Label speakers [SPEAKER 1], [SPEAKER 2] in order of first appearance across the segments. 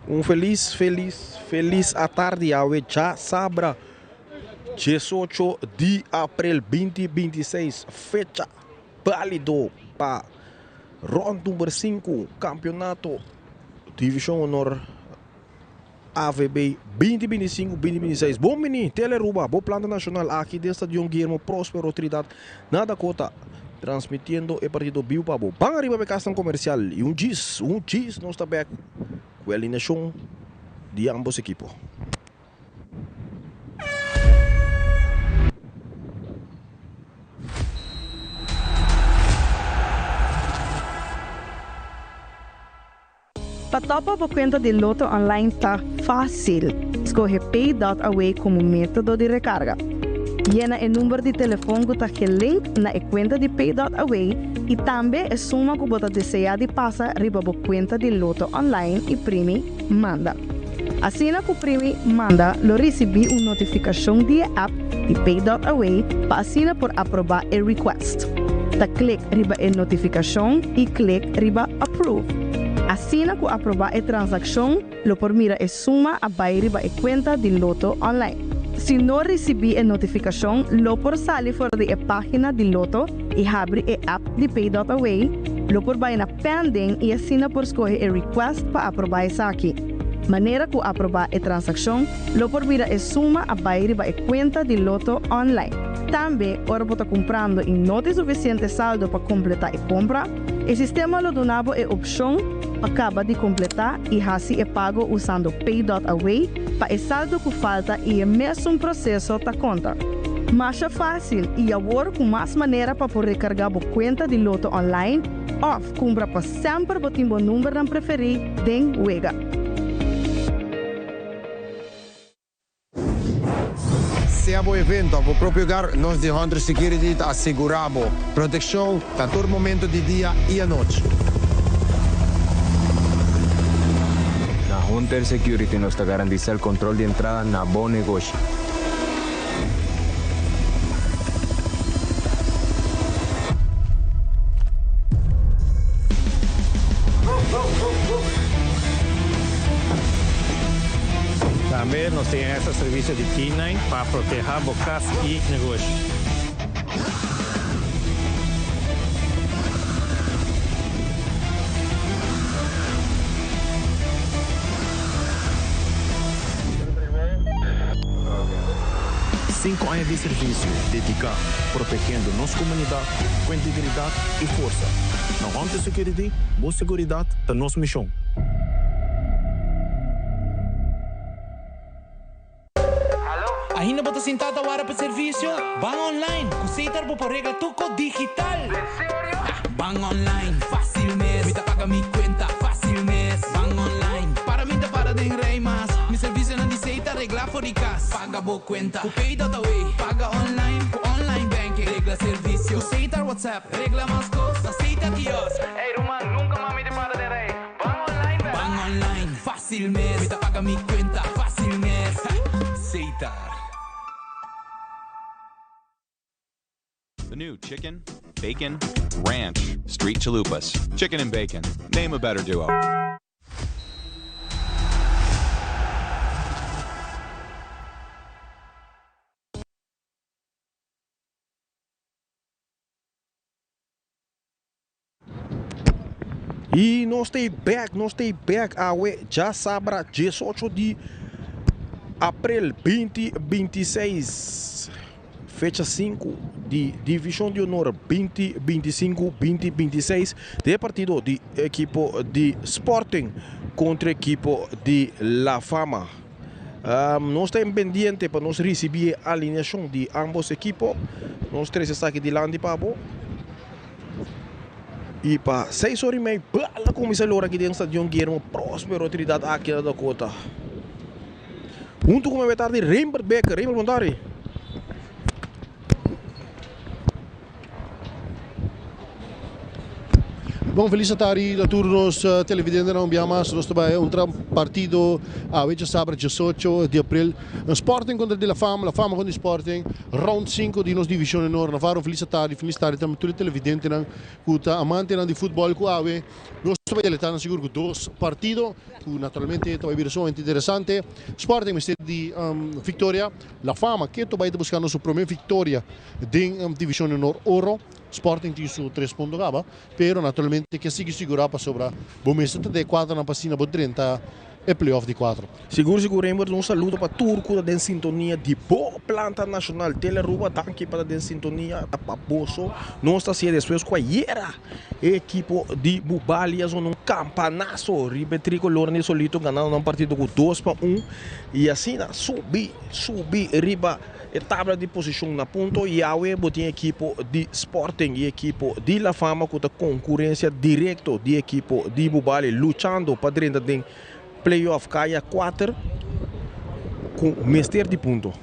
[SPEAKER 1] Um feliz à tarde ao já sabra 18 de abril 2026, fecha válido para round número 5, campeonato Divisão Honor AVB 2025-2026. Bom menino, Teleruba, bom plano nacional aqui do Estádio Guilherme Próspero Trinidad, na Dakota, transmitindo o partido Bilbao. Bang arriba para questão comercial e um diz, não está back com a alineação de ambos equipos.
[SPEAKER 2] Para topa por conta de Loto Online está fácil. Escolhe Pay.away como método de recarga. Llena o número de telefone que está link na conta de Pay.away e também a suma que você deseja de passar riba por conta de Loto Online e Primi manda. Assim que o Primi manda, lo recebi uma notificação de app de Pay.away para assinar por aprovar o request. Da clique riba a notificação e clique riba approve. Assim que aprovar a transação, lo por mira a suma a riba a conta de Loto Online. Se não recebi a notificação, lo por sair fora da página de Loto e abre a app de Pay.away, lo por vai na pending e assina por escolher a request para aprovar essa aqui. Maneira que aprovar a transação, lo por mira a suma a riba a conta de Loto Online. Também, ora por comprando e não tem suficiente saldo para completar a compra, o sistema lo donava a opção acaba de completar e assim é pago usando Pay.away para o saldo que falta e é mesmo processo da conta. Mas é fácil e agora com mais maneira para poder recargar a conta de Loto Online ou compra para sempre o timbo número não preferir den Wega.
[SPEAKER 3] Se há um evento, ao próprio lugar, nós de Hunter Security asseguramos proteção a todo momento de dia e à noite.
[SPEAKER 4] Na Hunter Security nos garantiza el control de entrada na bom negócio.
[SPEAKER 5] Também nós temos esse serviço de K9 para proteger a casa e negócio.
[SPEAKER 1] Cinco anos de serviço dedicado protegendo nossa comunidade com integridade e força. Na Hunter Security, boa segurança da nossa missão.
[SPEAKER 6] Ainda bota sentada a hora para serviço? Van online, consider por regra tuco digital. Van online, fácil mes. Me paga mi cuenta, fácil mes. Van online, para mim para de rei mas. Mi serviço não diceita regla for casa. Paga boa cuenta, o Pay.away. Paga online, com online banking. Regla serviço, aceita WhatsApp. Regla mais coisas, aceita kiosco. Ei, Roman, nunca mami de para de rei. Van online, van online, fácil mes. Me paga mi cuenta, fácil mes. Aceitar.
[SPEAKER 7] The new chicken, bacon, ranch, street chalupas. Chicken and bacon. Name a better duo.
[SPEAKER 1] E nós stay back, já sabra 18 de abril 2026. Fecha 5 de Divisão de Honor 2025-2026 de partido de equipo de Sporting contra equipo de La Fama. Nós estamos pendientes para nós receber a alineação de ambos equipos. Nós três estamos aqui de Landi Pabo. E para 6h30, a comissão aqui dentro do Estádio Guilherme Próspero Trinidad aqui na Dakota. Junto com a tarde, Reimer Becker, Reimer Montari.
[SPEAKER 8] Bom, feliz tarde a todos os televidentes não nós também partido a Wecha Sabra 18 de abril, Sporting contra La Fama contra Sporting, round 5 de nossa divisão enorme. Navarro, feliz tarde também todos os televidentes não que amante de futebol com a AWE. Nós também estamos seguros que dois partidos, que naturalmente vai vir muito interessante. Sporting está de vitória, La Fama que vai buscando sua primeira vitória da divisão enorme Oro. Sporting tem su 3 pontos gaba, pero naturalmente que sigue segurado sobre o mês de 4 na passina por 30 e playoff de 4.
[SPEAKER 1] Seguro, um saludo para Turco da sintonia de boa planta nacional. Teleruba, tanque para a sintonia da Paposo. Nós está se depois com a Iera, equipo de Bubalias, um campanaço. Ribe tricolor ne solito ganhando um partido com 2-1 e assim subir riba tabla de posição na ponto e awe botem equipo de Sporting e equipo de La Fama com a concorrência direto de equipo de Bubali lutando para dentro de playoff caia 4 com mestre de ponto.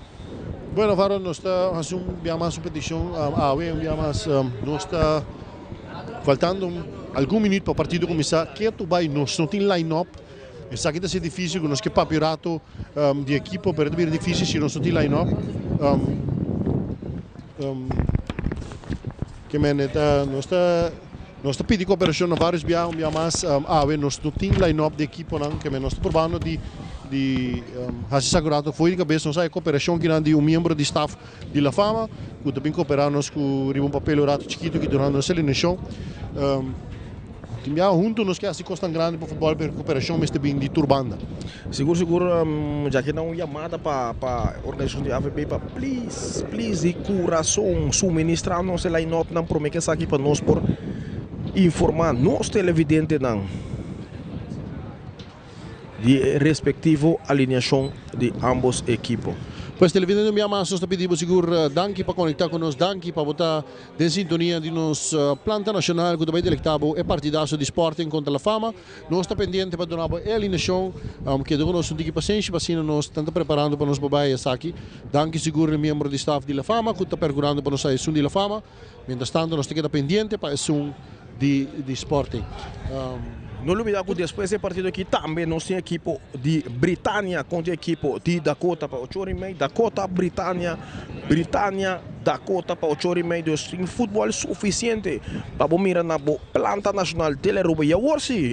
[SPEAKER 8] Bueno, Varo, nós está fazendo uma competição awe, nós está faltando algum minuto para o partido começar. Que tu vai nós não tem line-up. Isso aqui está difícil, nós que papirato de equipo, pero é difícil se nós não tem line-up. Que nós está pedindo cooperação na vários mais nós não tem line-up de equipo não, que nós está provando de fazer segurado foi de cabeça nós cooperação que de membro de staff de La Fama, que também cooperamos com um papel rato chiquito que durante a eliminação. Junto nós que assim custa grande para o futebol para cooperação mas também de turbanda.
[SPEAKER 1] Seguro já que não chamada para a organização de AVP para please de coração suministrar nosso line-up não promete que aqui para nós por informar nós televidentes não de respectivo alinhação de ambos equipos.
[SPEAKER 8] Pues televidente minha mais nós pedimos seguro danke para conectar com nós, danke para botar em sintonia de nos planta nacional que também delectado é partidaço de Sporting contra La Fama. Nós está pendente para donar a eliminação que nós não tem paciência, mas nós estamos preparando para nos babaias aqui. Danke seguro membro de staff de La Fama que está procurando para nós a de La Fama. Mientras tanto nós temos pendente para a de Sporting.
[SPEAKER 1] Não olvidar que depois desse partido aqui também nós temos equipo de Britânia contra equipo de Dakota para 8h30, Dakota, Britânia, Dakota para 8h30. Então tem futebol suficiente para mirar na planta nacional Teleruba. E a Warsi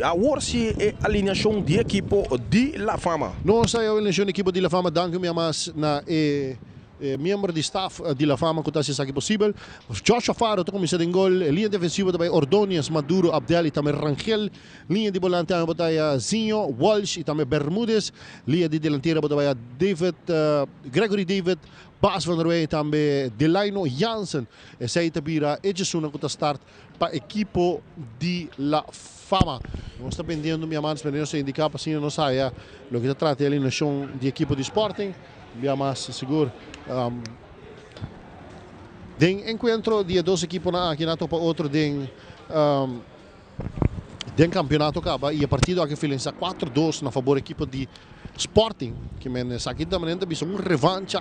[SPEAKER 1] é a alinhação de equipo de La Fama.
[SPEAKER 8] Nós é a alinhação de equipo de La Fama, danke minha mais na membro de staff de La Fama que está aqui possível. Joshua Faro está começando em gol, linha defensiva também Ordóñez, Maduro, Abdel e também Rangel, linha de volante a batalha Zinho, Walsh e também Bermúdez, linha de delanteira batalha David, Gregory David, Bas van der Wey e também Delaino Jansen. Essa aí também é a que start para a equipo de La Fama. Nós estamos pendendo minha mãe, esperando se indicar para assim não saia o que se trata ali na chão de equipo de Sporting. Minha mais seguro. Den encontro de duas equipes aqui na topa outro den campeonato acaba e a partida aqui fez 4-2 na favor da equipe de Sporting que menos aqui também bisa revanche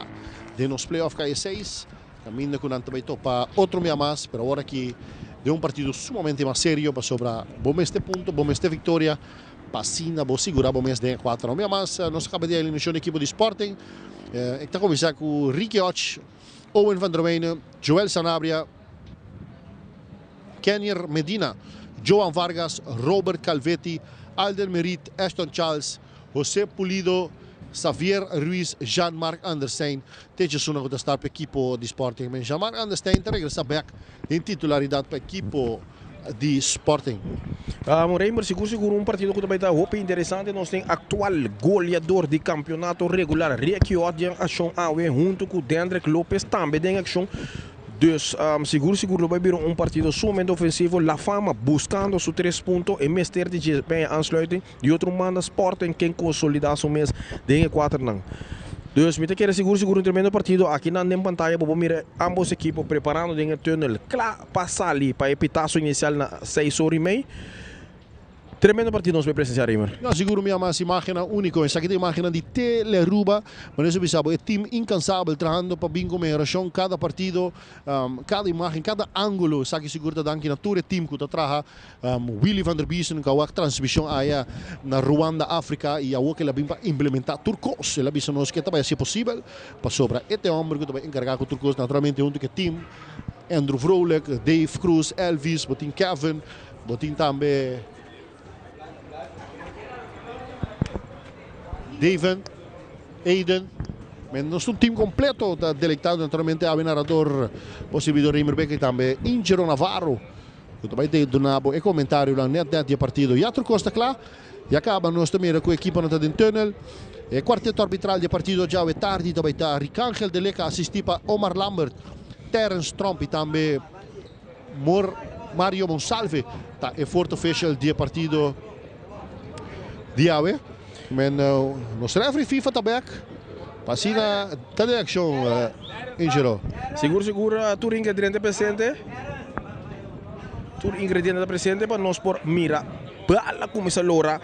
[SPEAKER 8] de nos playoff que é 6 caminho com também topa outro minha mais pero agora que de partido sumamente mais sério para sobrar bom este ponto bom este vitória passina vou segurar bom mês de 4 minha mais nós acaba de eliminação da equipe de Sporting. Está começando com Ricky Och, Owen van der Weyne, Joel Sanabria, Kenyer Medina, Joan Vargas, Robert Calvetti, Alden Merit, Ashton Charles, José Pulido, Xavier Ruiz, Jean-Marc Anderstein. Teve uma que está para a equipe de Sporting. Mas Jean-Marc Anderstein regressa back em titularidade para a equipe de Sporting.
[SPEAKER 1] Moreno, seguro partido que também está bem interessante. Nós temos atual goleador de campeonato regular, Ricky Odian, ação AWE, junto com Dendrick Lopes, também tem ação. Dus seguro vai vir partido sumamente ofensivo. La Fama buscando seus 3 pontos e mestre de bem aansluiting. De outro manda Sporting quem consolidar seu mês de 4 não. Dus me quer seguro um tremendo partido aqui na pantalla. Vou mirar ambos equipos preparando em túnel. Claro, passar ali para o pitaço inicial na 6h30. Tremendo partido nos vai presenciar, Reimer.
[SPEAKER 8] Não, seguro minha mas imagina único, essa aqui é imagina de Teleruba, mas isso bisabo, é time incansável trabajando para bem com a cada partido, cada imagem, cada ângulo, essa aqui seguro da na todo time que está trabalha, Willy van der Biesen que a transmissão aí na Ruanda, África e a que ela vem para implementar turcos, ela bisa nós que também é possível, para sobra este homem que também encarregado com turcos, naturalmente junto com o time, Andrew Vrolijk, Dave Cruz, Elvis, botin Kevin, botin também David, Aiden, nós um time completo está delectado naturalmente a narrador possibilidade Reimer Beck e também Ingero Navarro que também tem donado e comentário lá net de partido e outro costa lá e acaba nós também com a equipa na dentro tunnel e quarteto arbitral de partido já é tarde também está Ricangel de Leca assistir para Omar Lambert, Terence Trump e também Mario Monsalve tá é forte official de partido de Awe. Men nos referee FIFA tabak pasina tadi action Ingero.
[SPEAKER 1] Seguro tur ingrediente presente. Tur ingrediente presente para nós por mira bala como essa lora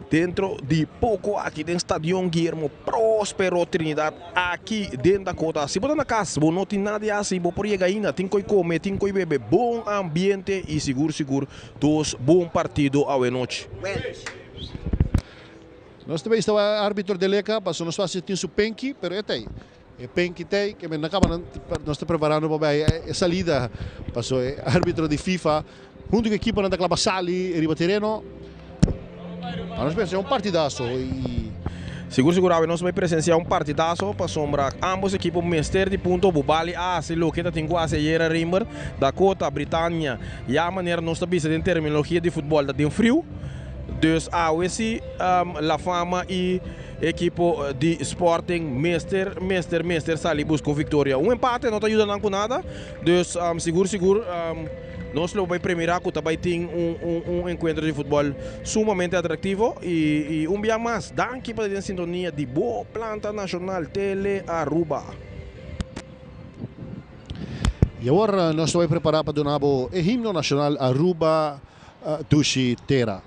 [SPEAKER 1] dentro de pouco aqui dentro do Estadio Guillermo Próspero Trinidad aqui dentro da cota. Se botar na casa, não tem nada assim, vou por chegar ainda, tem que comer, tem que beber, bom ambiente e seguro, dos bom partido à noite.
[SPEAKER 8] Nós também estamos árbitro de Leca, passou nós fazemos o Penki, mas é aí. É Penki tem, que nós estamos preparando para a salida. Passou árbitro de FIFA, junto com a equipe da Club Sali, riba terreno. Nós pensamos é um partidaço e
[SPEAKER 1] Seguro, nós vamos presenciar um partidaço para sombrar ambos equipos Mester de ponto Bubali se lo que tem quase era Reimer Dakota, Britânia e a maneira nós estamos em terminologia de futebol da tem frio. Dus AWC, La Fama e equipo de Sporting Mester sali buscou vitória. Um empate não está ajudando com nada. Dus seguro nós vamos premiar que também tem um encontro de futebol sumamente atrativo e dia mais danke para a sintonia de boa planta nacional Tele Aruba.
[SPEAKER 8] E agora nós vamos preparar para donar o himno nacional Aruba Dushi Terra.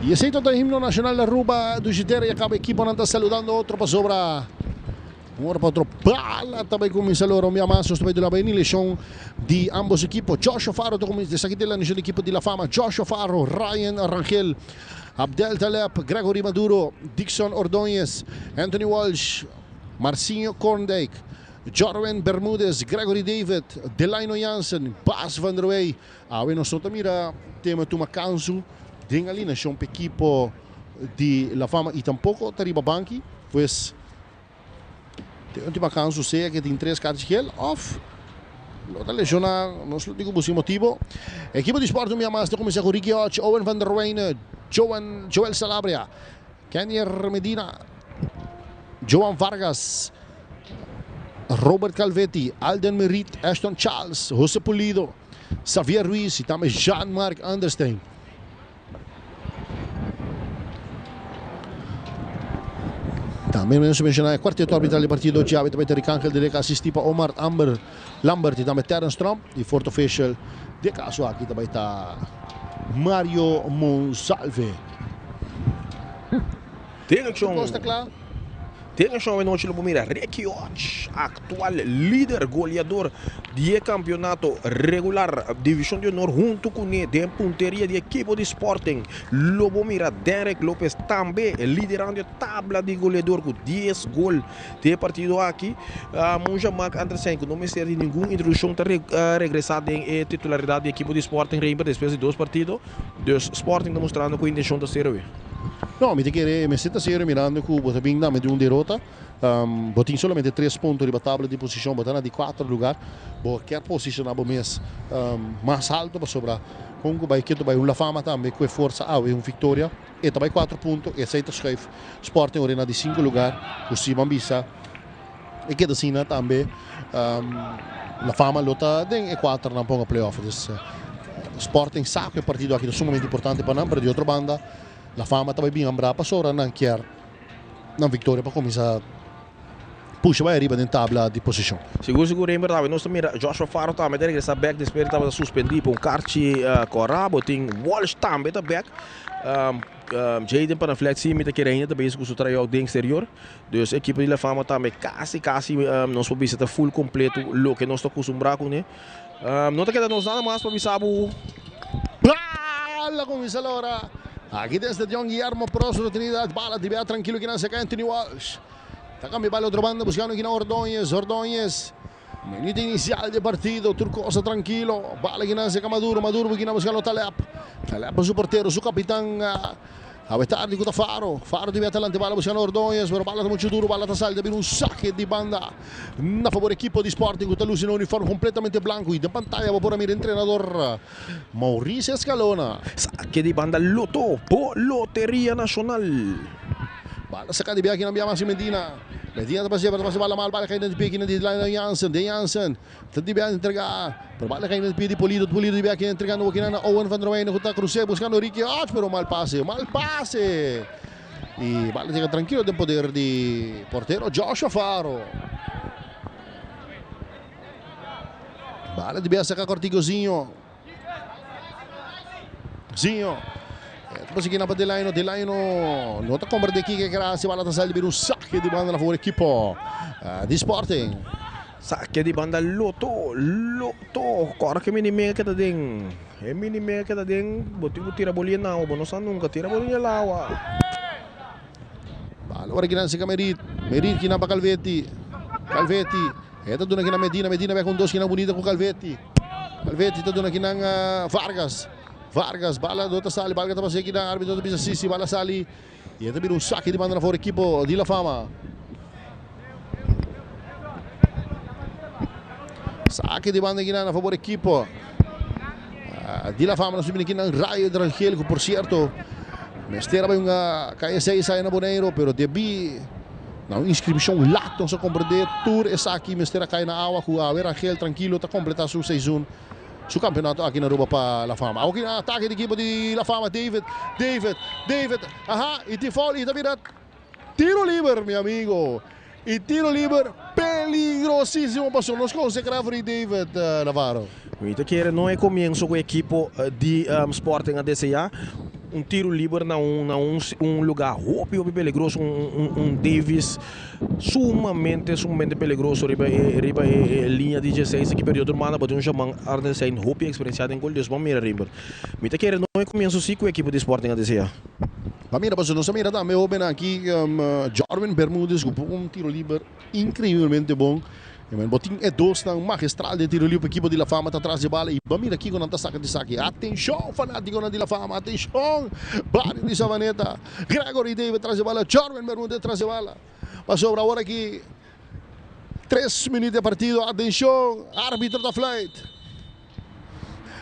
[SPEAKER 8] E esse é o himno nacional da Aruba do Gitera e acaba a equipa não está saludando outro para sobra. Agora para outro bala também começa a loro minha massa também do lado lição de ambos equipos. Joshua Faro dessa aqui da equipe de La Fama. Joshua Faro, Ryan Rangel, Abdel Taleb, Gregory Maduro, Dixon Ordóñez, Anthony Walsh, Marcinho Korndijk, Jorwen Bermudez, Gregory David, Delano Jansen, Bas van der Wey. Nós só mira tema tuma canso. Tem ali na chão equipo de La Fama e tampouco tariba banki, pois tem última canso sei que tem 3 cartas que ele off. Outra lesiona, não sei digo por motivo. Equipo de Sporting minha mais começa com Ricky Hodge, Owen van der Weyne, Joel Salabria, Kenyer Medina, Joan Vargas, Robert Calvetti, Alden Merit, Ashton Charles, José Pulido, Xavier Ruiz e também Jean-Marc Anderstein. Também não se menciona o quarteto arbitral do partido de Awe, também tem Ricangel de Leca assistir para Omar Lambert e também Terence Trump e forte official de caso aqui também está Mario Monsalve.
[SPEAKER 1] Tem action. Tem a chave noite no mira Rekiot, atual líder goleador do campeonato regular Divisão de Honor, junto com ele de ponteria de equipe de Sporting. Lobomira Derek Lopes também liderando a tabla de goleador com 10 gols de partido aqui. Monja Mac Andersen, que não me serve de nenhuma introdução, está regressado em titularidade da equipe de Sporting depois de 2 partidos. Dus Sporting demonstrando com a intenção de ser.
[SPEAKER 8] No, me siento serio mirando que o também dá de derrota. Botin solamente 3 pontos de tabla de posição, botando de 4 lugar. Bo quer posicionar mês mais alto para sobrar. Congo vai que vai uma fama também com força e uma vitória. E também 4 pontos e aceita schrijf. Sporting orena de 5 lugar, o Simon Bisa. E que assim também a fama luta de 4 na ponga playoff. Sporting sabe que o partido aqui é sumamente importante para nós, para de outra banda. La fama também bem ambra para sobra não quer na vitória para começar puxa vai arriba dentro tabla de posição.
[SPEAKER 1] Seguro lembra também nós também Joshua Faro também dele que back de espera estava suspendido por Carchi Corrabo, tem Walsh também tá back. Jaden para flexi me tá querendo também isso com o trabalho de exterior. Dus a equipe de La Fama também quase nós podemos estar full completo lo que nós está acostumbrado com né. Não tá quedando nada mais para bisar o
[SPEAKER 8] Bala começa agora. Aqui desde John Guillermo Próximo Trinidad, bala de tranquilo que não se cai Anthony Walsh. Está cambiando bala outra banda buscando aqui na Ordóñez. Minuto inicial de partido, Turcosa tranquilo, bala que não se cai Maduro que não buscando Talep su portero, su capitán. A tarde com Faro de adelante, bala buscando Ordóñez, pero bala muito duro, bala salta vir um saque de banda na favor equipo de Sporting, com luz no uniforme completamente branco e de pantalla va por mira treinador Mauricio Escalona.
[SPEAKER 1] Saque de banda Loto por Loteria Nacional.
[SPEAKER 8] Bala saca de aqui na Bia Márcio Medina tá passando bala mal, bala caindo de pé aqui na de Jansen. Tá de bem entregar, pero bala caindo de pé de Polido de bem aqui entregando aqui na Owen van der Weyne, tá Cruzeiro buscando Ricky Ott, pero mal passe. E bala chega tranquilo de poder de porteiro Joshua Faro. Bala de bem saca Cortigozinho. Depois aqui na Delaino não está comprando aqui que graça, bala tá saindo um saque de banda na favor equipo de Sporting.
[SPEAKER 1] Saque de banda Loto, agora que minimega que tá dentro. É minimega que tá dentro, botigo tira bolinha não, não sabe nunca tira bolinha lá.
[SPEAKER 8] Bala agora aqui na Merit que na Calvetti. Eta dona aqui na Medina vai com 2 que na bonita com Calvetti tá dona aqui na Vargas, bala do outra sali, bala que tá passando aqui na árbitro do Bisassi, bala sali. E esta vira saque de banda na favor equipo de La Fama. Saque de banda aqui na favor equipo de La Fama, nós vimos aqui na Raio de Angélico, por certo. Mestera vai uma KS6 sai na Boneiro, pero debi na inscrição lá, então só compreender tour essa aqui, Mestera cai na água, com a ver Angel tranquilo, tá completar sua season. Su campeonato aqui na Aruba para La Fama. Aqui na ataque de equipe de La Fama, David. E te fala, e tá virando tiro livre, meu amigo. E tiro livre perigosíssimo para nós consecrar David Navarro.
[SPEAKER 1] Muito quer não é começo com a equipe de Sporting a DCA. Tiro livre na lugar roupa peligroso, Davis sumamente peligroso riba linha de 16 aqui período mana pode chamar Ardensen roupa experienciado em gol de Osman Mira Rimber. Mita quer não é começo sim com a equipe de Sporting a DCA.
[SPEAKER 8] Mira, mas não mira também open aqui Jordan Bermúdez com tiro livre incrivelmente bom. Botin é 2 na magistral de tiro livre, equipe de La Fama está atrás de bala e mira aqui quando está saca de saque. Atenção, fanático de La Fama, atenção, Barry de Savaneta, Gregory David atrás de bala, Jordan Bermúdez atrás de bala. Passou para agora aqui 3 minutos de partido, atenção, árbitro da flight.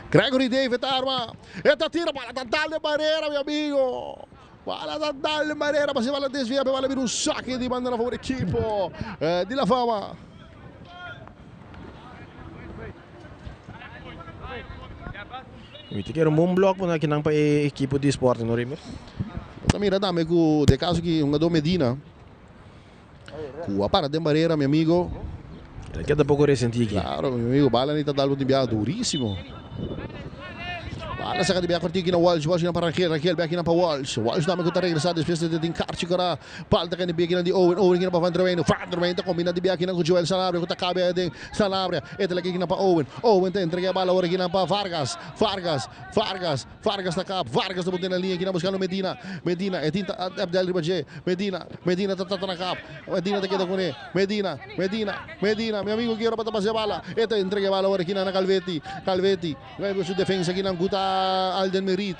[SPEAKER 8] Gregory David arma, esta tira para Tantal de Barreira, meu amigo. Para Tantal de Barreira, mas vai desviar, vai vir saque de banda na favor equipe de La Fama.
[SPEAKER 1] Muito quer bom bloco para aqui não para a equipe de Sporting, não Rimber?
[SPEAKER 8] Mira, dame que de caso que um do Medina, com a para de Barreira, meu amigo.
[SPEAKER 1] Ele quer pouco ressentir aqui.
[SPEAKER 8] Claro, meu amigo, bala nem tá dando de enviado duríssimo. Bala sa kanibia korti kina Walsh na para Rangel back na pa Walsh namin ko tarig sa despensa de Dinkarchi kara palta kanibia kina di Owen kina pa Van der Weyne combina di biaki na ko Joel Sanabria ko takabe din Sanabria ito lagi kina pa Owen te entrega bala ora kina pa Vargas na kap Vargas na punta na linha kina buscando Medina e tinta Abdel Ribaje Medina tata na kap Medina te queda con Medina meu amigo que ora para pasar bala ito entrega bala ora kina na Calvetti luego su defensa kina guta Alden Merit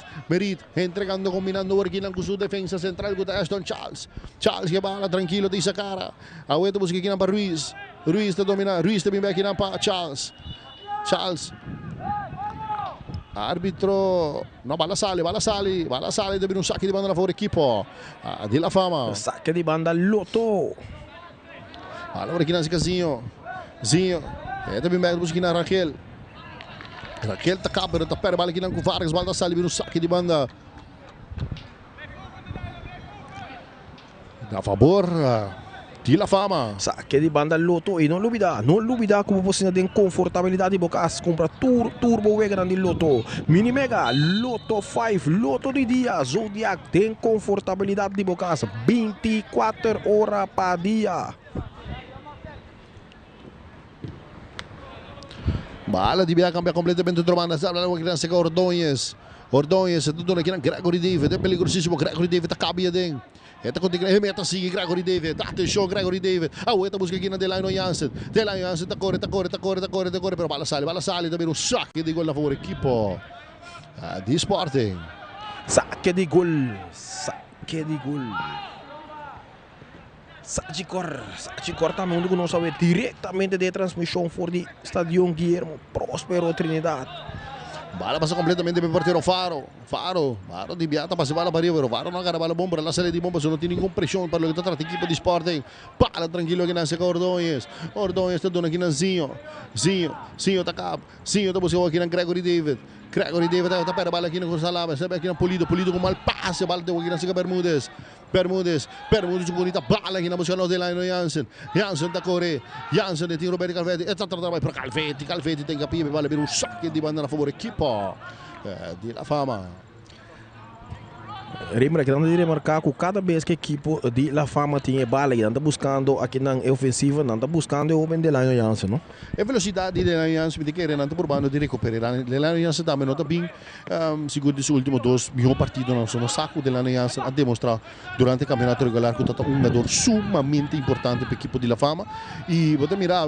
[SPEAKER 8] entregando combinando working con su defensa central guta Aston Charles que bala tranquilo de Isakara aweto busca kina pa Ruiz te domina Ruiz te bimba kina pa Charles arbitro no bala sale deve un sacco di banda a favore equipo di La Fama
[SPEAKER 1] Sacco di banda Lotto.
[SPEAKER 8] Allora kina si Zinho te bimba busca kina Rangel takap pero tapper bala kina ko Vargas balda sale deve un sacco di banda a favor di La Fama.
[SPEAKER 1] Sacco di banda Lotto e non lubida come possiamo di confortabilità di Bocas compra turbo wagon di Lotto mini mega Lotto 5 Lotto di dia Zodiac tem confortabilidade di Bocas 24 horas per dia.
[SPEAKER 8] Bala di biya cambia completamente trovando sa la que se Ordonez tudo na kina Gregory David é perigosíssimo Gregory David takabia din eta continua meta sigue Gregory David atenção Gregory David eta busca aqui na Delano Jansen tá corre pero bala sale também um saque de gol a favor equipo di Sporting
[SPEAKER 1] Saque di gol Sacicor também onde nós sabemos diretamente de transmissão for di Stadion Guillermo Prospero Trinidad.
[SPEAKER 8] Bala passa completamente per portiere Faro di biata passa bala para Faro não agarra bala bomba la sale di bomba se non tiene ningún pressione per lo che tratta equipo di Sporting pala tranquillo che nasce Ordonez sta dona aqui na Zinho tá cap Zinho tá buscando aqui na Gregory David tá pera bala aqui na Salaba sabe aqui na Polido com mal passe bala deu aqui na Siga Bermúdez bonita bala aqui na buscando Delano Jansen tá corre Jansen e Roberto Calvetti e tá trabalhando per Calvetti tem capire bala per un sacco di banda a favore equipo di La Fama.
[SPEAKER 1] Lembra que não de remarcar que cada vez que a equipe de La Fama tinha bala e anda buscando aqui na ofensiva, anda buscando o Open Delano Jansen, não?
[SPEAKER 8] A velocidade de Delano Jansen me quer não probando de recuperar. Delano Jansen também nota bem, seguro dos últimos dois melhores partidos não são saco Delano Jansen a demonstrar durante o campeonato regular que está um jogador sumamente importante para a equipe de La Fama e vou mirar,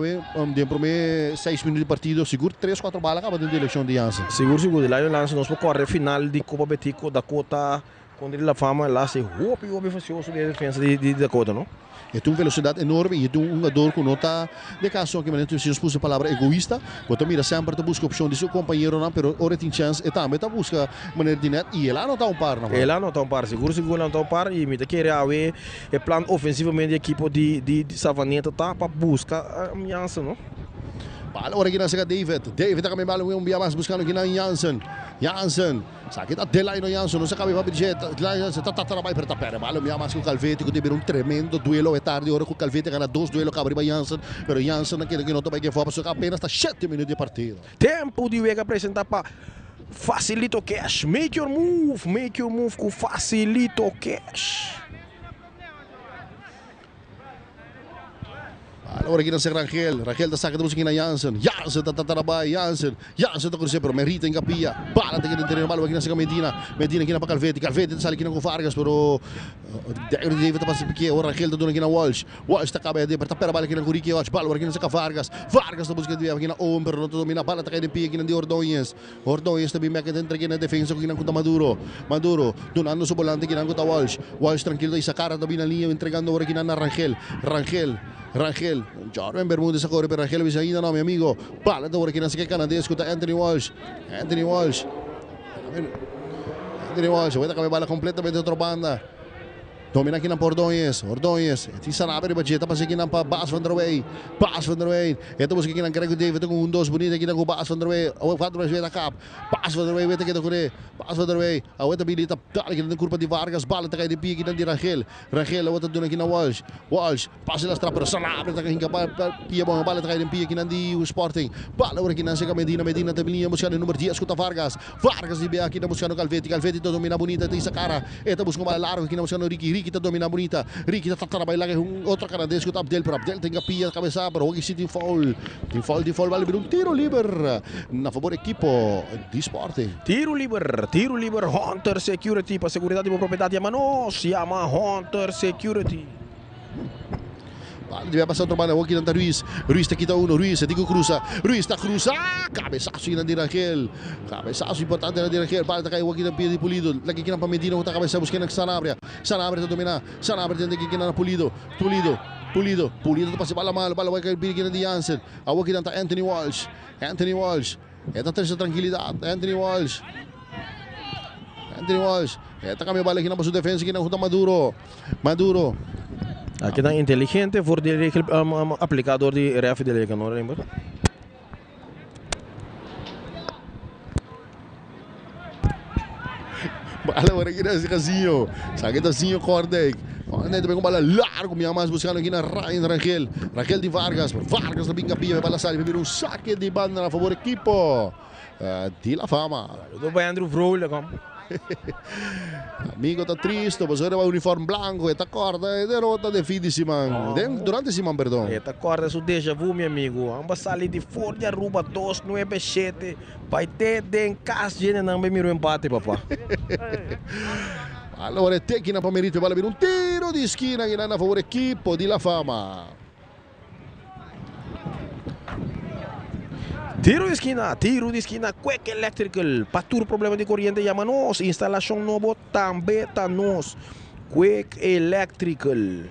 [SPEAKER 8] dentro de 6 minutos de partido, seguro 3-4 balas acaba de eleição de Jansen.
[SPEAKER 1] Seguro Delano Jansen nós vamos correr final de Copa Betico da Cota quando ele La Fama lá se roupa facioso de defesa de Dakota, não?
[SPEAKER 8] E tem uma velocidade enorme e tem um jogador que não está de caso que se nos pôs a palavra egoísta, você mira sempre te busca a opção de seu companheiro, não, pero ora tem chance e também te busca maneira de net e ele não está um par, não?
[SPEAKER 1] Ele não está um par, seguro não está um par e me te quer haver o plano ofensivamente a equipe de Savaneta tá para buscar a ameaça, não?
[SPEAKER 8] Bala ora aqui na Sega David também bala um dia mais buscando aqui na Jansen sakit at Delano Jansen não se acaba de budget Jansen tá trabalhando para tapar bala um dia mais com Calvetti que teve um tremendo duelo é tarde ora com Calvetti ganha 2 duelos acaba para Jansen pero Jansen naquele que não está bem que foi para apenas 7 minutos de partida
[SPEAKER 1] tempo de Vega apresentar para Facilito Cash make your move com Facilito Cash.
[SPEAKER 8] Ora aqui não sei Rangel da saca da música na Jansen tá trabalhando Jansen tá correndo pero Merita em capia bala tem que entrar bala aqui na saca Medina aqui na Calvetti sai aqui com Vargas pero deve tá passando porque o Rangel tá dando aqui na Walsh tá acaba de apertar pera bala aqui na Curique bala aqui na saca Vargas tá buscando aqui na Owen pero não domina bala tá caindo aqui na de Ordonez também me que entra aqui na defesa aqui na conta Maduro donando seu volante aqui na conta Walsh tranquilo e sacar também na linha entregando aqui na Rangel Jordan Bermúdez a corre per Rangel Visaína no mi amigo bala ora aqui na saca canadense com Anthony Walsh vai dar bala completamente outra banda Domina aqui na Ordonhas. Iti Sanabria Bajeta passa aqui na Bas van der Wey. Ito busca aqui na Grego David com 1-2 bonita aqui na Bas van der Wey. O 4 mais da cap. Bas van der Wey weta aqui da Corre. Bas van der Wey. A outra habilita dali aqui na curva de Vargas, bala tá cai de pia aqui na de Rangel. Rangel a outra dona aqui na Walsh. Passa lá para Sanabria tá aqui pia bom, bala tá cai de pia aqui na de Sporting. Bala aqui na Sega Medina também buscando o número 10 escuta Vargas de Bia aqui na buscando Calvetti domina bonita tem essa cara. Eta busca uma larga aqui na buscando Ricky tá domina bonita. Ricky tá trabalhando outra canadense que Abdel para Abdel tem a pia cabeça para o que tem foul vale vir tiro livre na favor equipo de Sporting.
[SPEAKER 1] Tiro livre Hunter Security para segurança e propriedade de Manos, chama Hunter Security.
[SPEAKER 8] Deve passar o trabalho aqui na Ruiz tá aqui uno, Ruiz cruza, cabeçaço na de Rangel, cabeçaço importante na de Rangel, bala tá caiu aqui na pia de Pulido, lagi aqui na Medina, outra cabeça buscando na Sanabria tá dominar, Sanabria tem aqui na Pulido tá passando bala vai cair aqui na de Jansen, aqui na Anthony Walsh, esta terceira tranquilidade, Anthony Walsh, esta kami bala aqui na sua defesa aqui na Ruta Maduro.
[SPEAKER 1] Aqui está inteligente voor de aplicador de ref de liga, não lembra?
[SPEAKER 8] Bala agora aqui nesse casinho. Sakit assim Cordek. Também com bala largo, minha mais buscando aqui na Rangel. Rangel de Vargas na binga pia, bala sai, vira saque de banda na favor equipo de La Fama.
[SPEAKER 1] Do vai Andrew Vrolijk kom.
[SPEAKER 8] Amigo tá triste, mas agora vai uniforme branco, esta corda é derrota de fim de semana. Durante a semana, perdão.
[SPEAKER 1] Esta corda é o déjà vu, meu amigo. Ambas sali de Ford e Aruba 297. Vai ter de casa, não me miro empate, papá.
[SPEAKER 8] Allora è tecnica Pomerito, vale per un tiro di schiena che danno a favore equipo di La Fama.
[SPEAKER 1] Tiro de esquina, Quick Electrical. Para todo problema de corriente, llama-nos. Instalação novo também está nos. Quick Electrical.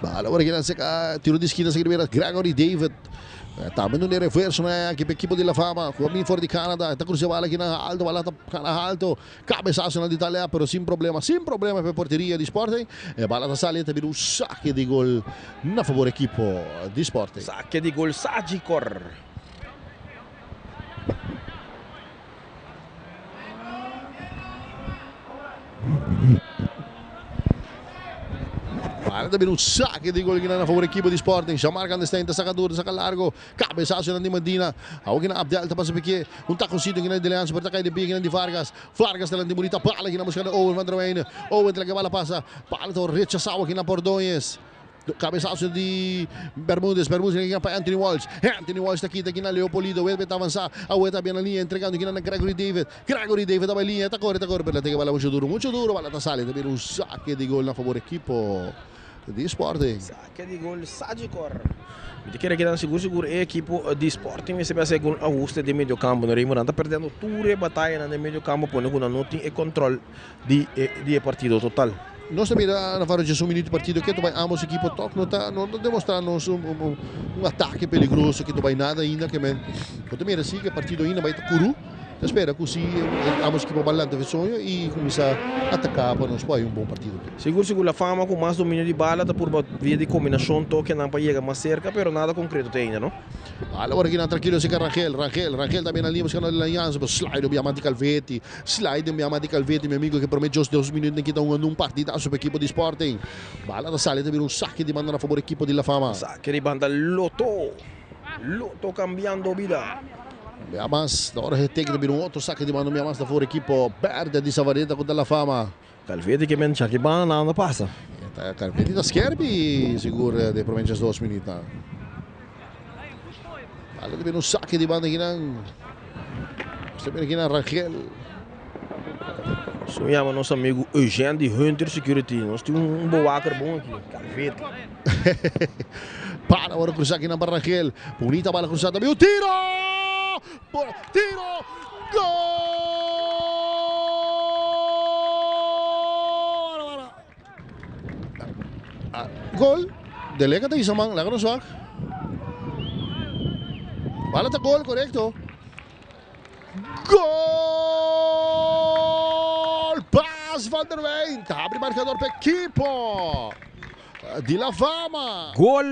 [SPEAKER 8] Allora che tiro di schiena si rivela Gregory David. Também no reverso, né? Aqui para a equipe de La Fama, caminho fora de Canadá, está cruzando aqui na alto, bala na alto, cabeçaço na de Itália, mas sem problema para a porteria de Sporting. E bala da sala também um saque de gol na favor equipo de Sporting.
[SPEAKER 1] Saque de gol Sagicor.
[SPEAKER 8] Também um saque de gol aqui na favor equipo de Sporting. Já marca nesta ainda, saca duro, saca largo. Cabeçaço na de Medina. Aqui na Abdel, tá passando aqui. Tá conseguindo aqui na de Leandro, para cair de bico aqui na de Vargas. Vargas tá de bonita bala aqui na busca de Owen van der Weyne. Owen que a bala passa. Bala tá rechaçado aqui na Ordonhas. Cabeçaço de Bermúdez aqui para Anthony Walsh. Anthony Walsh tá aqui na Leopolido. Ele vai avançar. A Ueta bem na linha, entregando aqui na Gregory David. Gregory David da linha, tá corre, para ter que bala muito duro. Bala tá sale, também um saque de gol na favor equipo de Sporting.
[SPEAKER 1] Saque de gol Sagicor. Eu quero que seguro a equipe de Sporting vai ser com ajuste de meio campo. Não está perdendo tudo a batalha no meio campo, quando não tem controle de partido total.
[SPEAKER 8] Nós também na fase de um minuto de partido que tu vai ambos equipo toque não demonstrando um ataque perigoso que tu vai nada ainda que men. Eu também assim que partido ainda vai estar curu. Espera que sim, ambos equipo balante de sonho e começar a atacar para nós pode um bom partido.
[SPEAKER 1] Seguro a Fama com mais domínio de bala por via de combinação toque não para chegar mais cerca, pero nada concreto tem ainda, não?
[SPEAKER 8] Agora aqui na tranquilo se Rangel também ali buscando a aliança, slide obviamente Calvetti, meu amigo que promete os 2 minutos aqui um partidaço para a equipe de Sporting. Bala da sala também um saque de banda na favor da equipe de La Fama.
[SPEAKER 1] Saque de banda Loto cambiando vida.
[SPEAKER 8] Mas na hora que também outro saque de mano mas da fora equipo Verde de Savareta contra La Fama.
[SPEAKER 1] Calvetti que men que bana não passa.
[SPEAKER 8] Calvetti da Scherbi seguro de promencia 2 minutos. Allora também um saque de banda aqui na Rangel.
[SPEAKER 1] Sonhamos nosso amigo Eugênio de Hunter Security. Nós temos boacar bom aqui, Calvetti.
[SPEAKER 8] Para agora cruzar aqui na Rangel. Bonita bala cruzada, meu tiro! Gol! Gol! Delega tayo sa mga laga swak. Bala ta gol, correcto. Gol! Bas van der Wijn. Abre marcador para equipo de La Fama.
[SPEAKER 1] Gol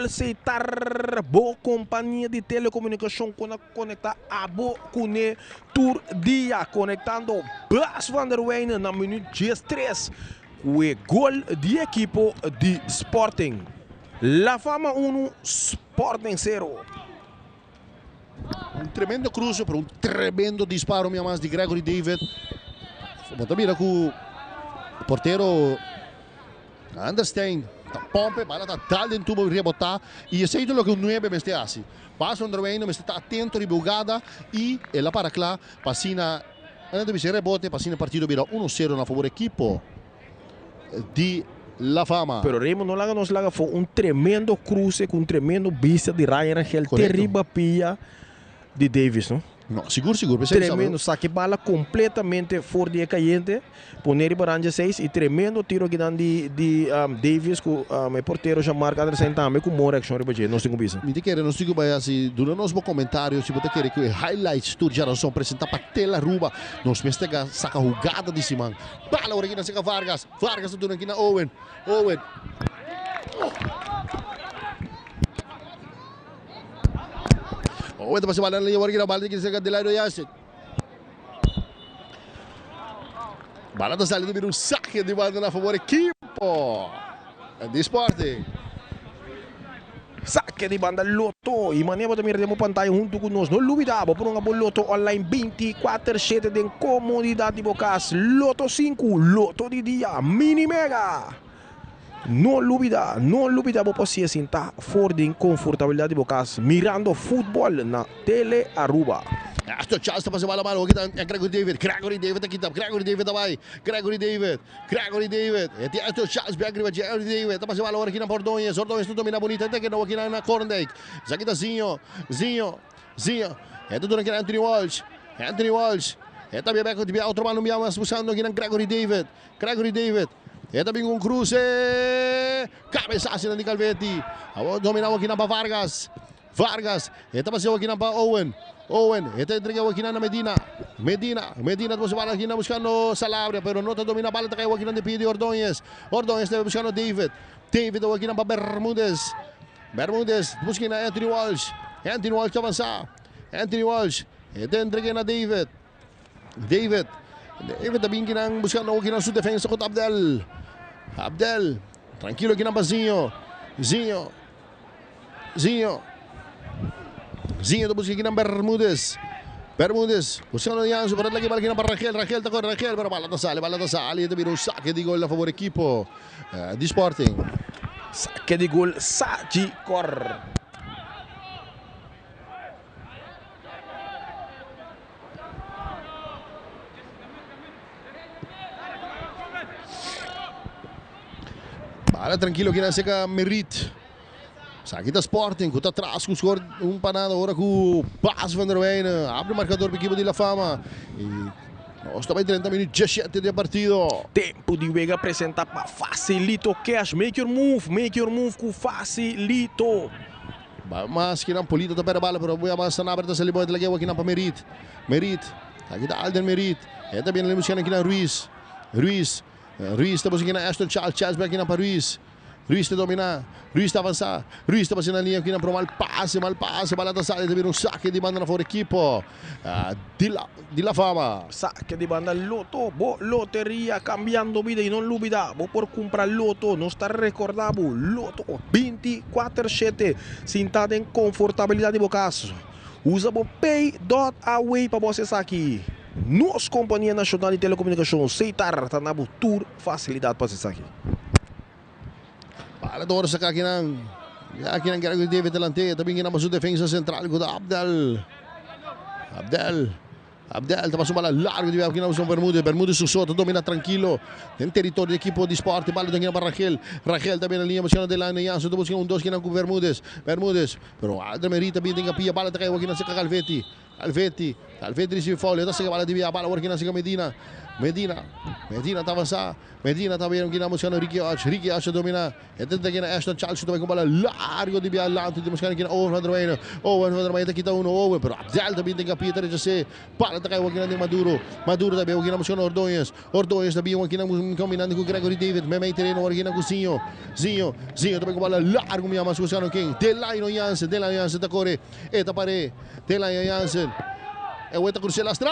[SPEAKER 1] aceitar. Boa companhia de telecomunicação conectar a boa Cune Tour Dia. Conectando Bas van der Wijn na minuto 13. O gol de equipo de Sporting. La Fama 1, Sporting 0.
[SPEAKER 8] Um tremendo cruce para um tremendo disparo, minha mais, de Gregory David. Bota mira com o porteiro Anderstein. Pompe, bala tá tal dentro tubo rebotar. E esse é o que o 9 me está assim. Passa Van der Wijn, me está atento de bugada. E ela para lá, passina. Antes de ser rebote, passina partido vira 1-0 na favor equipo de La Fama.
[SPEAKER 1] Pero Raymond nos laga foi um tremendo cruce com um tremendo vista de Ryan Rangel. Terrível pia de Davis, não?
[SPEAKER 8] Não, seguro.
[SPEAKER 1] Tremendo, saque bala completamente fora de caliente. Poner para Rangel 6 e tremendo tiro que dan de Davis com o porteiro já marca a também com uma reação de não sei como isso.
[SPEAKER 8] Me quer não sei como é assim, durante os comentários, se você quer que highlights tudo já não são apresentar para tela ruba, nós mestega saca jogada de Simão. Bala ora aqui na saca Vargas durante aqui na Owen. Owen tá passando a linha ora aqui na bala que saca de lá do Yasset. Bala da saída vira saque de banda na favor equipo de Sporting.
[SPEAKER 1] Saque de banda Loto. E maneira também temos pantalla junto com nós. Não olvidamos por uma Loto online 24/7 de comodidade de bocas. Loto 5, Loto de dia, mini mega. Não olvidamos por si sentar fora de confortabilidade de bocas, mirando futebol na tele Aruba.
[SPEAKER 8] Esta chance está passando a bola aqui é Gregory David aqui tá. Gregory David também. Gregory David. Esta chance para Gregory David. Está passando a bola aqui na Ordonez não domina bonita até que não aqui na Corndijk. Isso aqui tá Zinho. É tudo aqui na Anthony Walsh. É também back de outro mano me buscando aqui na Gregory David. É também um cruce. Cabeçaço na de Calvetti. Dominava aqui na Vargas. É passando aqui na Owen, esta entrega aqui na Medina, depois bala aqui na buscando Salabria, pero não domina a bala, está aqui na de Pidi Ordonez deve buscando David aqui na Bermúdez, busca na Anthony Walsh avançar, esta entrega na David também aqui na buscando aqui na sua defesa com Abdel, tranquilo aqui na Bazinho, Zinho busca aqui na Bermúdez, buscando Janso, para lagi balik na para Rangel, pero bala ta sali, ito biro saque de gol a favor equipo de Sporting.
[SPEAKER 1] Saque de gol Sagicor.
[SPEAKER 8] Bala tranquilo aqui na seca Merit. Aqui da Sporting, está atrás com o score panado agora com o Bas van der Wijn. Abre o marcador para a equipe de La Fama. E nós também 30 minutos 17 de partido.
[SPEAKER 1] Tempo de Vega apresentar para Facilito Cash. Make your move com Facilito.
[SPEAKER 8] Mas que não polita da bola, pero voy a mais na aberta se libo de lagi aqui na para Merit. Aqui da Alden Merit. É também ele buscando aqui na Ruiz, estamos aqui na Aston Charles aqui na para Ruiz está dominar, Ruiz está avançar, Ruiz está passando a linha aqui na pro mal passe, bala da saída, vira um saque de banda na fora equipo de La Fama.
[SPEAKER 1] Saque de banda Loto, loteria cambiando vida e não olvida, por comprar Loto, não está recordado, Loto 24/7, sentada em confortabilidade de bocas. Usa o Pay.Away para você aqui. Nossa Companhia Nacional de Telecomunicação, Seitar, está na Tour, facilidade para você aqui.
[SPEAKER 8] Bala doon sa kakinang Gregory David delante, tabing na masu defensa central ko da Abdel, tapos bala largo de aqui na São Bermúdez susota, domina tranquilo em território de equipo de esporte, bala aqui para Rangel também na linha, buscando de lá na Janso, buscando um dois aqui na com Bermúdez, pero Alder Merita também tem capia, bala aqui na seca Calvetti recebe foul, esta seca bala de bala aqui na seca Medina Medina está avançar. Medina está vendo que não buscando Ricky Arch domina. Tenta aqui na Ashton Charles também com bola largo de Bialante. Temos aqui na Owen van der Weyne. Owen van der Weyne kita uno Owen, pero Abdel também tem que Peter já se para tá aqui na Maduro. Maduro também aqui na buscando Ordonhas. Ordonhas também aqui na combinando com Gregory David. Memei terreno aqui na Zinho. Zinho também com bola largo minha mas buscando quem? Delaino Jansen da Corre. Eta pare. Delaino Jansen. Vuelta crucial astra,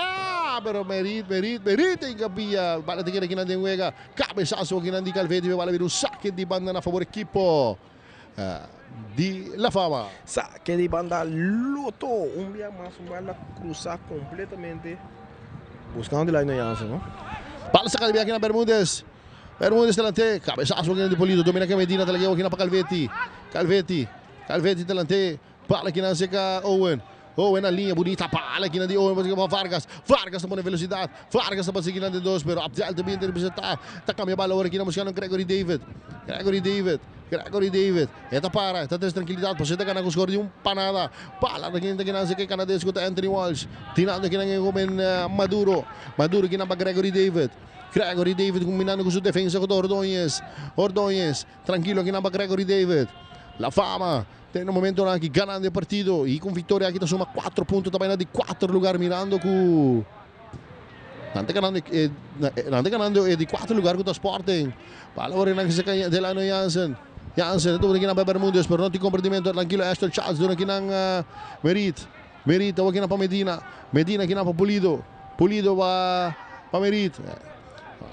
[SPEAKER 8] pero Merit em Gabia. Bala de aqui na Denguega. Cabeçaço aqui na Calvete. Bala vir um saque de banda na favor equipo de La Fama.
[SPEAKER 1] Saque de banda Loto. Um dia mais, bala cruzar completamente. Buscando lá no Jansen, não?
[SPEAKER 8] Bala sacada aqui na Bermúdez. Bermúdez delante. Cabeçaço aqui na de Polido. Domina aqui a Medina. Talaga aqui na Calvete. Calvete delante. Bala aqui na seca Owen. Owen na linha bonita, pala aqui na de Owen, Vargas está pondo velocidade, Vargas está passando aqui na de dois, pero Abdel também tem que tá caminhando a bola aqui na buscando Gregory David, eta para, está tendo tranquilidade, você tá ganhando com o score de panada, pala aqui na seca canadense contra Anthony Walsh, tirando aqui na Maduro aqui na Gregory David combinando com sua defesa com Ordonhas, tranquilo aqui na Gregory David, La Fama. Tem no momento aqui ganhando o partido e com vitória aqui soma 4 pontos também de 4 lugares mirando com Nante ganhando de 4 lugares com o Sporting. Para agora na que se cai de lá no Jansen tudo aqui na Bermúdez, pero não tem comprometimento tranquilo Ashton Charles aqui na Merit aqui na Medina aqui na Pulido para Merit.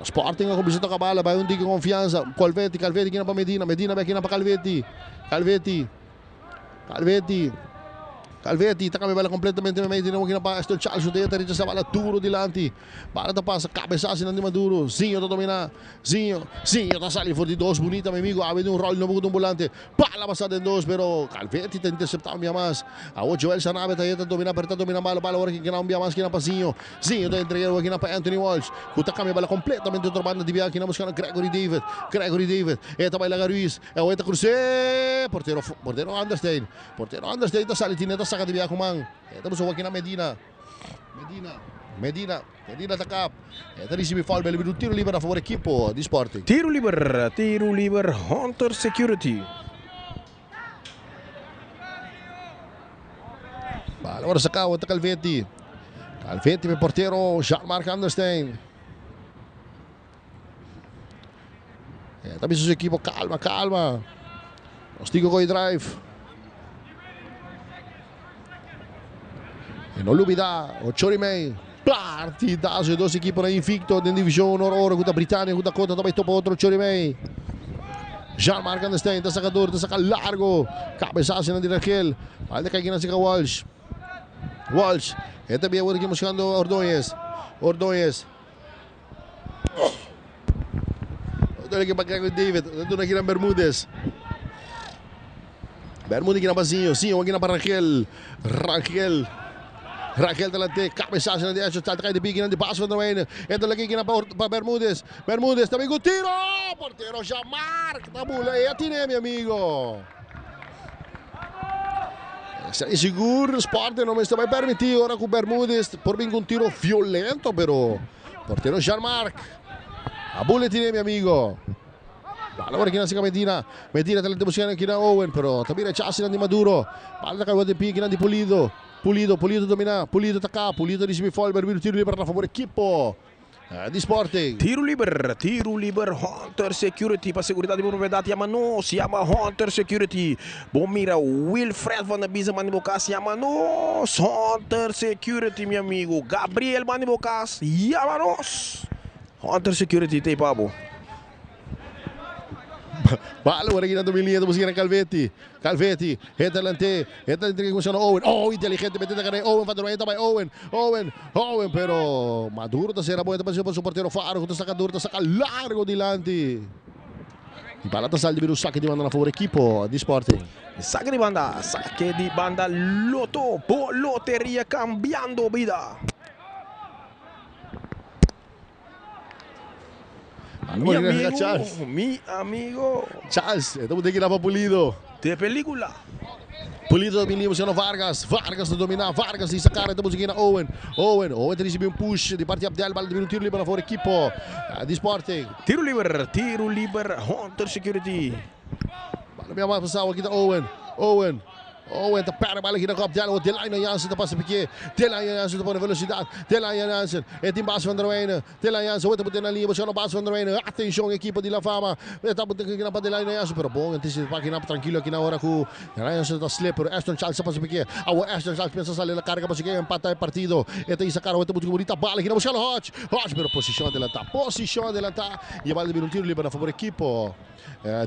[SPEAKER 8] Sporting com visita com a bola, vai um dia com confiança. Calvete aqui na Medina aqui na Calvete está com a bola completamente no meio de novo aqui na Ashton Charles, o dedo recha essa bola duro delante. Para da passa, cabeçaço na de Maduro. Zinho está dominar. Zinho está saindo fora de dois, bonita, meu amigo. Abre um rol no buco de um volante. Bala passada em dois, pero Calvete está interceptando minha mais. A o Joel Sanabe está dominar, apertar, dominar a bola agora que não minha mais aqui na Zinho. Zinho está entregando aqui na Anthony Walsh. Está com a bola completamente outra banda de viagem aqui na buscando Gregory David. Eta vai Laga Ruiz. É o Eta Cruze. Porteiro Anderstein está saindo, está sacando de viagem com man. Estamos aqui na Medina takap. Eta recebe foul, belo um tiro livre a favor equipo de Sporting.
[SPEAKER 1] Tiro livre, Hunter Security.
[SPEAKER 8] Bala agora sacou o Calvete, meu porteiro Jean-Marc Anderstein. Também sua equipo, calma. Nós temos que drive. E non olvidar, o Chorimei, partidazo de duas equipes invicto na divisão Nord-Oro, com a Britânia, com a Cota, também topa outro Chorimei. Jean-Marc Anderstein, está saca largo, cabeçaço na de Raquel, ainda cai aqui na seca Walsh, e também agora aqui buscando Ordonhas, aqui para Gregory David, aqui na Bermúdez aqui na Bazinho, Zinho aqui na para Raquel delante, cabeçaço na direita, está atrás de Big, de passo van der Weyne. Entra aqui para Bermúdez também com tiro, porteiro Jean-Marc, na bula, e atine, meu amigo. É seguro, o Sporting não está vai permitir agora com Bermúdez, por vir com tiro violento, pero porteiro Jean-Marc, a bula atine, meu amigo. Agora aqui na seca Medina talento buscando aqui na Owen, pero também rechaça na de Maduro. Bala da de Pique na de Pulido domina, Pulido tá cá, Pulido recebe foul, o tiro livre a favor equipo de Sporting.
[SPEAKER 1] Tiro livre, Hunter Security para segurança de propriedade, chama Hunter Security. Bom mira, Wilfred van der Biesen Manibocas, chama Hunter Security, meu amigo. Gabriel Manibocas, chama Hunter Security, tem pabo.
[SPEAKER 8] Bala agora aqui na domilinha da música Calvete, entra que funciona Owen, inteligente, metendo a cara Owen, vai dar também Owen, pero Maduro está sendo boa, para o porteiro Faro, está saca largo delante. E bala está saindo o saque de banda na favor equipo de Sporting.
[SPEAKER 1] Saque de banda, Loto, loteria cambiando vida.
[SPEAKER 8] Mi amigo Charles, estamos aqui na Pulido.
[SPEAKER 1] De película.
[SPEAKER 8] Polito domina buscando Vargas. Vargas no dominar. Vargas di sacare. Estamos aqui na Owen. Owen recebe um push. De parte Abdel. Bola de um tiro livre para fora. Equipo de Sporting.
[SPEAKER 1] Tiro livre. Hunter Security.
[SPEAKER 8] Bola minha mais passar aqui da Owen. Tá para a bola aqui na Copa dela. Delaine Jansen tá passando aqui. Delaine Jansen tá pondo velocidade. Delaine Jansen. É de Bas van der Weyne. Delaine Jansen. Outra botando na linha. Buscando Bas van der Weyne. Atenção, equipa de La Fama. Tá botando aqui na Delaine Jansen. Pero bom, antecipa aqui na tranquilo aqui na hora que o Delaine Jansen tá slipper. Aston Charles tá passando aqui. Aston Charles pensa sair na carga para seguir empata o partido. Tá aí sacar outra muito bonita bola aqui na buscando Hodge. Pero posição adelantar. E a bola de um tiro livre na favor equipo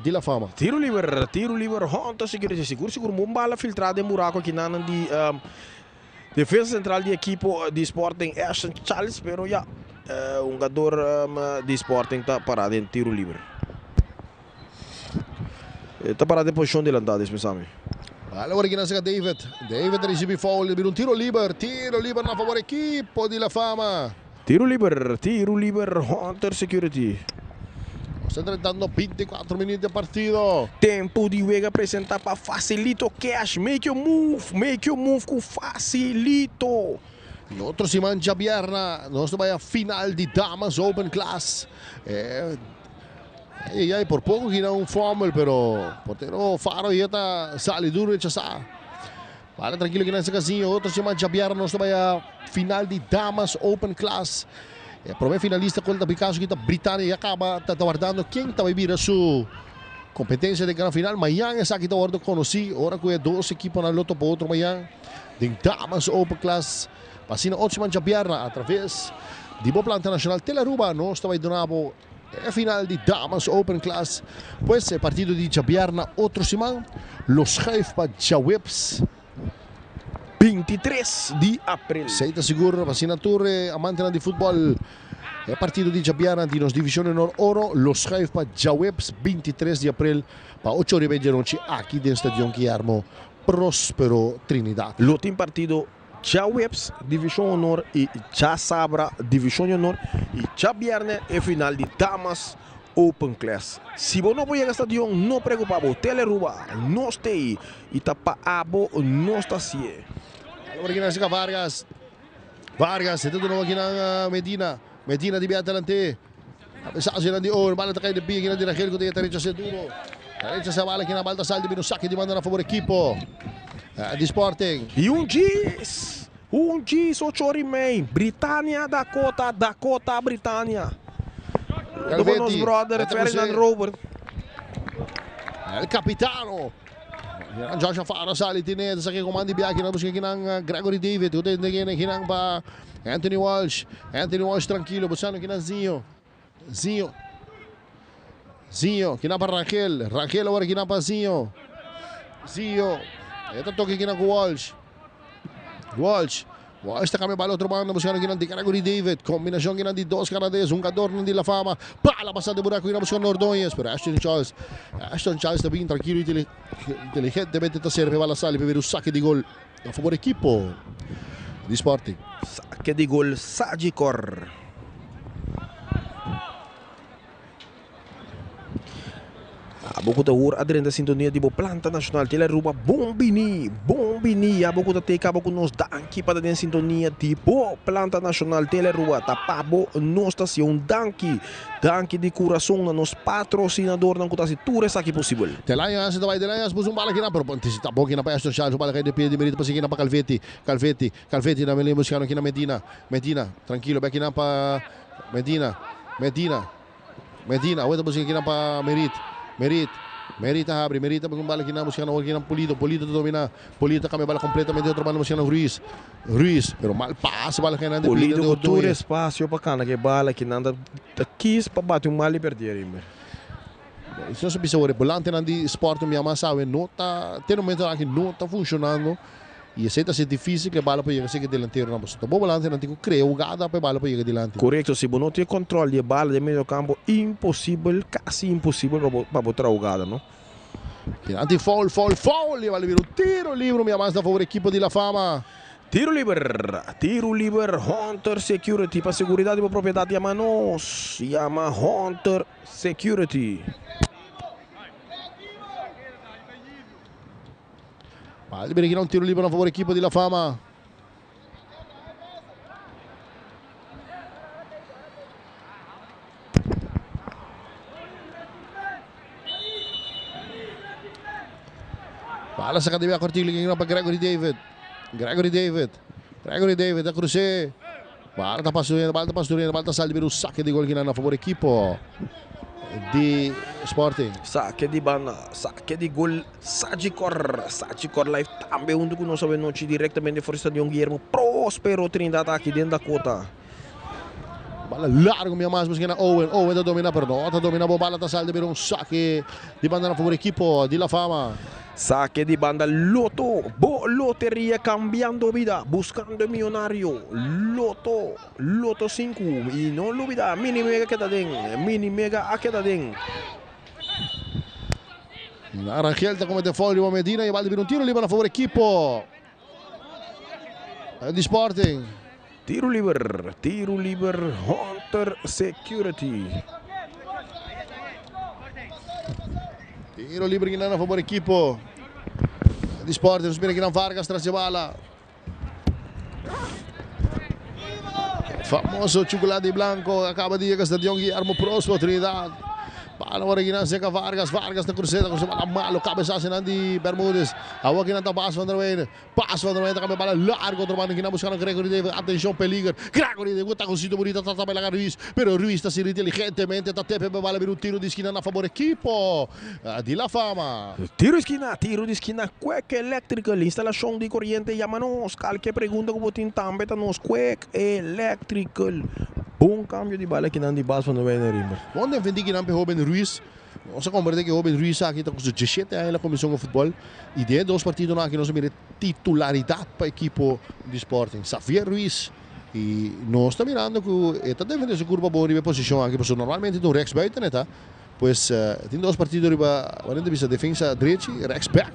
[SPEAKER 8] de La Fama.
[SPEAKER 1] Tiro livre, Hunter Security. Seguro, uma bala filtrada em buraco aqui na de defesa central de equipo de Sporting, Aston Charles, pero já um jogador de Sporting está parado em tiro livre. Está parado em posição de lançada, pensamos.
[SPEAKER 8] Agora aqui na seca David recebe foul, um tiro livre na favor equipo de La Fama.
[SPEAKER 1] Tiro livre, Hunter Security.
[SPEAKER 8] Está tratando 24 minutos de partido.
[SPEAKER 1] Tempo de Vega apresentar para Facilito Cash. Make your move com Facilito.
[SPEAKER 8] E outro se mancha Bierna. Nós vamos a final de Damas Open Class. E aí por pouco que não fumble, pero portero Faro já está sale duro e já para tranquilo que nessa casinha. Outro se mancha Bierna. Nós vamos a final de Damas Open Class. Primeiro finalista com o Picasso que está Britânia e acaba aguardando quem vai vir a sua competência de grande final. Amanhã essa aqui está aguardando conheci. Ora que é 2 equipes na luta para outro amanhã. De Damas Open Class. Passina 8 mancha Bierna através de Boa Planta Nacional Teleruba. Nós estamos dando a final de Damas Open Class. Pois é partido de Jabierna outro semana. Los Geif para Jawebs.
[SPEAKER 1] 23 de abril.
[SPEAKER 8] Seita seguro, assinatura amante de futebol. É partido de Jabiana de nos Divisione Nord Oro. Los Geif para Jawebs 23 de abril para 8 horas de noite aqui no Estadio Guillermo Próspero Trinidad.
[SPEAKER 1] O último partido Jawebs Divisão Honor e Sabra Divisão Honor e Jabiana é final de Damas Open Class. Se você não pode chegar ao estádio, não preocupa, Teleruba não está aí e tapa abo não está assim.
[SPEAKER 8] Agora aqui na Vargas. Vargas, ito doon aqui na Medina. Medina di biya talante. Sa sila di Or, bala takay di biya di Rachel kundi tarecha sa duro. Tarecha sa bala kina Baltasar di Binusaki di manda na favor equipo di Sporting.
[SPEAKER 1] E Gis 8 horas e meia. Britânia, Dakota, Britânia. Calvetti, brother, Ferdinand Robert.
[SPEAKER 8] El Capitano. Joshua Faro sali tinet sa comandi biaki na busca kinang Gregory David, udah kinang pa Anthony Walsh tranquilo buscando kinang Zinho kinang pa Rachel agora kinang pa Zinho ito toque kinang Walsh está kami bala outro banda buscando kinang Gregory David, combinação kinang de 2 canadenses, jogador de La Fama, pala passada de buraco kinang buscando Ordonez, pero Aston Charles está bem tranquilo e inteligentemente está serve bala sali per avere un saque di gol a favore equipo di Sporting.
[SPEAKER 1] Saque di gol Sagicor. Aboku ta ur adren da sintonia di Boa Planta Nacional Teleruba Bombini aboku ta teka aboku nos danki para den sintonia di Boa Planta Nacional Teleruba tapabo nos estação danki de coração na nos patrocinador na kutasi tures aqui possível.
[SPEAKER 8] Telanhas busum bala kina pero anticipa boki na pa Aston Charles bala kay de pé de merito pa sige na pa Calvetti na mele buscando kina Medina tranquilo ba kina pa Medina aweta buscando kina pa Merita abre, Merita bagong bala kinamos ng Pulido domina. Pulido kami bala completamente outro bala ng Ruiz, pero mal passe bala kay nanda
[SPEAKER 1] Pulido com todo espaço para cana que bala que nanda quis para bater mal e perder.
[SPEAKER 8] Isso não se precisa o volante nandi Sporting minha massa nota, tem um momento aqui não está funcionando. E aceita ser difícil que a bola para chegar a delantero na posição. O volante não tem que criar jogada para a bola para chegar delante.
[SPEAKER 1] Correto, se você não tem controle de bola de meio campo, quase impossível para botar a jogada, não?
[SPEAKER 8] Anti-foul, e vai vir um tiro livre, minha massa da favor equipe de La Fama.
[SPEAKER 1] Tiro livre, Hunter Security, para segurança e propriedade, chama Hunter Security.
[SPEAKER 8] Pode brincar um tiro livre na favor da equipe de La Fama. Bala sa kadibia kortiling ng Gregory David. Gregory David a cruce. Bala tapas saldi per un saque di gol que na favor equipo di Sporting.
[SPEAKER 1] Saque di banda, saque di gol, Sagicor live também onde que nós sabemos diretamente fora stadion Guillermo Prospero Trindade aqui dentro da cota.
[SPEAKER 8] Bala largo minha mais buscando Owen da domina per nota, domina bola ta saldi per un saque di banda na favor equipo di La Fama.
[SPEAKER 1] Saque de banda Loto, loteria cambiando vida, buscando millonario, Loto 5 y no olvida, mini mega queda den.
[SPEAKER 8] Rangel come te fuori Medina e Valde per un tiro libero a favore equipo di Sporting.
[SPEAKER 1] Tiro liber, Hunter Security.
[SPEAKER 8] Tiro livre a favor da equipe de Sporting. Nos espera aqui na Vargas, traz a bala. Famoso chocolate blanco. Acaba de chegar Stadion Guillermo Prospero Trindade. Bala agora aqui na Zeca Vargas na cruzada, com bala malo, cabeçasse de Bermudes. Agora aqui na passo van der Weyne, também bala largo, tomando aqui na buscando Gregory David, atenção peligro. Gregory David está conseguindo bonito, está também lá Ruiz, pero Ruiz está sendo inteligentemente, está tepe bala vir um tiro de esquina na favor equipo de La Fama.
[SPEAKER 1] Tiro de esquina, Quack Electrical, instalação de corrente, chama-nos, qualquer pergunta que você também está nos Quack Electrical. Bom cambio de bala aqui na de base van der Weyne.
[SPEAKER 8] Onde vendi que não pe Robin Ruiz. Nós convertemos que Robin Ruiz aqui está com 17 anos na comissão de futebol e de dois partidos aqui nós temos titularidade para a equipe de Sporting. Xavier Ruiz e nós estamos mirando que está devendo essa curva boa de posição aqui, porque normalmente do Rex buiten, né, tá? Pois tem dois partidos para a defesa direita e Rex back.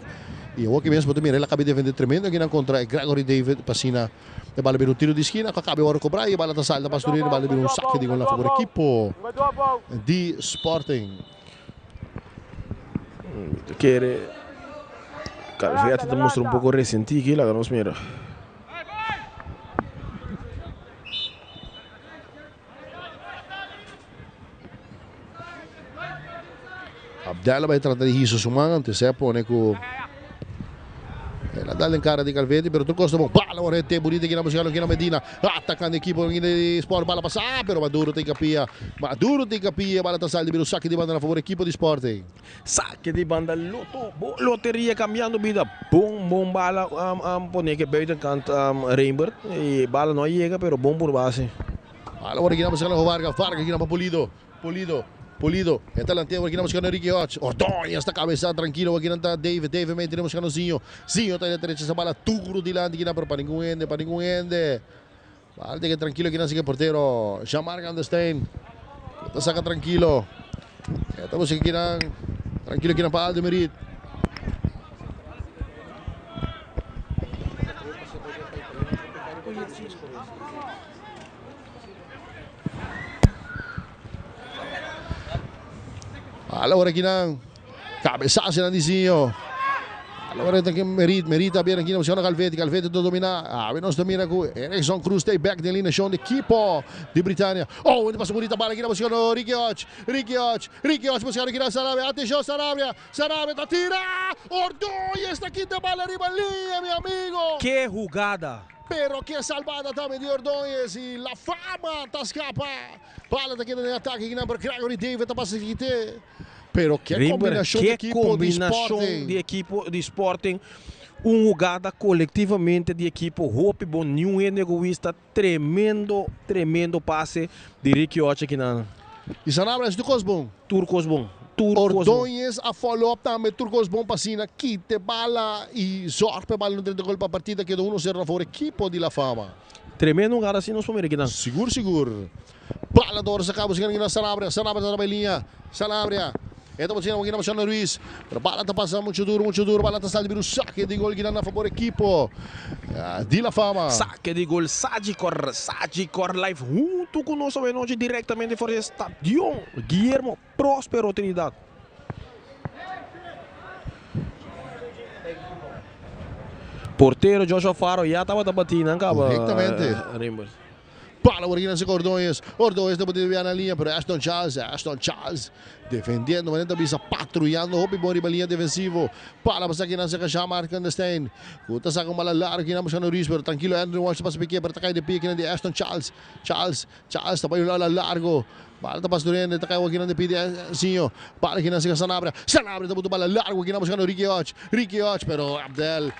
[SPEAKER 8] E eu aqui mesmo também ele acaba de defender tremendo aqui na contra Gregory David passina de bala per un tiro di schiena, acaba ora cobrar e bala ta salda Pastorini, bala per un saque di gol a favore equipo di Sporting.
[SPEAKER 1] Quiere Calvete te muestra un poco resentido aquí, la ganamos mira.
[SPEAKER 8] Abdella vai trattare di Hiso Sumante, se pone con la dalla in cara di Calvete, per tutto costo bala ora te bonita che buscando aqui na Medina, attaccando equipo di Sport, bala passa, però Maduro tem capia, bala ta saldi per un saque di banda a favore equipo di Sporting.
[SPEAKER 1] Saque di banda loteria cambiando vida, bom bala pone que buitenkant Reimbert e bala não chega, pero bom por base.
[SPEAKER 8] Bala ora que buscando Vargas aqui na Polido, está lanteiro aqui na buscando Enrique Hodge. Ordonha está cabeçada tranquilo aqui na David meio temos buscando Zinho está na direita essa bala tudo de lá aqui na para ninguém ende. Bala que tranquilo aqui na sigue porteiro Jean-Marc Anderstein. Está saca tranquilo. Estamos aqui na tranquilo aqui na Paal de Merit. Allora aqui na cabeçada na Dizinho. Allora aqui Merita bem aqui na posição Calvete do dominar. Nós domina com Erickson Cruz, stay back de linha chão de equipo de Britânia. Onde passa bonita bala aqui na posição Ricky Hodge buscando aqui na Sarabia. Atenção Sarabia tá tira. Ordonha está aqui de bala arriba linha, meu amigo.
[SPEAKER 1] Que jugada.
[SPEAKER 8] Pero que salvada também de Ordonhas e La Fama tá escapa. Bala daqui no ataque aqui na Gregory David tá passando aqui. Pero que combinação de equipo
[SPEAKER 1] de Sporting. Uma jogada coletivamente de equipo. Hope bom, nenhum egoísta. Tremendo passe de Ricky Hodge aqui na.
[SPEAKER 8] E Sanabria é Turcos bom. Ordonhas a follow-up também, Turcos bom passina, quite bala e zorpe bala no dentro do gol para a partida que do 1-0 a favor equipo de La Fama.
[SPEAKER 1] Tremendo lugar assim nos primeiros aqui na.
[SPEAKER 8] Seguro. Bala do Orsa acaba chegando aqui na Sanabria na belinha. Sanabria. Então você não aqui na Machado Ruiz. Bala está passando muito duro, bala está saindo, vira um saque de gol aqui na favor equipo de La Fama.
[SPEAKER 1] Saque de gol, Sagicor live junto com o nosso hoje diretamente fora do Stadion Guillermo Prospero Trindade. Porteiro Joshua Faro já estava batendo, não acaba.
[SPEAKER 8] Correctamente.
[SPEAKER 1] Rimbers.
[SPEAKER 8] Para por aqui nesse Ordonhas. Ordonhas depois de na linha para Aston Charles defendendo, mas ainda bisa patrulhando, hobby bom ribalinha defensivo. Para passar aqui nessa caixa marca Stein. Kuta sa kung malalar aqui na Moscano Ruiz, pero tranquilo Andrew Walsh passa pique para atacar de pique de Aston Charles. Charles tapos yung largo. Para tapas doon rin, takay wag na pidi Sinyo. Para kina si Sanabria tabuto bala largo kina Moscano Ricky Och, pero Abdel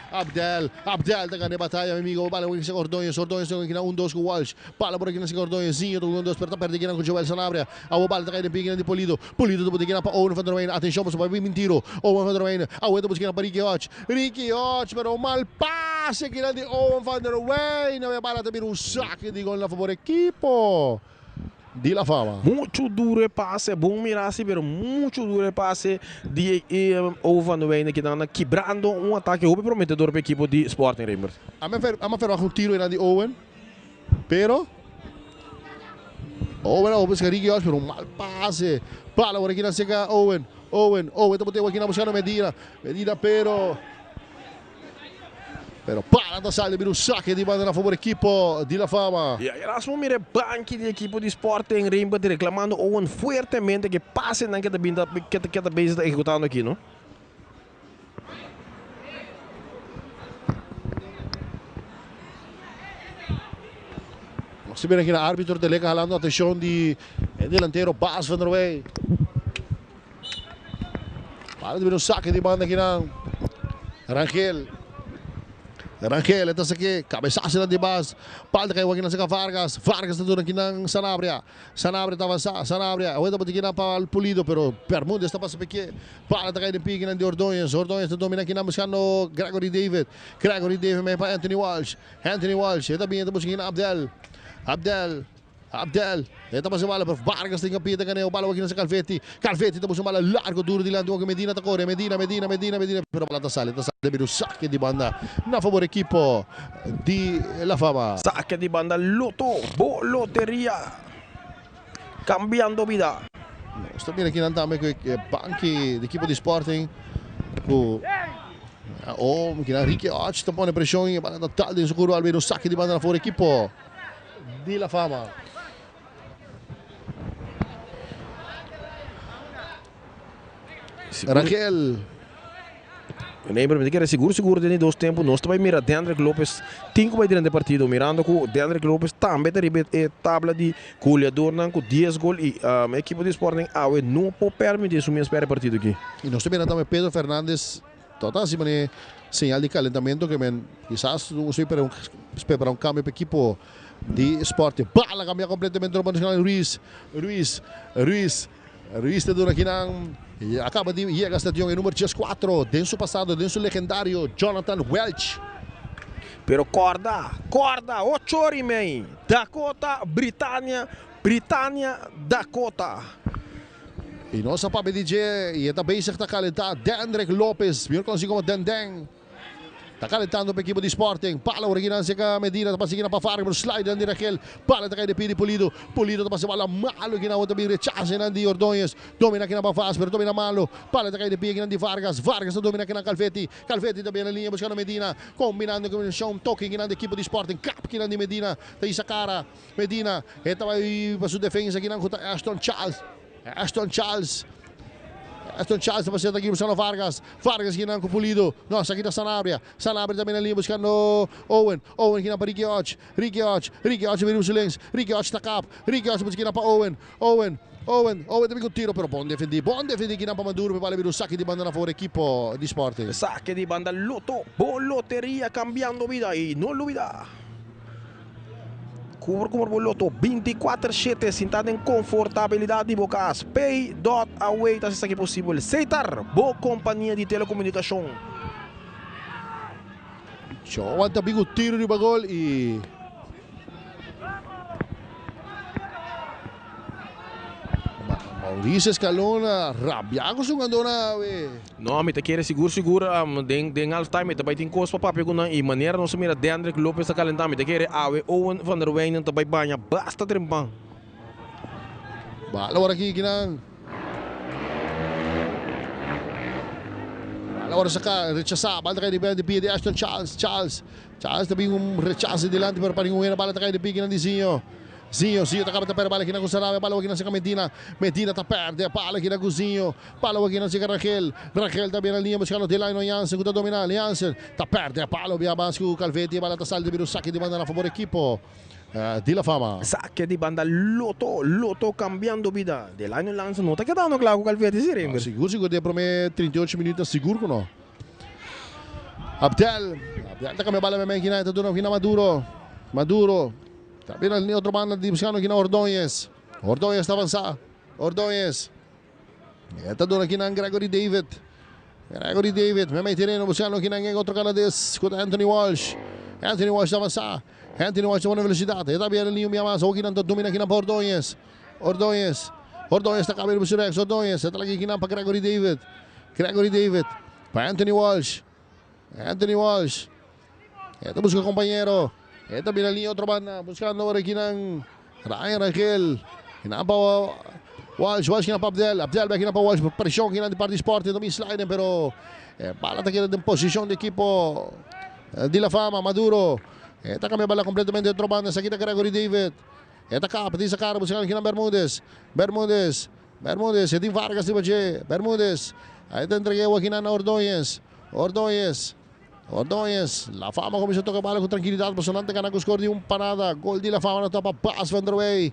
[SPEAKER 8] taga de batalha amigo. Bala wag si Ordonhas yung kina 1-2 ko Walsh. Bala por aqui na si Ordonhas, Sinyo to 1-2 pero perde kina ko Joel Sanabria. Awo bala takay de pique de Polido tabuto kina pa Owen van der Weyne. Atenção, mas vai vir mentiro. Owen van der Weyne. Awo tabuto kina pa Ricky Och, pero mal passe kina de Owen van der Weyne. May bala tabi un saque de gol na favor equipo de La Fama.
[SPEAKER 1] Muito duro passe, bom mirase, pero muito duro passe de Owen van der Weyne que está quebrando um ataque muito prometedor para a equipe de Sporting Rimbers.
[SPEAKER 8] Ama verwacht un tiro in die Owen, pero Owen busca Ricky Och, pero un mal pase. Bala por aqui na seca Owen tabuto aqui na buscando Medina, pero para da saída vira um saque de banda na favor equipo de La Fama.
[SPEAKER 1] E aí Erasmo mira banco de equipe de Sporting Rimbers reclamando Owen fuertemente que passe na que está bem executando aqui, não?
[SPEAKER 8] Se bem aqui na árbitro de Lega jalando a atenção de delantero Bas van der Weyne. Para de vir um saque de banda aqui na Rangel, ito sa ki, cabeçaço na de Bas. Palda kayo, wag na sa Vargas na doon aqui ng Sanabria tava Sanabria, away dapat aqui na Pulido, pero Bermudez está pa sa piki. Palda kayo ng pigi ng de Ordonhas na domina aqui na Moscano Gregory David may pa Anthony Walsh, ito binita po sa Abdel, ito pa si Mala, pero Vargas tingnan pita ka na yung bala, wag na sa Calvetti, tapos yung Mala, largo, duro dilan, huwag Medina takore, Medina, pero pala tasali, debido saque de banda na favor equipo de La Fama.
[SPEAKER 1] Saque de banda, loteria, cambiando vida.
[SPEAKER 8] Sto bene aqui na tama ko banki de equipo de Sporting, que na Ricky Och, tapos na pressão, e bala total din siguro, almeno saque de banda na favor equipo de La Fama. Raquel.
[SPEAKER 1] Lembra, me que era seguro de dois tempos. Nós também mira Deandrick Lopes, 5 vai dentro do partido, mirando com Deandrick Lopes também tem tabla de goleador com 10 gols e a equipe de Sporting não pode permitir isso mesmo para o partido aqui.
[SPEAKER 8] E nós também também Pedro Fernandes, total assim, né, sinal de calentamento que quizás não sei para um cambio para a equipe de Sporting. Bala cambia completamente o Ruiz te doon aqui acaba de chegar ao estádio em número 14, denso passado, denso legendário Jonathan Welch.
[SPEAKER 1] Pero corda, 8 horas e meia, Dakota, Britânia, Dakota.
[SPEAKER 8] E nossa papi DJ, e está bem certo calentar, Deandrick Lopes, melhor conhecido como Dendeng. Está calentando para a equipe de Sporting. Pala original sa Medina. Tapos sige na pa Fargo. Slide na Raquel. Pala na kay de Pidi Pulido. Tapos sa wala malo. Ginawa tabi rechace na di Ordonhas. Domina kina pa Fas. Pero domina malo. Pala na kay de Pidi. Di Vargas. Vargas na domina kina Calvetti. Calvetti tabi na linya. Buscando Medina. Combinando com o Sean Toque. Kina de equipe de Sporting. Cap kina di Medina. Tayo sa cara. Medina. Ito ay paso defensa. Kina Aston Charles. Aston Charles tapos aqui buscando Vargas ginang com Pulido. Nossa, aqui na Sanabria também ali buscando Owen ginang para Ricky Och vira o silêncio. Ricky Och takap. Ricky Och ginang para Owen também com tiro, pero bom defendido ginang para Maduro para vir o saque de banda na favor equipo de Sporting.
[SPEAKER 1] Saque de banda loteria cambiando vida e não olvida. Como Boloto 24/7 sentado em confortabilidade de bocas. Pay.away tá se aqui possível. Aceitar boa companhia de telecomunicação.
[SPEAKER 8] João também o tiro de bagol e Mauricio Escalona rabiago sungando na we.
[SPEAKER 1] Não, me te quer seguro den half time te vai ter coisa para pegar e maneira não se mira Deandrick Lopes a calentar me te quer Owen van der Weyne te vai banha basta trempang.
[SPEAKER 8] Bala ora aqui ginang. ahora saca, rechaza, bala kay de pie de Ashton Charles também rechaza delante pero para ninguém bala kay de pie ng Zinho tá acaba de bala aqui na Sarabia, bala aqui na Sica Medina tá perde, bala aqui na Zinho, bala aqui na Sica Raquel também na linha buscando de line Jansen, que tá dominando Jansen, tá perde, bala via Basco Calvetti, bala tá saldo vira o saque de banda na favor equipo di La Fama.
[SPEAKER 1] Saque de banda Loto cambiando vida. Del año lança não tá quedando claro com o Calvetti, sim,
[SPEAKER 8] Seguro de prome 38 minutos seguro que não. Abdel tá com a bala mesmo aqui na na Maduro. Também na outra banda de buscando aqui na Ordonez tá avançar. Ordonez. Tá dando aqui na Gregory David, mesmo terreno buscando aqui na outro canadense, com Anthony Walsh tá avançar. Anthony Walsh com velocidade. Tá bem ali o Miamas, aqui na domina aqui na Ordonez tá cabelo pro Rex, Ordonez tá aqui na para Gregory David para Anthony Walsh. Tá buscando companheiro. Tá bem ali outra banda buscando agora aqui na Ryan Raquel. Kinapa Walsh kinapa Abdel vai aqui na Walsh, pressão aqui na de parte de esporte, também sliding, pero bala tá aqui na posição de equipo de La Fama, Maduro. Tá com a bala completamente outra banda, aqui na Gregory David. Tá capa, tem essa cara, buscando aqui na Bermúdez, tem Vargas de Baje, Bermúdez. Aí tá entregando aqui na Ordonez. La Fama começou a tocar bala com tranquilidade, emocionante, ganando o score de parada. Gol de La Fama na topa, Bas Van der Wey.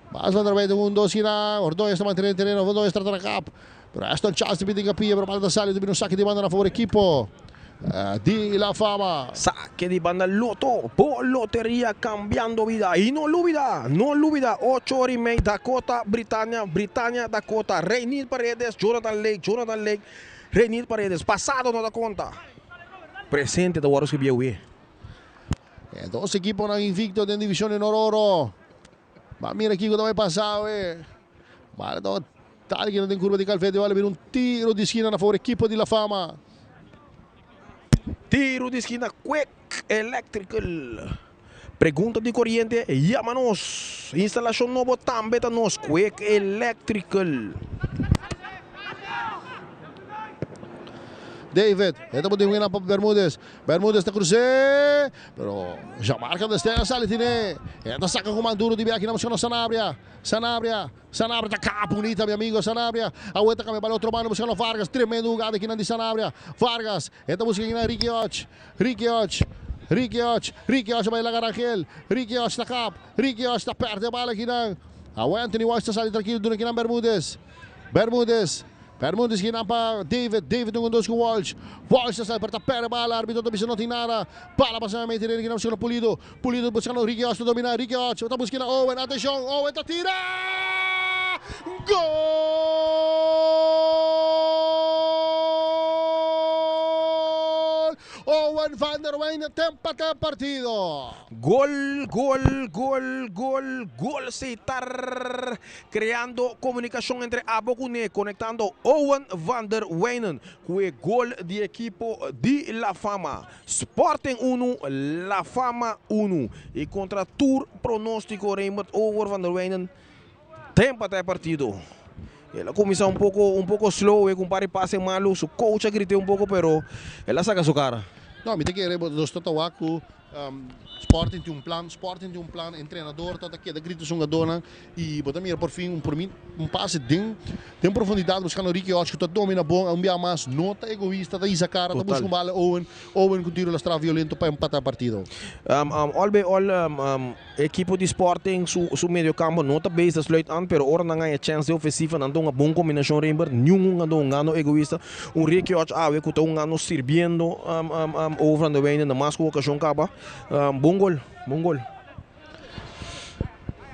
[SPEAKER 8] Com 2 na Ordonez, tá mantendo o terreno, Ordonez trata na capa. Pero Aston Charles pedindo capia, para bala da sala, tem um saque de banda na favor equipo de La Fama.
[SPEAKER 1] Saque de banda Loto, por lotería cambiando vida. Y no olvida, 8 horas y media, Dakota, Britannia, Dakota, Reynil Paredes, Jonathan Lake, Reynil Paredes, passado não dá conta. Presente da Warriors que viu.
[SPEAKER 8] Dos equipos na invicto da divisão de Nororo. Mas mira aqui quando vai passar, vale, tá aqui na curva de Calvetti, vale vir um tiro de esquina na favor equipo de La Fama.
[SPEAKER 1] Tiro de esquina, Quick Electrical. Pergunta de corriente, llama-nos. Instalação nova também tá nos Quick Electrical.
[SPEAKER 8] David, esta pode vir para Bermúdez está cruze, pero já marca da Stella Salitine. Esta saca com Maduro de aqui na moção Sanabria tá cá, bonita, meu amigo, Sanabria. A outra que me bala outro mano buscando Vargas, tremendo lugar aqui na de Sanabria. Vargas, esta busca aqui na Riquioch vai largar Raquel. Riquioch tá cá, Riquioch tá perto da bala aqui na. A Anthony Walsh tá saindo tranquilo aqui na Bermúdez que para David com 2 com Walsh está saindo para tapar a bala, árbitro também não tem nada, bala passando aqui na buscando Pulido buscando Riquioch, dominar Riquioch, está buscando Owen, atenção, Owen tá tira! Gol! Owen Van der Weyden empata partido.
[SPEAKER 1] Gol, Citar creando comunicación entre Abocune, conectando Owen Van der Weyden con el gol de equipo de La Fama. Sporting 1, La Fama 1. Y contra Tour pronóstico Raymond Owen Van der Weyden empata el partido. Ela começou um pouco slow, com pare passe malo, su coach gritei um pouco, pero ela saca sua cara.
[SPEAKER 8] Não, me tem que ir dos Totawaku. Sporting tem plan, treinador, toda aqui, da grita jogador, e botar mira por fim, passe tem profundidade, buscando o Ricky Osh, que domina bom, mais nota egoísta, da isa cara, tá buscando bala, Owen com tiro lastra violento para empatar a partido.
[SPEAKER 1] Equipo de Sporting, su meio campo, nota base, das sluit aan, pero ora nga a chance de ofensiva, não uma boa combinação, Rainbow, nenhum ngano egoísta, Ricky Osh, que tá ngano sirviendo, over the way, na mais ocasião capa, bom gol.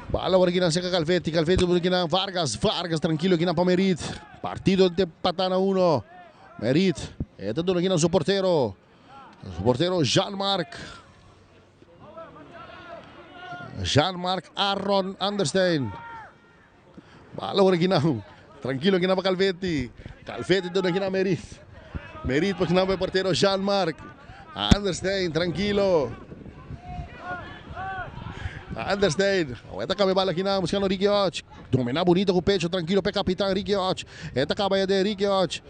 [SPEAKER 8] Bala agora aqui na Seca Calvetti aqui na Vargas tranquilo aqui na Merit. Partido de patana 1. Merit. Tá dando aqui no seu porteiro. Jean-Marc Aaron Anderstein. Bala agora aqui não. Tranquilo aqui na Calvetti dando aqui na Merit para que não vai porteiro Jean-Marc Anderstein, tranquilo. Anderstein, esta cabe bala aqui na buscando Riquioch. Dominar bonito com o pecho, tranquilo, pé capitão Riquioch. Esta cabe de Riquioch.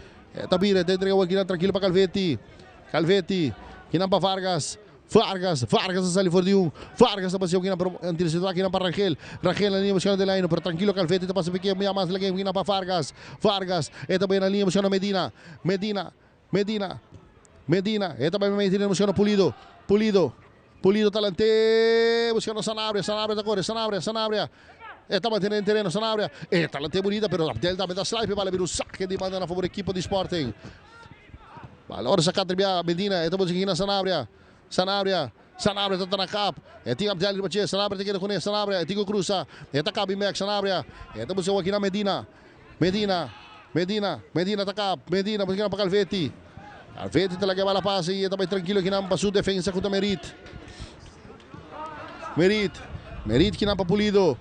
[SPEAKER 8] Tabira, entrega aqui tranquilo para Calvetti. Calvetti, aqui para Vargas. Vargas está ali fora de Vargas está passando aqui na antecipação aqui para Rangel. Rangel na linha buscando de line, pero tranquilo Calvetti está passando aqui mais lagi aqui para Vargas. Vargas, também na linha buscando Medina. Medina, também Medina buscando Pulido talante, buscando Sanabria da corre, Sanabria. Está mantendo em terreno, Sanabria. Talante bonita, pero Abdel também dá slide, vale vir o saque de banda na favor da equipe de Sporting. Vale, ora sacada de Medina, estamos aqui na Sanabria está na cap. Tinha Abdel de Batia, Sanabria tem que reconhecer, Sanabria, Tigo Cruza. Está cabe Max, Sanabria. Estamos aqui na Medina tá cap. Medina, buscando para Calvetti. Calvetti talaga bala passe e também tranquilo aqui na sua defesa contra Merit que na para Pulido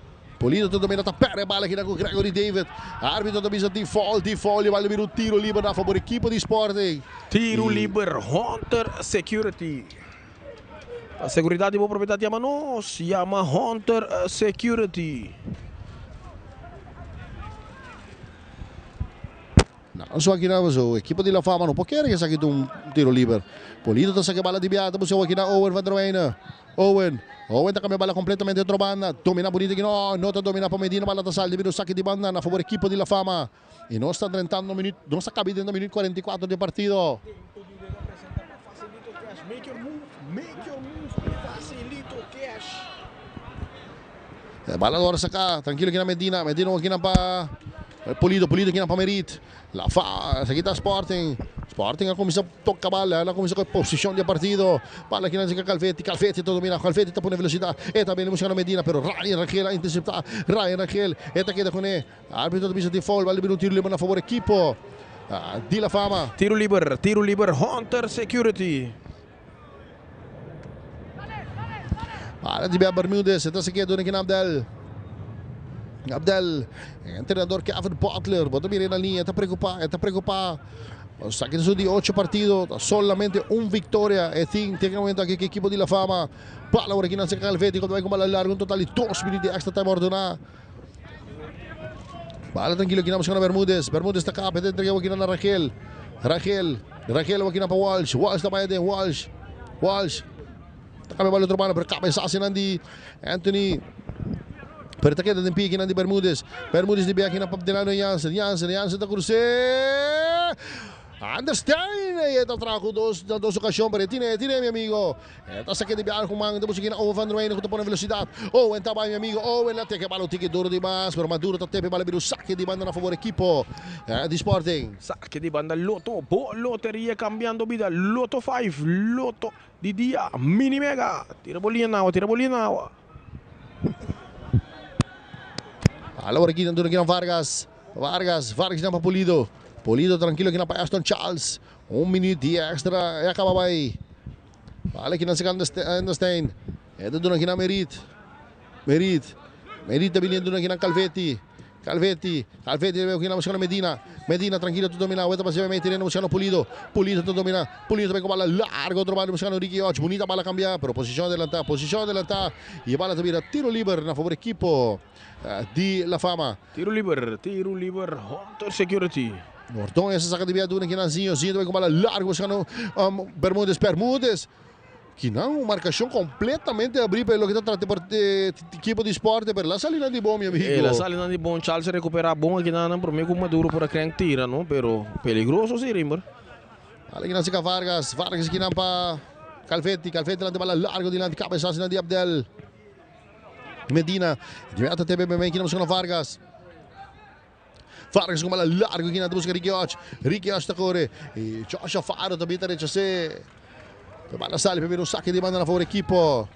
[SPEAKER 8] também está perde a bala aqui com Gregory David. Árbitro também já default e vai vir o tiro livre na favor da equipe de Sporting.
[SPEAKER 1] Tiro livre, Hunter Security. A segurança de boa propriedade chama Hunter Security.
[SPEAKER 8] Não, só aqui não, a equipe de La Fama não pode querer que saque tiro livre. Pulido está sacando bala de biata, você aqui na Owen Van der Weyne. Owen está com a bala completamente dentro da banda. Domina bonito aqui, não está dominando para Medina, bala está saindo, saque de banda na favor da equipe de La Fama. E não está entrando no minuto, não está cabendo no minuto 44 de partido.
[SPEAKER 1] Make your move, facilito cash.
[SPEAKER 8] Bala agora sacar, tranquilo aqui na Medina aqui na para Pulido aqui na para Merit. La Fama, aqui está Sporting a começar a tocar a bala, ela começa com a posição de partido. Bala aqui na Calvetti está dominando, Calvetti está pondo velocidade. Também buscando Medina, pero Ryan Rangel a interceptar. Ryan Rangel, queda com ele. Árbitro de default, vale um tiro livre na favor do equipo de La Fama.
[SPEAKER 1] Tiro livre, Hunter Security.
[SPEAKER 8] Bala de Bermúdez, está seguindo aqui na Abdel, treinador Kevin Butler, bota bien na linha, está preocupado. Saque de 8 partidos, solamente uma vitória. Tem que aumentar aqui a equipe de La Fama. Bala agora aqui na Calvetti, quando vai com bala larga, um total de 2 minutos de extra time ordenar. Bala tranquilo aqui na buscando Bermúdez está cá, entrega aqui na Rangel aqui na para Walsh também tem Walsh. Está bala outro mano, pero cabeça de Anthony. Pero está queda de pique na de Bermúdez de aqui na Papdelano Jansen está cruze. Understand, está trago dos ocasiões, pero tiene mi amigo. Está sacando de biar com manga, estamos aqui na Owen Van der Weyne, que põe velocidade. Owen está bem, mi amigo. Owen lá tem que bala o tique duro demais, pero Maduro está tempo bala vir o saque de banda na favor equipo de Sporting.
[SPEAKER 1] Saque de banda Loto, loteria cambiando vida, Loto 5, Loto de dia, mini mega. Tira bolinha na água.
[SPEAKER 8] Agora aqui dentro aqui na Vargas não para Pulido tranquilo aqui na para Aston Charles. Minuto de extra e acaba aí. Vale aqui na segunda Stein. Dentro aqui na Merit também dentro aqui na Calvetti aqui na buscando Medina tranquilo, tudo dominado. Está passivamente irendo buscando Pulido tudo dominado. Pulido também com bala larga, outro bala buscando Ricky Hodge. Bonita bala cambiar, pero posição adelantada. E a bala também tiro livre na favor equipo de La Fama.
[SPEAKER 1] Tiro livre, Hunter Security.
[SPEAKER 8] Norton essa saca de viadura aqui na Zinho também com bala larga buscando Bermúdez. Que não, marcação completamente abrir pelo que está tratando por equipe de esporte, pero la salida de bom, meu amigo.
[SPEAKER 1] La salida de bom, Charles recupera bom aqui na por mim com Maduro por aqui tira, não, pero peligroso sim, Rimmer.
[SPEAKER 8] Ali que nasce Vargas aqui na para Calvetti lá de bala largo de lá de cabeça de Abdel. Medina, direto até bem aqui na buscando Vargas com bala largo aqui na busca Ricky Hodge está corre e Joshua Faro também está rechacer. Bala sale per un saque di banda na favor equipo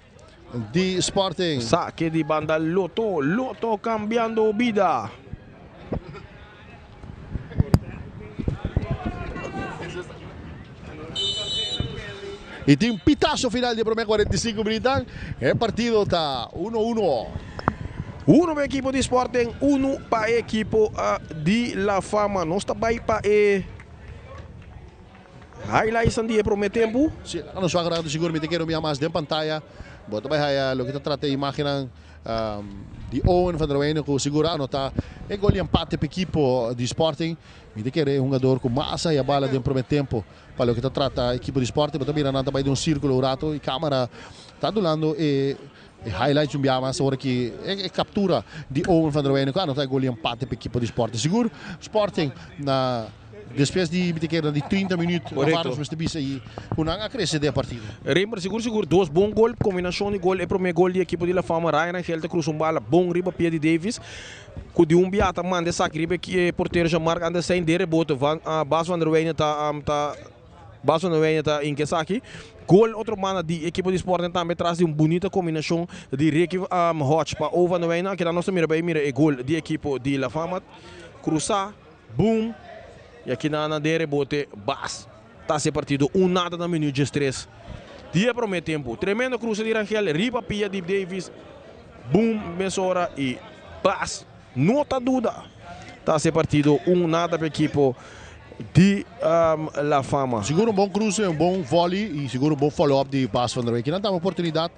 [SPEAKER 8] di Sporting.
[SPEAKER 1] Saque di banda Loto cambiando vida.
[SPEAKER 8] E tem um pitaço final de promessa 45 minutos. O partido está 1-1.
[SPEAKER 1] Uno para equipo de Sporting, uno para equipo de La Fama. Não está bem para highlights ang dia prometempo.
[SPEAKER 8] Ano sa karado siguro may tikero miya mas din pantaya. Boto ba haya lo kita trate imahe ng di Owen van der Weyne, que seguro anota e gol de empate para a equipe de Sporting. Me de que é um jogador com massa e a bola de primeiro tempo para o que trata a equipe de Sporting, mas também anda para um círculo rato e câmera está dolando e highlight um biama ora que é captura de Owen van der Weyne, que anota gol de empate para a equipe de Sporting. Seguro Sporting na depois de 30 minutos, vamos ter aí uma crescente da partida.
[SPEAKER 1] Reimer, seguro, dois bons gols, combinação de gol, é o primeiro gol da equipe de La Fama, Ryan Angel te cruza bala, bom riba pia de Davis, que de biata manda saque riba que porteiro já marca anda sem de rebote, Bas van der Weyne tá em que saque. Gol outro mana de equipe de Sporting também traz de bonita combinação de Ricky Hodge para o Van der Weyne, que na nossa mira é gol de equipe de La Fama, cruzar, boom. E aqui na de rebote, Bas. Está se partido nada na minuto de 3. Dia para o meio tempo. Tremendo cruza de Rangel, riba pia de Davis. Boom, Messora e Bas. Nota dúvida. Está se partido nada para a equipe de La Fama.
[SPEAKER 8] Seguro bom cruze, bom volley e seguro bom follow-up de Bas van der Weyne. Que não dá uma oportunidade.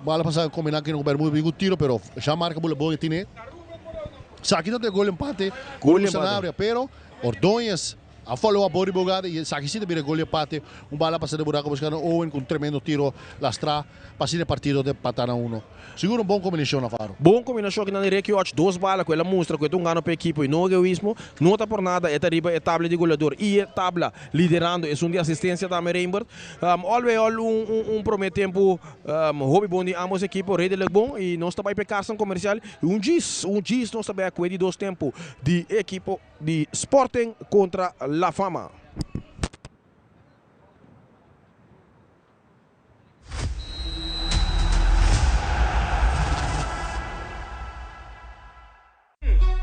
[SPEAKER 8] Bala passar combinar aqui no Bermuda, muito tiro, pero já marca bola boa e tiene. Aqui não tem gol empate. Gol cenário, pero Ordonhas a follow-up boa bugada e aqui se deve gol empate. Bala passa de buraco buscando Owen com tremendo tiro lastra. Passine partido de patana 1. Seguro bom combinação na Faro.
[SPEAKER 1] Bom combinação que na Ricky Hodge, duas balas que ela mostra que é ganho para a equipe e não egoísmo. Não está por nada, é arriba, é tabla de goleador e é tabla liderando, é de assistência também Reimer. Always primeiro tempo, hobby bom de ambas equipes, rei de bom e nós também para cartão comercial. Giz nós também a de dois tempos de equipe de Sporting contra La Fama.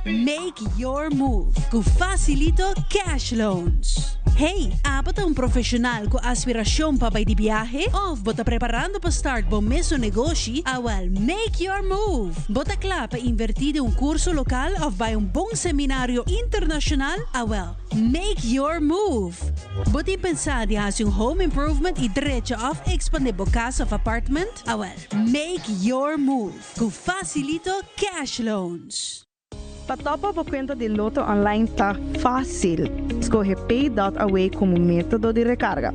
[SPEAKER 9] Make your move com Facilito Cash Loans. Hey, apat um profissional com aspiração para ir de viagem ou bota preparando para start bom mesmo negócio? Well, make your move. Bota claro para invertir em curso local ou vai bom seminário internacional? Well, make your move. Bota pensar de fazer home improvement e direito of expandir a casa of apartment? Well, make your move com Facilito Cash Loans.
[SPEAKER 2] Para topa a conta de Loto online está fácil. Escolhe Pay.away como método de recarga.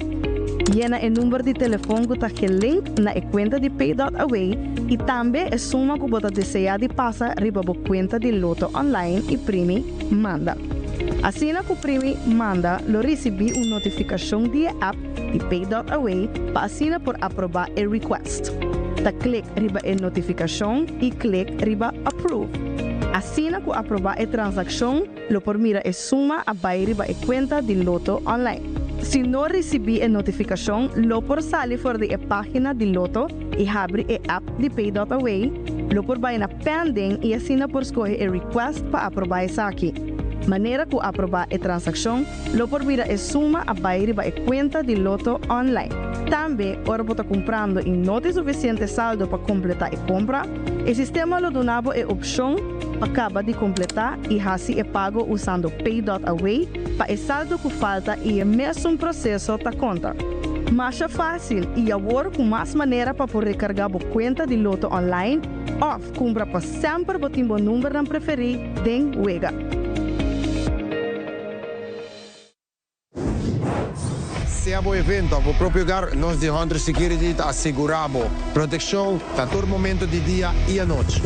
[SPEAKER 2] Llena o número de telefone que está link na conta de Pay.away e também a suma que você deseja de passar riba a conta de Loto online e primi manda. Assim que o primi manda, lo recebi uma notificação de app de Pay.away para assinar por aprovar o request. Da clique riba a notificação e clique riba approve. Assim que aprovar a transação, lo por mira a suma a riba a conta de Loto online. Se não recebi a notificação, lo por sair fora da página de Loto e abre a app de Pay.away, lo por vai na pending e assina por escolher a request para aprovar essa aqui. Maneira que aprovar a transação, lo por mira a suma a riba a conta de Loto online. Também, ora você comprando e não tem suficiente saldo para completar a compra, o sistema lo donava a opção acaba de completar e assim é pago usando Pay.away para o saldo que falta e é mesmo processo da conta. Mais fácil e agora com mais maneira para poder recargar a conta de Loto online ou compra para sempre botar o número não preferir den wega.
[SPEAKER 3] Se o evento ao próprio lugar, nós de Hunter Security asseguramos proteção a todo momento de dia e à noite.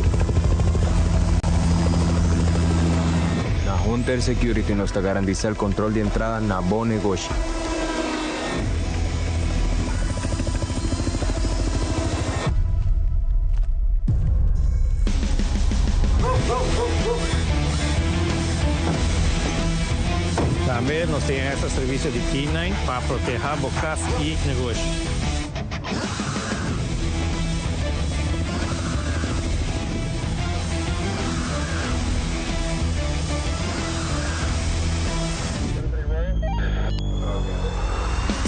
[SPEAKER 4] Na Hunter Security nos garantiza el control de entrada na bom negócio.
[SPEAKER 5] Também nós temos esse serviço de K9 para proteger bocas e negócios.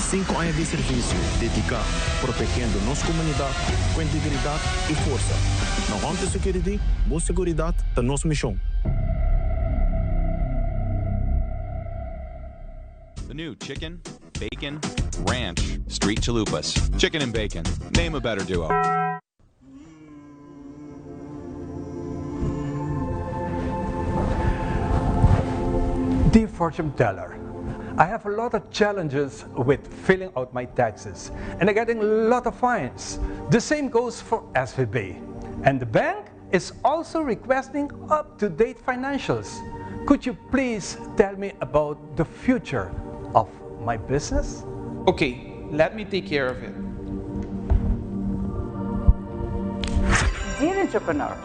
[SPEAKER 10] Cinco anos de serviço dedicado, protegendo nossa comunidade com integridade e força. Na Hunter Security, boa segurança da nossa missão.
[SPEAKER 7] The new Chicken, Bacon, Ranch, Street Chalupas. Chicken and bacon. Name a better duo.
[SPEAKER 11] Dear fortune teller, I have a lot of challenges with filling out my taxes and I'm getting a lot of fines. The same goes for SVB. And the bank is also requesting up-to-date financials. Could you please tell me about the future of my business?
[SPEAKER 6] Okay, let me take care of it.
[SPEAKER 12] Dear entrepreneur,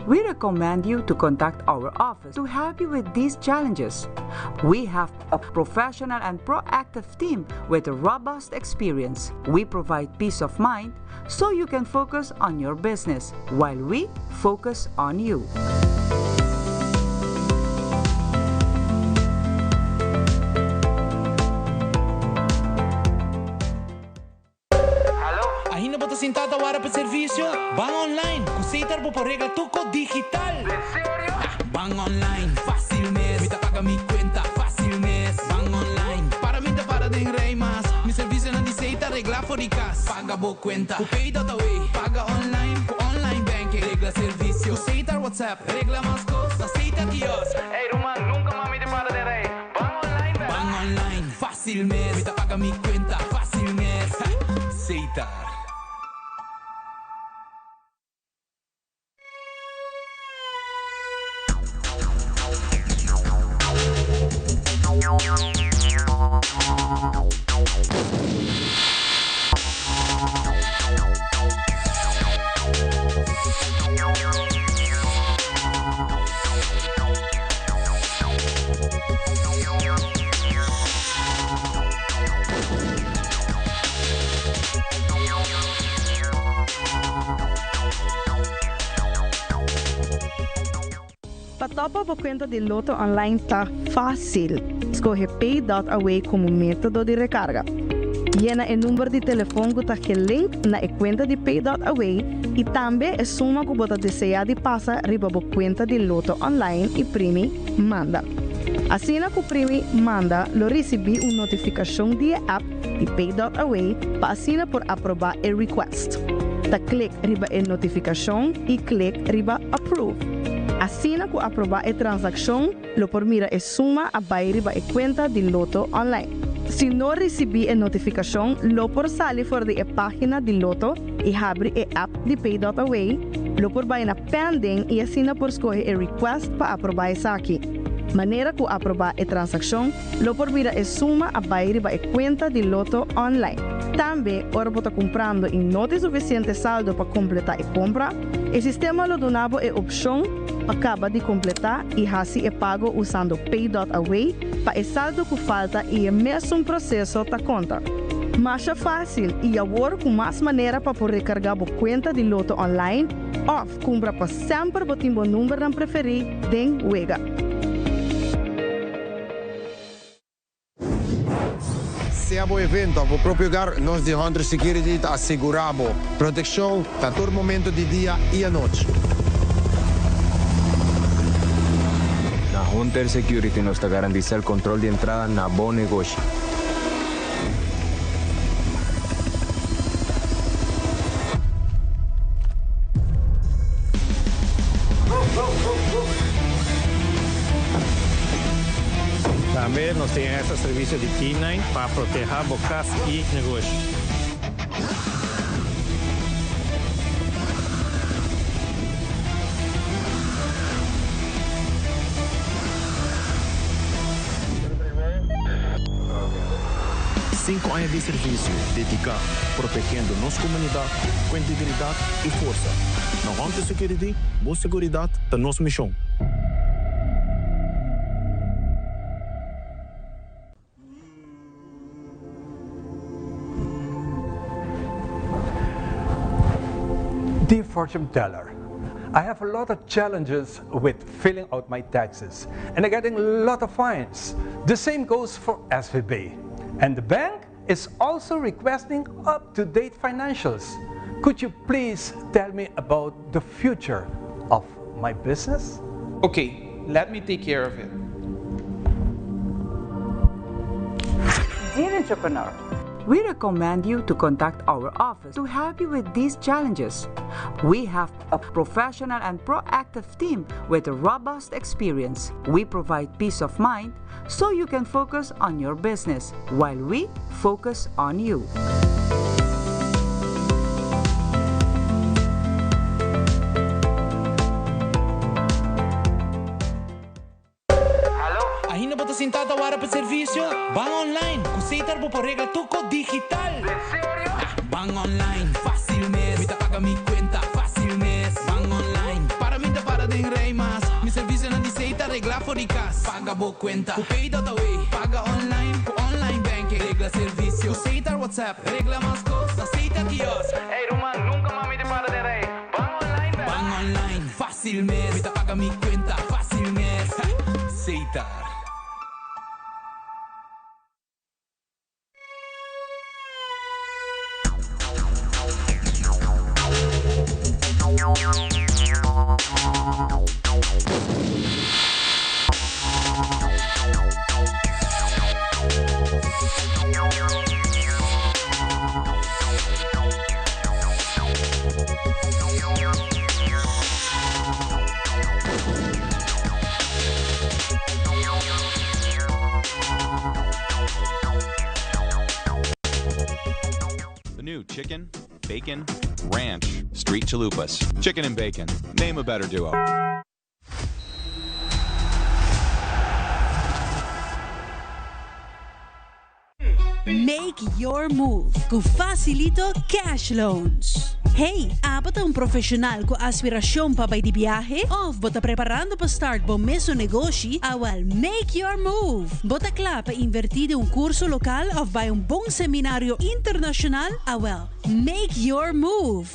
[SPEAKER 12] we recommend you to contact our office to help you with these challenges. We have a professional and proactive team with a robust experience. We provide peace of mind so you can focus on your business while we focus on you.
[SPEAKER 6] Ahina ba sintada wara pa servisyo? Bang online, kusaitar po regla tuko digital. ¿En serio? Bang online, fácil mes. Mita paga mi cuenta, fácil mes. Bang online, para mí para den rey más. Mi servicio na diseita regla for the cash. Paga bo cuenta, ku pay.away. Paga online, ku online banking. Regla servicio, kusaitar WhatsApp. Regla más cosas, aceita kios. Hey Roman, nunca mami te para den rey. Bang online, bang online, fácil mes. Mita paga mi cuenta, fácil mes. Aceitar.
[SPEAKER 2] Patopa por conta de Loto Online está fácil. Escolhe Pay.away como método de recarga. Llena o número de telefone que está link na conta de Pay.away e também a suma que você deseja de passar riba por conta de Loto Online e primi manda. Assim que o primi manda, lo recebi uma notificação de app de Pay.away para assinar por aprovar o request. Ta clique riba a notificação e clique riba approve. Assim que aprovar a transação, lo por mira a suma a riba a conta de Loto Online. Se não recebi a notificação, lo por sair fora da página de Loto e abre a app de Pay.away, lo por vai na pending e assina por escolher a request para aprovar essa aqui. Maneira que aprovar a transação, lo por mira a suma a riba a conta de Loto Online. Também, ora você comprando e não tem suficiente saldo para completar a compra, o sistema lo donava a opção acaba de completar e assim é pago usando Pay.away para o saldo que falta e é mesmo processo da conta. Mas é fácil e agora com mais maneira para poder recarregar a conta de Loto Online ou compra para sempre o seu número não preferido den Wega.
[SPEAKER 3] Se a evento, a próprio lugar, nós de Hunter Security asseguramos proteção a todo momento do dia e à noite.
[SPEAKER 4] Na Hunter Security nos garantiza el control de entrada na bom negócio.
[SPEAKER 5] Também nós temos esse serviço de K9 para proteger bocas e negócios.
[SPEAKER 10] Cinco anos de serviço dedicado, protegendo nossa comunidade com integridade e força. Na Hunter Security, boa segurança da nossa missão.
[SPEAKER 11] Dear fortune teller, I have a lot of challenges with filling out my taxes and I'm getting a lot of fines. The same goes for SVB. And the bank is also requesting up-to-date financials. Could you please tell me about the future of my business?
[SPEAKER 6] Okay, let me take care of it.
[SPEAKER 12] Dear entrepreneur, We recommend you to contact our office to help you with these challenges. We have a professional and proactive team with a robust experience. We provide peace of mind so you can focus on your business while we focus on you.
[SPEAKER 6] Ahí no botas sentado ahora para servicio. Van online, kusitar po regla tuko digital. ¿En serio? Van online, fácil mes. Mita paga mi cuenta, fácil mes. Van online, para mí te para de rey más. Mi servicio no dice regla fóricas. Paga bo cuenta, ku pay.away. Paga online, ku online banking. Regla servicio, kusitar WhatsApp. Regla más cosas, aceita kiosk. Hey Roman, nunca mami te para de rey. Van online, van online, fácil mes. Mita paga mi cuenta, fácil mes. Aceitar.
[SPEAKER 7] The new Chicken, Bacon, Ranch, Street Chalupas. Chicken and bacon. Name a better duo.
[SPEAKER 9] Make your move com Facilito Cash Loans. Hey, apat ang profesional com aspiração para de viaje of bota preparando para start bom mesmo negócio, awal make your move. Bota klaar para invertir em curso local of bij een bom seminário internacional, awal make your move.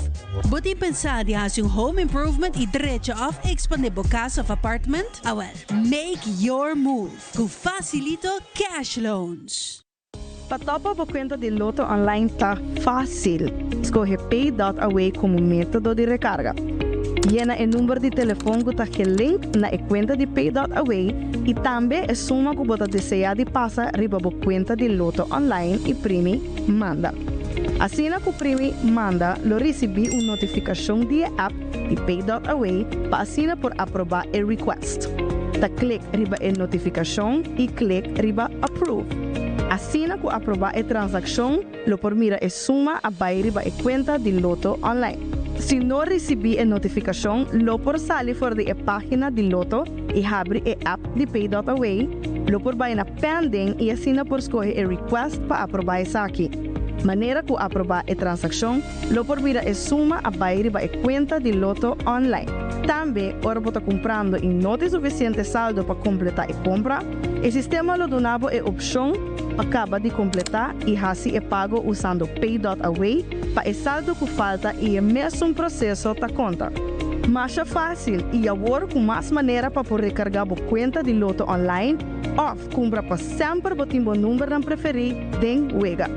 [SPEAKER 9] Bota pensar de hacer home improvement e direito of expandir bo casa of apartment, awal make your move com Facilito Cash Loans.
[SPEAKER 2] Patopa por conta de Loto Online está fácil. Escolhe Pay.away como método de recarga. Llena o número de telefone que está link na conta de Pay.away e também a suma que você deseja de passar riba a conta de Loto Online e primi manda. Assim que o primi manda, lo recebi uma notificação de app de Pay.away para assinar por aprovar o request. Da clique riba a notificação e clique riba approve. Assim que aprovar a transação, lo por mira a suma a riba a conta de Loto Online. Se não receber a notificação, lo por sair fora da página de Loto e abre a app de Pay.away, lo por vai na pending e assina por escolher a request para aprovar essa aqui. Maneira que aprovar a transação, lo por mira a suma a riba a conta de Loto Online. Também, ora você comprando e não tem suficiente saldo para completar a compra, o sistema lo donava a opção acaba de completar e assim é pago usando Pay.away para o saldo que falta e o mesmo processo da conta. Mais fácil e agora com mais maneira para poder recargar a conta de Loto Online ou compra para sempre o timbo número não preferir den wega.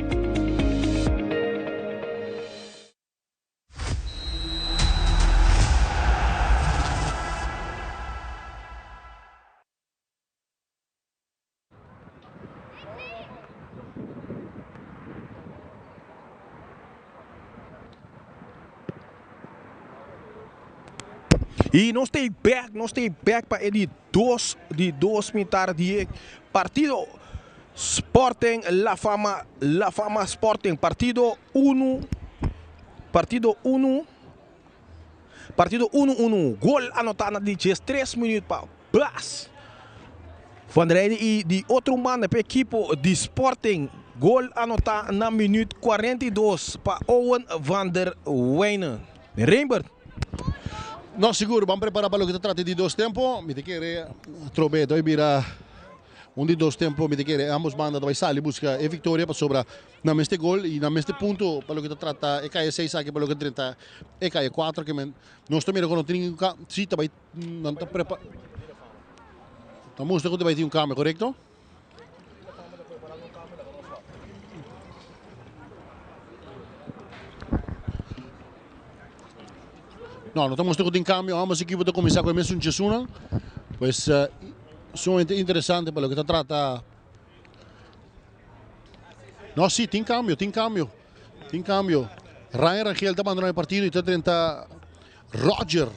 [SPEAKER 1] E nós temos back para de dois mitar de partido Sporting La Fama Sporting partido 1 gol anotado de 3 minutos para Blas Van Rijden e de outro mano para equipe de Sporting gol anotado na minuto 42 para Owen van der Wijnen. Reinbert.
[SPEAKER 8] Nós seguro, vamos preparar para o que trata de dois tempos. Me quer trobe, dois vira de dois tempos. Me quer ambos bandas vai sair busca a vitória para sobrar na este gol e na este ponto para o que trata é cai 6 aqui para o que 30 é cai 4 que nós também quando tem cita vai não tá preparado. Estamos que vai ter câmera, correto? No, no estamos en cambio, ambos equipos de comenzar con el mesmo Jesuna, pues son interesantes para lo que se trata. No, sim, tem cambio. Ryan Rangel está mandando el partido y está 30 Roger.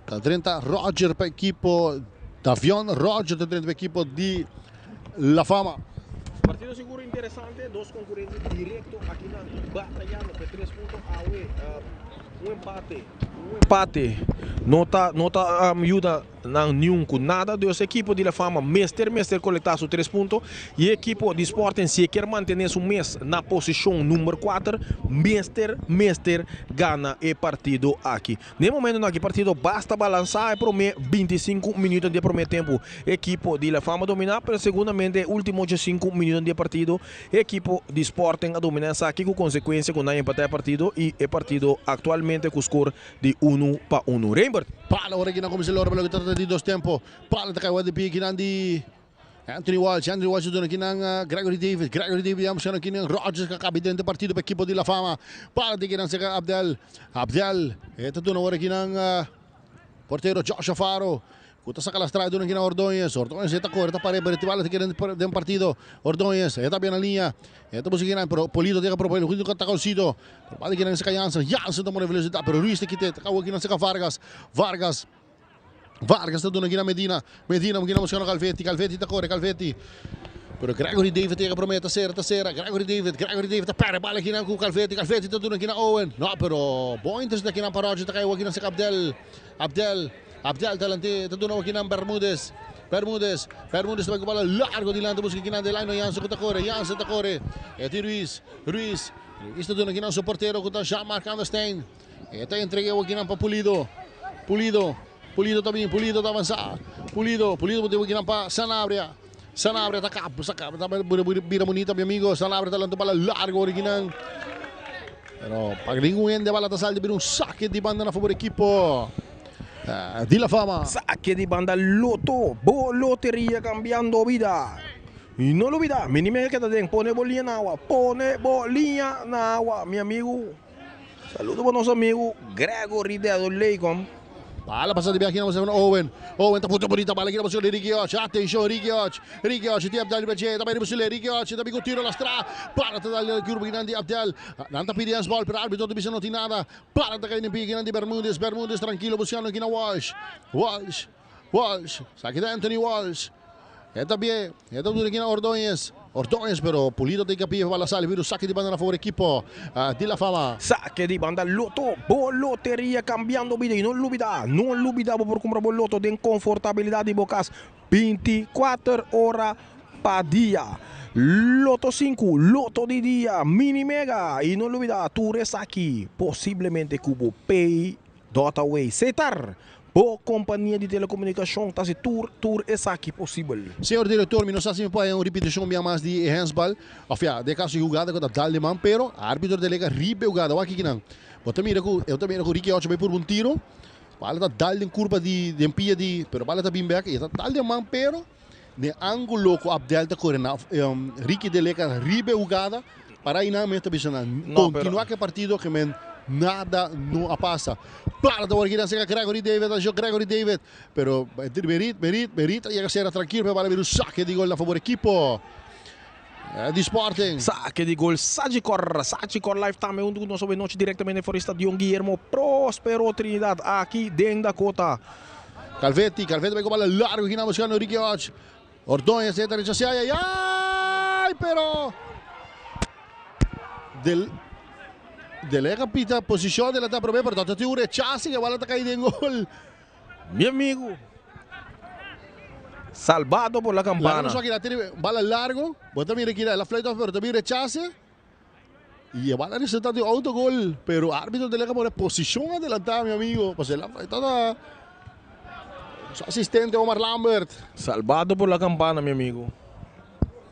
[SPEAKER 8] Está 30 Roger para el equipo Davion Roger, está 30 para el equipo de La Fama.
[SPEAKER 1] Partido seguro interessante, dois concorrentes direto aqui na batalhando por 3 pontos um empate. Nota ajuda não nenhum com nada. Dos equipos de La Fama, Mester coletar seus 3 pontos. E a equipe de Sporting, se quer manter seu mês na posição número 4, Mester ganha o partido aqui. No momento aqui, partido basta balançar e prometer 25 minutos de primeiro tempo. Equipe de La Fama dominar, mas segundamente, últimos 5 minutos de partido, equipe de Sporting a dominância aqui com consequência, com não empatar partido e o partido atualmente com score de 1-1. Reinbert.
[SPEAKER 8] Pala ora gina come se loro bello tratta di dos tempo. Pala ta kaiwa de pi kinandi Anthony Walsh doon kinang Gregory David ang siya kinang Rogers kakabiden de partido pa equipo de La Fama. Pala di kinang sa Abdel. Ito doon ora kinang portero Joshua Faro. Kuta sa kalastrada doon kinang Ordonez ito corta para beritiwala de kinang de partido. Ordonez ito bien na linya. Ito po kinang pero Polido de pro Polido kuto katakolsido. Pala kinang sa Jansen tomo na velocidade pero Ruiz de kite kawa kinang sa Vargas está doon aqui na Medina mungkin buscando Calvetti tá corre Calvetti pero Gregory David tega promete terceira Gregory David tá para bala aqui na com Calvetti tá doon aqui na Owen no pero pointers daqui na paródia tá caiu aqui na sa Abdel talante tá doon aqui na Bermudez vai com bola largo dilante busca aqui na Delano Jansen tá corre Ruiz está doon aqui na seu porteiro com o Jean-Marc Anderstein tá entregou aqui na Pulido também, Pulido tá avançar. Pulido botou aqui na pa Sanabria tá capo, tá bira bonita, meu amigo. Sanabria tá lançando bola largo original. Pero pag linguin de bala tá saldo bir saque de banda na favor equipo de La Fama.
[SPEAKER 1] Saque de banda Loto, lotería cambiando vida. Y no lo olvida, minime que te pone bolinha na agua, mi amigo. Saludos para nosso amigo Gregory de Adoleicom.
[SPEAKER 8] Bala passada de aqui na posição Owen tá muito bonita bala aqui na posição de Riquiotti. Atenção Riquiotti tem Abdel Berger também na posição de Riquiotti também com tiro lastra para tá dali curva grande Abdel não tá pedindo bola para árbitro não tem nada para tá caindo em grande Bermudez tranquilo buscando aqui na Walsh saque de Anthony Walsh também tudo aqui na Ordonez pero Pulido tem que pedir para salir vira o saque de banda na favor equipo de La Fama.
[SPEAKER 1] Saque de banda Loto, loteria cambiando vida e não olvida por comprar Loto tem confortabilidade de bocas 24 horas para dia. Loto 5, Loto de dia, mini mega e não olvida tu aqui possivelmente cubo Pay.Away setar. Boa companhia de telecomunicação, tá se tour é aqui possível.
[SPEAKER 8] Senhor diretor, não sei se me pode uma repetição mais de handball. De caso de jogada com a Dalde Man, pero árbitro delega ribe jogada. Aqui que não. Eu também com Ricky Ocho vai por um tiro. Bala tá Dalde em curva de empia de, pero bala tá bem back. E tá Dalde Man, pero de ângulo com Abdel tá correndo. Ricky delega ribe jogada para aí na meta bisona. Continuar que partido que men nada não passa. Para da origina se Gregory David, pero Berit llega a ser tranquilo para ver o saque de gol a favor equipo de Sporting.
[SPEAKER 1] Saque de gol, Sagicor Lifetime, do nosso noite diretamente fora estádio Guillermo Próspero Trinidad, aqui dentro da Cota.
[SPEAKER 8] Calvetti vai com bola largo aqui na buscando Ricky Ocho. Ordonez entra em chassi, pero delega pita posição dela tá prove pero tá o rechace que a bola tá caída em gol.
[SPEAKER 1] Meu amigo, salvado por la campana.
[SPEAKER 8] Só que ela tem bola largo, bota mira aqui ela flight off pero também rechace. E a bola resulta de autogol, pero árbitro delega por posição adelantada, meu amigo. Pues ela foi toda su assistente Omar Lambert.
[SPEAKER 1] Salvado por la campana, meu amigo.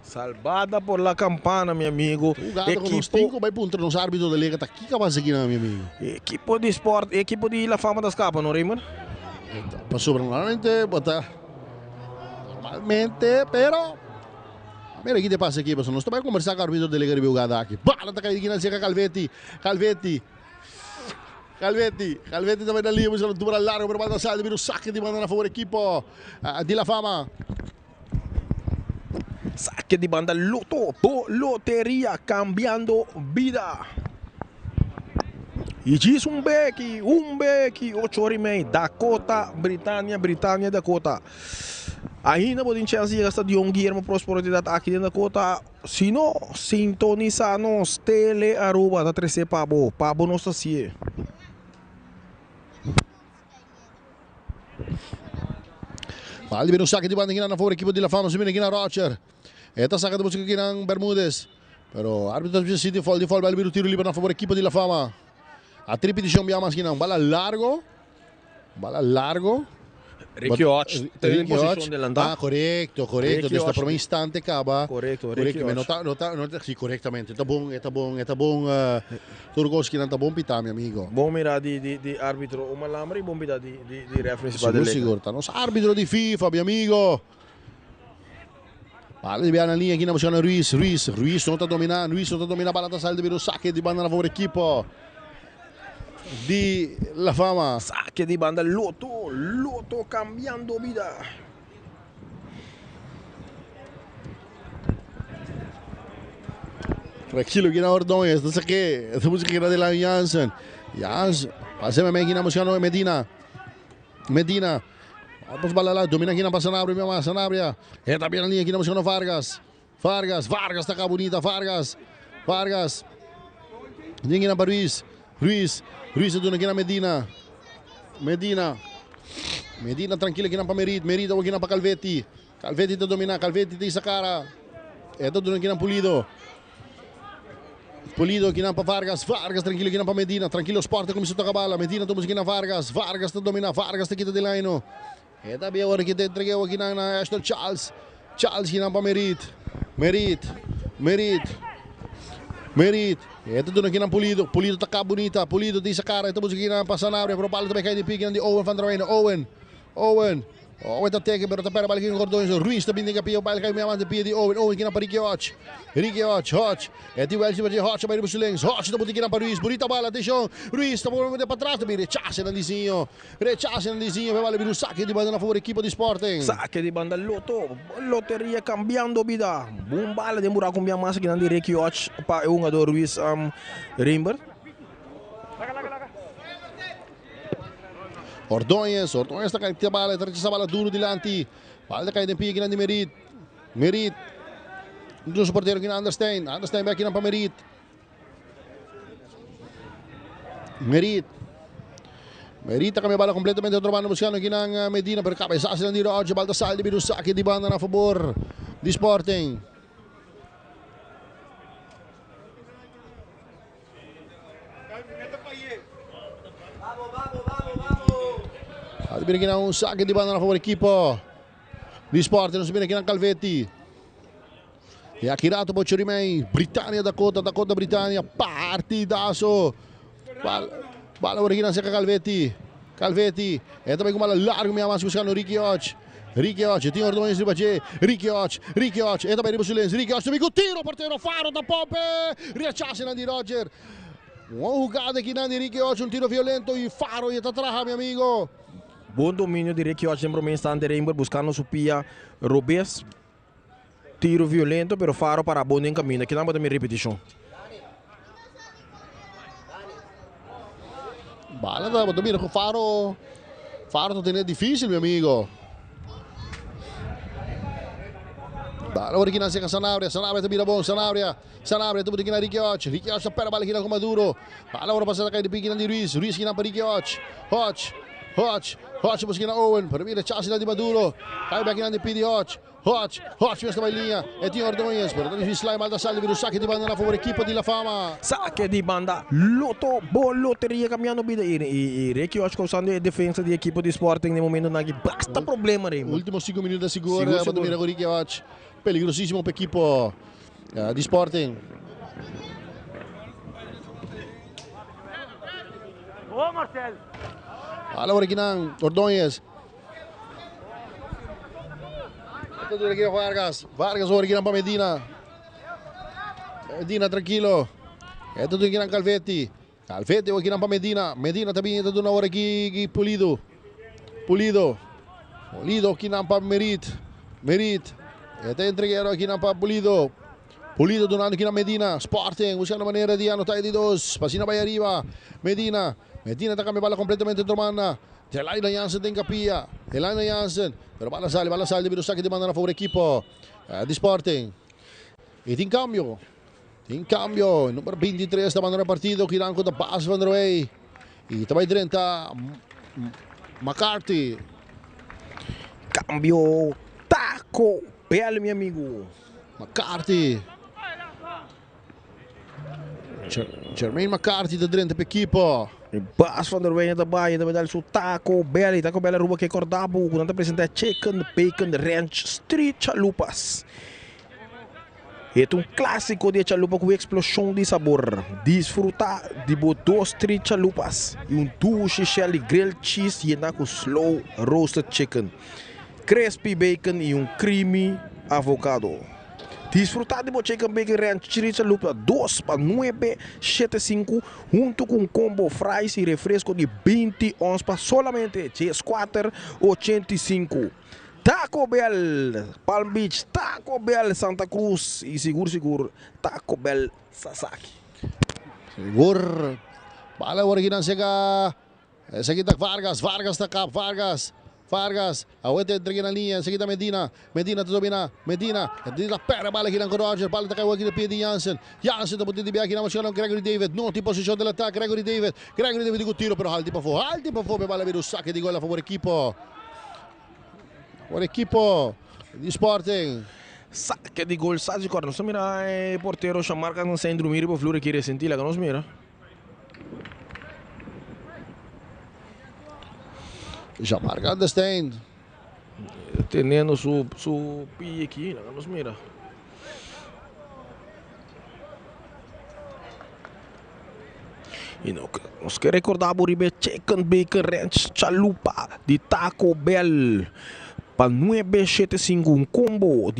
[SPEAKER 1] Salvada por la campana, meu amigo.
[SPEAKER 8] Equipo vai punto nos árbitros da liga tá aqui capaz aqui, meu amigo.
[SPEAKER 1] Equipo de esporte, equipo de La Fama das Capas, não, Raymond?
[SPEAKER 8] Passou normalmente, bota normalmente, pero mira aqui de passa aqui, pessoal. Nós estamos conversar com o árbitro da liga de jogada aqui. Bala tá caindo aqui na seca Calvetti também na linha, mas não dura largo, pero bala salda, vira o saque de banda na favor equipo de La Fama.
[SPEAKER 1] Saque de banda Loto, lotería cambiando vida. E diz Beki, 8h30, Dakota, Britânia, Dakota. Ainda podem chance de gastar de Guillermo Prosperidade aqui na Dakota. Se não, sintoniza-nos, tele aruba da 13 Pabo não está assim.
[SPEAKER 8] Vale bem o saque de banda aqui na favor equipe de La Fama, subindo aqui na Rocher. Esta saca de música aqui na Bermudes. Pero árbitro decide de fall, vale bem o tiro livre na favor equipe de La Fama. A repetição bem mais aqui não, bala largo.
[SPEAKER 1] Riquiotti, tem posição de andar.
[SPEAKER 8] Correcto. Desde por um instante acaba.
[SPEAKER 1] Correcto.
[SPEAKER 8] Sim, corretamente. Tá bom. Turgos que não tá bom pitar, meu amigo.
[SPEAKER 1] Bom mirar de árbitro, uma lambre e bom mirar de reference para
[SPEAKER 8] dele. Seguro, tá nosso árbitro de FIFA, meu amigo. Vale bem na linha aqui na buscando Ruiz não tá dominando, a bola tá saindo de saque de banda na favor equipe de La Fama.
[SPEAKER 1] Saque de banda Loto cambiando vida.
[SPEAKER 8] Tranquilo aqui na Ordonhas, não sei o que. Essa música aqui de la Jansen. Passemos aqui na música Medina. Vamos balar, domina aqui na Sanabria. É também na linha aqui na música Vargas. Vargas tá cá bonita, Vargas. Ninguém na Ruiz dona aqui na Medina tranquilo aqui na Merit aqui na Calvetti tá dominar, Calvetti tem essa cara. É tudo aqui na Pulido aqui na Vargas tranquilo aqui na Medina, tranquilo Sport começou a tocar bala, Medina estamos aqui na Vargas tá dominar, Vargas tá aqui de Laino. É também agora que te entregou aqui na Ashton Charles aqui na Merit. É tudo aqui na Pulido tá cá bonita, Pulido tem essa cara, estamos aqui na Sanabria, pero bala também cai de pique de Owen van der Weyne, Owen tá teke, pero tá pera bala aqui no Cordões, Ruiz também tem que pia, bala cai minha de pia de Owen aqui na Riquiotti, Hotch, é de Welch, Hotch, vai no Busilens, Hotch tá aqui na Ruiz, bonita bala, atenção, Ruiz tá voltando para trás também, rechace na lizinho, vai vale um saque de banda na favor equipe de Sporting.
[SPEAKER 1] Saque de banda Loto, loteria cambiando vida, bom bala de buraco com minha massa aqui na Riquiotti, para um do Ruiz Rimber.
[SPEAKER 8] Ordonhas tá caindo a bala, essa bala duro dilanti. Bala cai de pia aqui na Merit. Do porteiro aqui na Anderstein vai aqui na Merit. Merit tá com a bala completamente trovando buscando aqui na Medina, per cabeçasse na Roger, balda saldi bir saque de banda na favor de Sporting. Adibir aqui na saque de banda na favor equipe di Sporting, non si viene aqui na Calvetti. E ha tirato poi ci rimane Dakota Britannia, partidaço. Bala ora aqui na seca Calvetti, e também com uma larga minha massa buscando Riquiotti, tinha Ordões de Bagé, Riquiotti, e também o silêncio, Riquiotti também com tiro, porteiro Faro da Pope, rechaça Nandi Roger. Uma jogada aqui Nandi Riquiotti, tiro violento e Faro e tá atrás, meu amigo.
[SPEAKER 1] Bom domínio de Riquiotti, sempre um instante Rainbow buscando sua pia Robes. Tiro violento, pero Faro para bom em caminho. Aqui não pode me repetição.
[SPEAKER 8] Bala da domínio com Faro tá tendo difícil, meu amigo. Bala ora aqui na seca Sanabria também é bom, Sanabria tudo aqui na Riquiotti pera bala aqui na Comaduro. Bala ora passada cai de pique na Ruiz aqui na Riquiotti, Hotch busca na Owen, para mim rechaça na de Maduro. Cai aqui na de Pidi Hotch mesmo vai linha, e tinha Ordonhas, pero difícil lá, malda salve, vira o saque de banda na favor equipe de La Fama.
[SPEAKER 1] Saque de banda, loteria caminhando vida e Riquiotti causando a defesa de equipe de Sporting no momento na que basta problema, Raymond.
[SPEAKER 8] Últimos 5 minutos da segura, para dominar o Riquiotti, perigosíssimo para a equipe de Sporting.
[SPEAKER 13] Ô Marcelo!
[SPEAKER 8] Agora aqui na Ordonhas. Tudo aqui na Vargas agora aqui na Medina tranquilo. É tudo aqui na Calvetti aqui na Medina também é tudo na hora aqui Pulido aqui na Merit Ito entreguero aqui na Pulido. Pulido donando aqui na Medina. Sporting buscando maneira de anotar de dos. Pasina vai arriba. Medina. Medina tá com a bola completamente domana. Elaina Jansen tem capia. Elaina Jansen. Pero bala sale devido ao saque de manda na favor equipo de Sporting. E tem cambio. Tem cambio. Número 23 está mandando partido. Kiran contra Bas van der Wey. E também 30 McCarthy.
[SPEAKER 1] Cambio. Taco Bell, meu amigo.
[SPEAKER 8] McCarthy. Jermaine McCarthy de drente per equipo.
[SPEAKER 1] Bas van der Wey também dá o Taco Bell. Taco Bell ruba que acordava. Quando apresenta Chicken Bacon Ranch Street Chalupas. É clássico de chalupa com explosão de sabor. Desfrutar de dois Street Chalupas e duche shell grilled cheese e com slow roasted chicken. Crispy bacon e creamy avocado. Desfrutar de Chicken Bacon Ranch Street Chalupa 2 para 9,75 junto com combo fries e refresco de 20 ons para solamente 4,85. Taco Bell, Palm Beach, Taco Bell, Santa Cruz e seguro, Taco Bell, Sasaki.
[SPEAKER 8] Seguro. Bala agora aqui na chega. Essa aqui tá Vargas tá cá, Vargas. Awete entregue na linha, essa aqui tá Medina tá domina, Medina pera bala aqui na Roger, bala tá caiu aqui no pé de Jansen tá botando de biar aqui na mochila Gregory David, não tem posição de ataque, Gregory David digo tiro, pero halti pa fo, bala vira o saque de gol a favor equipo. Por equipo de Sporting.
[SPEAKER 1] Saque de gol, saque de corno. Nós mira porteiro chamar que não sem dormir para Flore querer sentir lá que nós mira.
[SPEAKER 8] Já marca understand.
[SPEAKER 1] Tendo su pi aqui, lá que nós mira. E nós queremos recordar o Chicken Bacon Ranch Chalupa de Taco Bell. Para 9,75 combo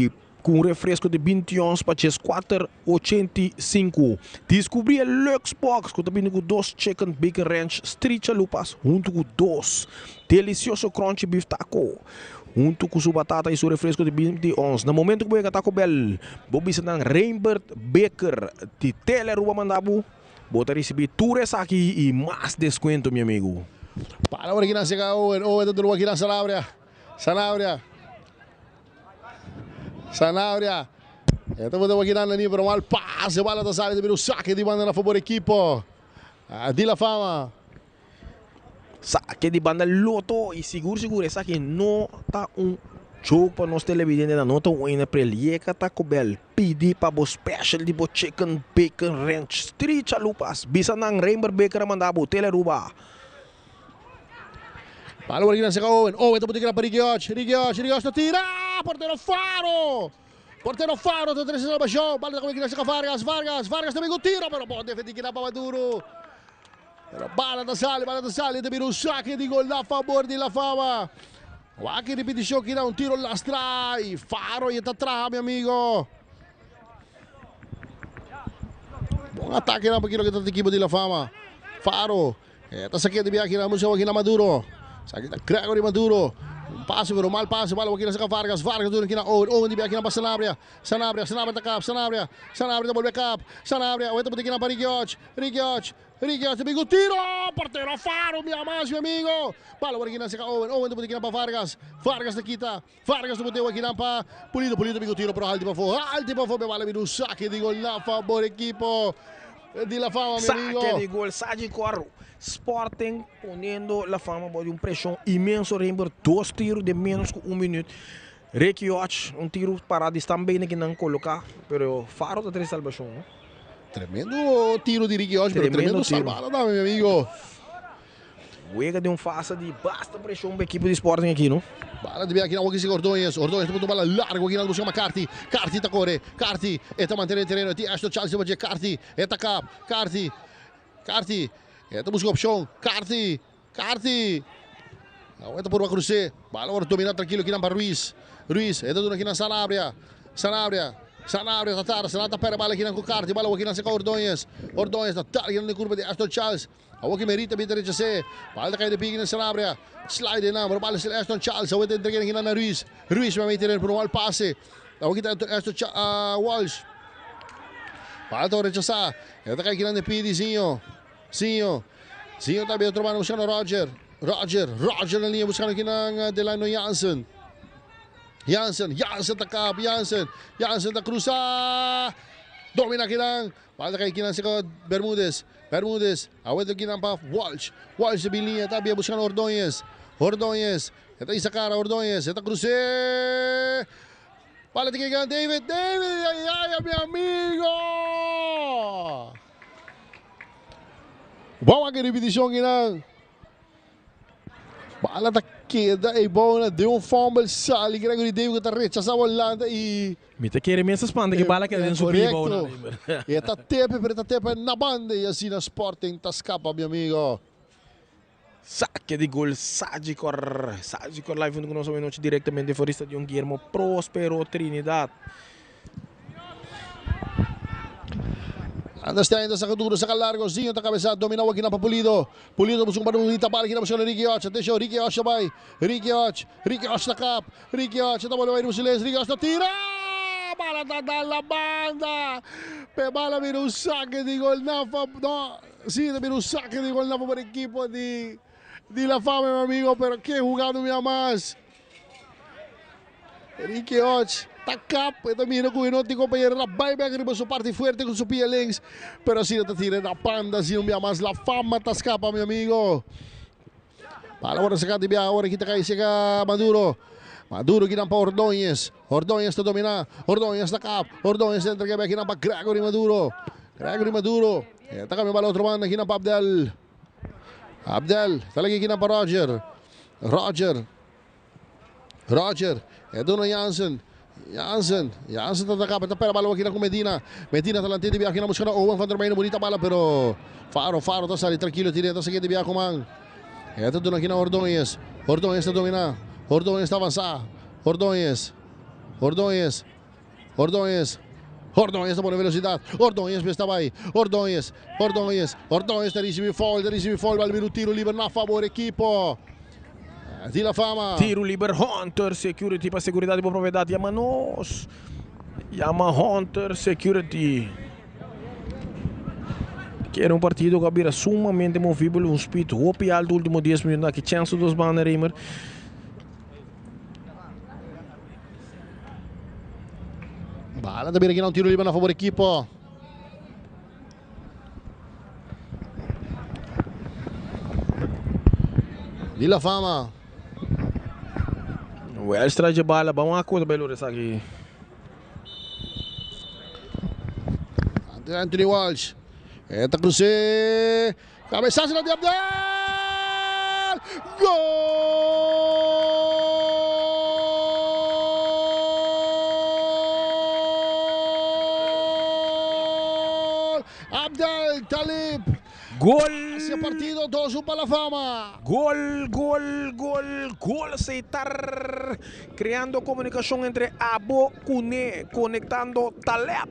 [SPEAKER 1] com refresco de 20 ons para 4,85. Descobri a Luxbox que também com 2 Chicken Bacon Ranch Street Chalupas junto com 2 delicioso crunchy beef taco junto com sua batata e seu refresco de 20 ons. No momento que você Taco Bell, Bobby se dan Reinbert Baker de Teleruba Mandabu, bota receber tudo isso aqui e mais desconto, meu amigo.
[SPEAKER 8] Para agora aqui na chega Owen do aqui na Sanabria. Estamos aqui na linha para mal passe, bala da sala de o saque de banda na favor equipo de La Fama.
[SPEAKER 1] Saque de banda loto e seguro essa aqui não tá jogo para nós televidentes da nota ainda para ele Taco Bell pedir para o special de Chicken Bacon Ranch Street Chalupas bisa nang Rainbow Baker mandabo Teleruba.
[SPEAKER 8] Palo aqui na chega Owen tá botando para Rigioch no tira, porteiro Faro tá trazendo o chão, bala aqui na chega Vargas também com tiro, pero pode defender que dá para Maduro. Pero bala da sale, também um saque de gol a favor de La Fama. Aqui repetição que dá tiro lá atrás, Faro e tá atrás, meu amigo. Bom ataque na para a equipe de La Fama. Faro, tá sacando de viagem na museu aqui na Maduro. Sakit Gregory Maduro. Passe, pero mal passe. Bala aqui na Saka Vargas doon aqui na Owen di aqui na Sanabria takap. Sanabria double backup. Sanabria, o aqui na para Rigioch, amigo tiro. Porteiro Faro, meu amigo. Bala aqui na Saka Owen aqui na para Vargas na quita. Vargas do boteu aqui na para Pulido, amigo tiro, pero alti pa fo, bala vira saque de gol na favor equipo de La Fama, meu amigo.
[SPEAKER 1] Saque de gol, saque de corro. Sporting ponendo La Fama de pressão imenso, Rainbow 2 tiros de menos que 1 minuto. Rigioch, tiro parado também que não colocar, pero Faro da 3 salvação.
[SPEAKER 8] Tremendo tiro de Rigioch, pero tremendo salvada, meu amigo.
[SPEAKER 1] Juega de faixa de basta pressão para a equipe de Sporting aqui, não?
[SPEAKER 8] Bala de aqui na Wagis Ordonez tem bola largo aqui na busca Carti tá corre, Carti está mantendo o terreno, tem Ashton Charles para Carti, está cap, Carti Ito busca opção, Carti. Ito por uma cruze. Bala agora dominar tranquilo aqui na Ruiz. Ito doon aqui na Sanabria, tatar, Sanata pera bala aqui na Carti, bala aqui na Seca Ordonez tatar aqui na curva de Aston Charles. Aqui merita bita rin siya. Bala kayo na pigin na Sanabria. Slide na, bala sila Aston Charles. Ito entrega aqui na Ruiz mamitirin por um passe Tawag kita ito Walsh. Pato rechazar. Esta kay kinang ni PD Sinyo tabi tromando buscando Roger na linha buscando kinang Delano Jansen takap Jansen da cruza. Domina kinang para kay kinang sikod Bermudez. Awet kinang pa Walsh sa linha tabi buscando Ordonez. Ito isa cara Ordonez. Ito cruce. Para kay David, ay, meu amigo! Vamos aqui repetição aqui não. Bala da queda e bola deu fumble sali Gregory David que tá rechazando Holanda e
[SPEAKER 1] Mita querer mesmo espanta que bala que dentro subir bola.
[SPEAKER 8] E tá tepe na banda e assim na Sporting tá escapa meu amigo.
[SPEAKER 1] Saque de gol Sagicor live no nosso minuto diretamente fora de Guillermo Próspero Trinidad.
[SPEAKER 8] Understand sa kaduro sa kalargo Zinho ta kabeza dominaw aqui na Pulido buscando barulhita para aqui na buscando Ricky Och. Atenção Ricky Och vai. Ricky Och na cap. Ricky Och tá bola vai no silêncio. Ricky Och tá tira. Bala tá dalla banda. Pe bala vira un saque de gol na no. Sì, vira un saque de gol na por equipo de La Fama, meu amigo, pero que jugado me amas. Ricky Och, tacap, también no cuidó tu compañero, la buyback, riba su parte fuerte con su pie links, pero así no te tira la panda, si no me amas, La Fama te escapa, mi amigo. Para ahora se canta ahora kita kay siya Maduro ginang pa Ordonez to domina, Ordonez takap, Ordonez entra kay ginang pa Gregory Maduro. Eta kami bala otro banda ginang pa Abdel, talaga ginang pa Roger. Edo na Jansen tataka pero bala ginang ko Medina talante de viaje na buscando Owen van der Meijden bonita bala pero Faro tá sali tranquilo tira tá seguindo de viaje man. Eto do na ginang Ordonez tá domina. Ordonez tá avançar. Ordonez tá boa velocidade. Ordonez está aí. Ordonez tá recebe fall, vai vir o tiro livre na favor equipo. Di La Fama.
[SPEAKER 1] Tiro livre Hunter Security para seguridade e propriedade. Llama Hunter Security. Que era partido que era sumamente movível, speed roupa alto último 10 minutos aqui chance dos banner Reimer.
[SPEAKER 8] Bala também aqui não tiro livre na favor equipo. Di La Fama.
[SPEAKER 1] Welsh traz de bala, vamos a coisa belo dessa aqui.
[SPEAKER 8] Anthony Walsh. Eta cruce. Cabeçaço de Abdel. Gol! Abdel Talib.
[SPEAKER 1] Gol!
[SPEAKER 8] Esse partido 2-1 para La Fama.
[SPEAKER 1] Gol aceitar. Criando comunicação entre Abo Cune, conectando Taleb.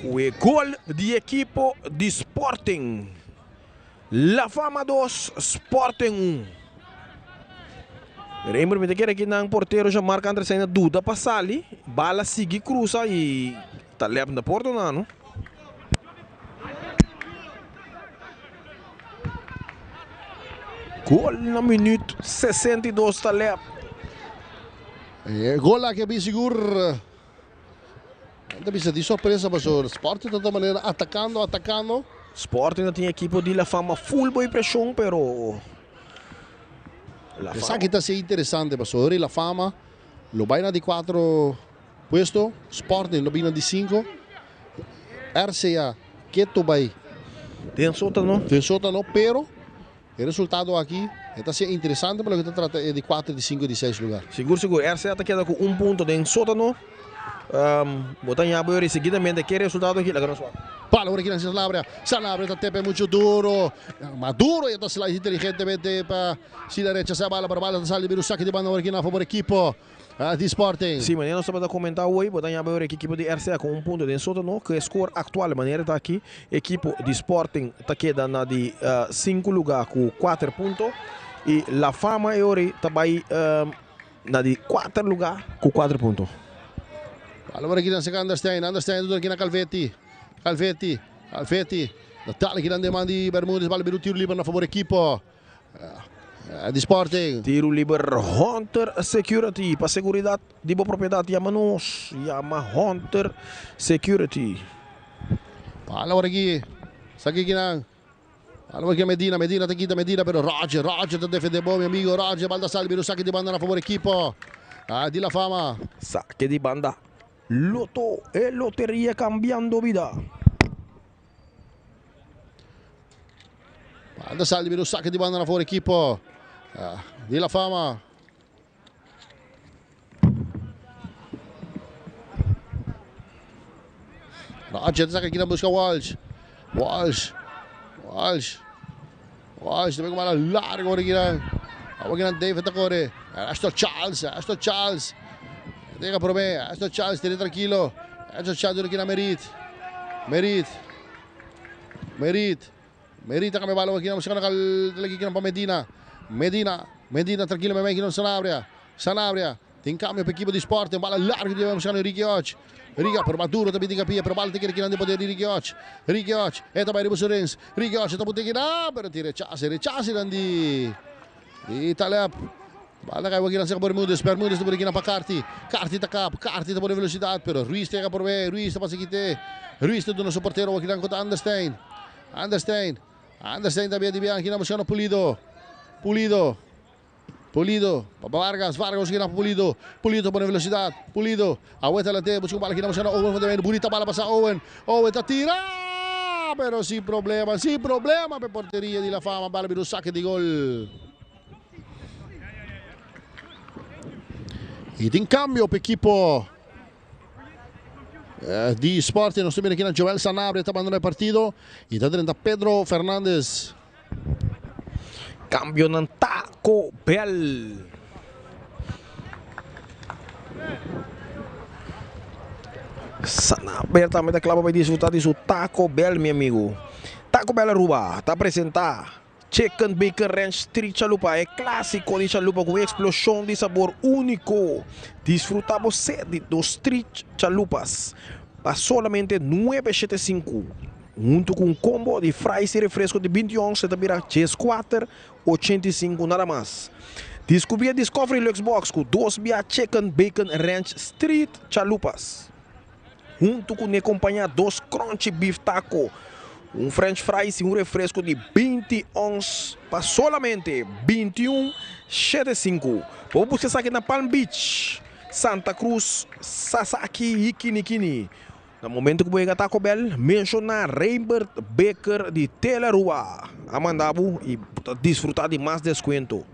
[SPEAKER 1] O gol de equipo de Sporting. La Fama 2, Sporting 1. Reimer me quer aqui na porteiro já marca André Senna dúvida passar ali. Bala sigue cruza e Taleb na porta não. Gol na minuto 62 Taleb.
[SPEAKER 8] Gol lá que é bem seguro. Não bisa de surpresa para o Sporting de toda maneira atacando.
[SPEAKER 1] Sporting não tem equipe de La Fama full boy pressão, pero
[SPEAKER 8] essa aqui está sendo interessante para o La Fama. Lo vai na de 4 puesto, Sporting lo vai de 5. RCA que tu vai.
[SPEAKER 1] Tem sótano,
[SPEAKER 8] pero o resultado aqui está sendo interessante porque está tratando de 4, de 5, de 6 lugar.
[SPEAKER 1] Seguro. RCA está quedando com 1 ponto de sótano. Botanha Boyori seguidamente que resultado aqui la gran suave.
[SPEAKER 8] Pala ahora aquí en Sanabria está tepe mucho duro. Maduro y está slice inteligentemente para si la derecha se bala para bala sale vir o saque de banda ahora aquí na favor equipo de Sporting.
[SPEAKER 1] Sim, maneira nós estamos a comentar hoje, Botanha Boyori que equipe de RCA com 1 ponto de sótano, que score atual maneira está aqui, equipo de Sporting está queda na de 5 lugar com 4 pontos e La Fama e ori está aí na de 4 lugar com 4 pontos.
[SPEAKER 8] Allora aqui na segunda Anderstein tudo aqui na Calvetti. Natale aqui na demanda de Bermudes, vale o tiro livre na favor equipo de Sporting.
[SPEAKER 1] Tiro livre Hunter Security. Para seguridade de boa propriedade, chama-nos. Chama Hunter Security.
[SPEAKER 8] Allora aqui. Sabe aqui na. Allora aqui Medina tá aqui, pero Roger tá defendendo bom, meu amigo. Roger, Baldassarre, vira o saque de banda na favor equipo de La Fama.
[SPEAKER 1] Saque de banda. Loto e loteria cambiando vida.
[SPEAKER 8] Baldassarre, vira o saque de banda na favor equipo de La Fama. Roger, saque aqui na busca Walsh, também com uma larga agora aqui na David agora. Aston Charles. Diga por mim, Aston Charles, tere tranquilo. Aston Charles aqui na Merit, kami bala aqui na música lagi aqui na Medina, tranquilo, aqui na Sanabria. Tem câmbio para a equipe de Sporting, bala larga de música no Ricky Hodge. Riga per Maduro também tem capia, per bala tem que ir de poder Ricky Hodge. Também Ribo Sorens. Ricky Hodge também tem que ir, pero tira chase de Taleb. Bala kay wagi lang sa Bermudes também aqui na Carti tá por velocidade, pero Ruiz tega por ver, Ruiz tá pasikite. Ruiz tá dono suportero wagi lang contra Anderstein também de aqui na buscando Pulido. Vargas aqui na Pulido por velocidade. A vuelta la te, busca bola aqui na buscando Owen também. Bonita bala para Owen tá tira, pero sem problema para porteria de La Fama, bala vira o saque de gol. E tem cambio para a equipe de Sporting. Nós temos aqui na Joel Sanabria, está abandonando o partido. E está dentro Pedro Fernandes.
[SPEAKER 1] Cambio ng Taco Bell. Sanabria também da clava vai desfrutar de seu Taco Bell, meu amigo. Taco Bell Aruba está apresentar Chicken Bacon Ranch Street Chalupa. É clássico de Chalupa com explosão de sabor único. Disfrutamos sede dos Street Chalupas para solamente 9,75. Junto com um combo de fries e refresco de 20 onças, também a 4,85 nada mais. Descobri a Discovery Luxbox com 2 via Chicken Bacon Ranch Street Chalupas. Junto com acompanhar 2 Crunchy Beef Taco, french fries e refresco de 20 onças para solamente 21,75. Vamos buscar aqui na Palm Beach, Santa Cruz, Sasaki e Kinikini. No momento que voy a Taco Bell, mencionar Reinbert Baker de Telarua. Amandabu e desfrutar de mais desconto.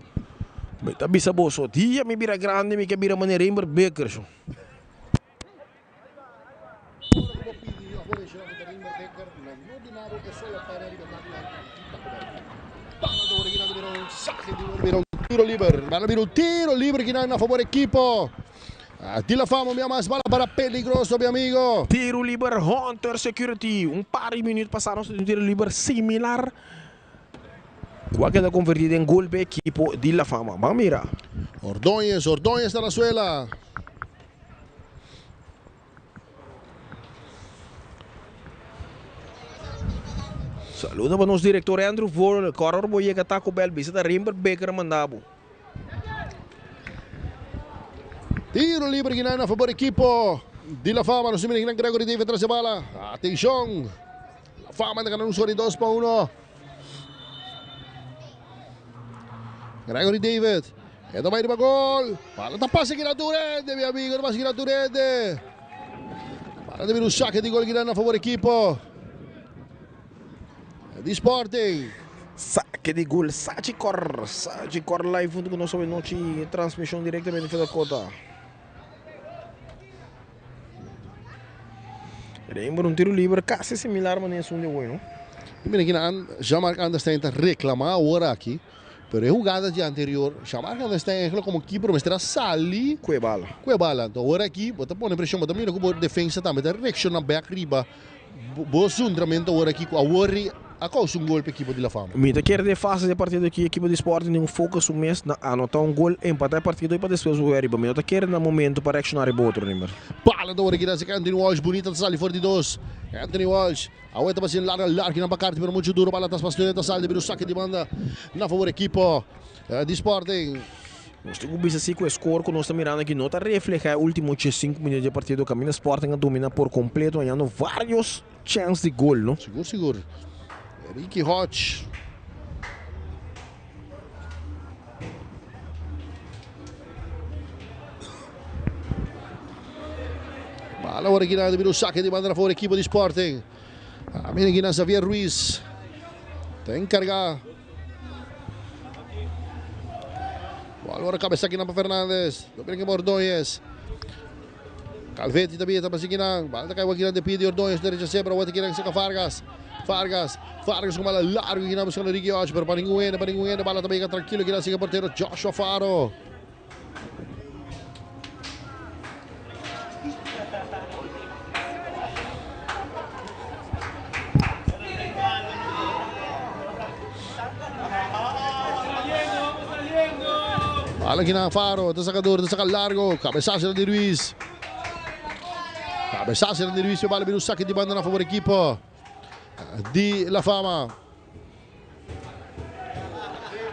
[SPEAKER 1] Mas bisa boso, dia me vira grande, me que vira maneira Reinbert Baker.
[SPEAKER 8] Tiro livre aqui na favor equipo de La Fama, minha mais bala para peligroso, meu amigo.
[SPEAKER 1] Tiro livre Hunter Security. Par de minutos passaram um tiro livre similar. Qualquer convertido em gol para a equipe de La Fama. Vamos mirar.
[SPEAKER 8] Ordóñez está na suela.
[SPEAKER 1] Saludos para nosso diretor Andrew Vor, Coror Boyega Taco Bell, visita Reinbert Baker Mandabo.
[SPEAKER 8] Tiro livre aqui na favor equipo de La Fama. Nós temos aqui na Gregory David atrás da bala. Atenção. La Fama anda ganhando um só de 2-1. Gregory David. É também para gol. Bala tá passe aqui na Turende, meu amigo. Tá passe aqui na Turende. Bala de vir um saque de gol aqui na favor equipo de Sporting.
[SPEAKER 1] Saque de gol, Sagicor live junto com nosso noite transmissão diretamente da Cota. Lembra um tiro livre quase similar a esse de hoje, não?
[SPEAKER 8] Mira aqui na Jean-Marc Anderstein está reclamar agora aqui, pero é jogada de anterior. Jean-Marc Anderstein é como keeper, mas terá sali
[SPEAKER 1] com a bala.
[SPEAKER 8] Então agora aqui, bota põe pressão, bota mira com a defesa também, tá reaction na back riba. Boa sundramento agora aqui com a worry a causa um gol para a equipe de La Fama.
[SPEAKER 1] Mita quer de fase de partido aqui, a equipe de Sporting tem um foco um mês na anotar um gol, empatar a partida e para depois o Eriba. Mita quer no momento para reaccionar e outro número.
[SPEAKER 8] Pala da hora aqui nessa Anthony Walsh, bonita da sala fora de dois. Anthony Walsh, a outra vai ser larga na bacarte, mas muito duro, bala das pastilhas da sala, de saque de banda na favor da equipe de Sporting.
[SPEAKER 1] Nós temos que assim com o score que nós estamos mirando aqui, nota refleja o último 5 minutos de partido, o caminho Sporting domina por completo, ganhando vários chances de gol, não?
[SPEAKER 8] Seguro. Ricky Hodge. Bala ora aqui na saque de banda na favor da equipe de Sporting. A mina aqui na Xavier Ruiz. Tem que carregar. Agora cabeça aqui na para Fernandes. Domina aqui Ordonez. Calvetti também está aqui na. Bala caiu aqui na de Pidi Ordonez. Direita sempre. Outra aqui na que Vargas. Vargas com bala larga aqui na busca do Ricky Hodge. Para ninguém. Bala também tranquilo aqui na siga porteiro Joshua Faro. Bala aqui na Faro, tá sacador, largo, cabeçada de Ruiz. E bala vira o saque de banda na favor da equipe de La Fama.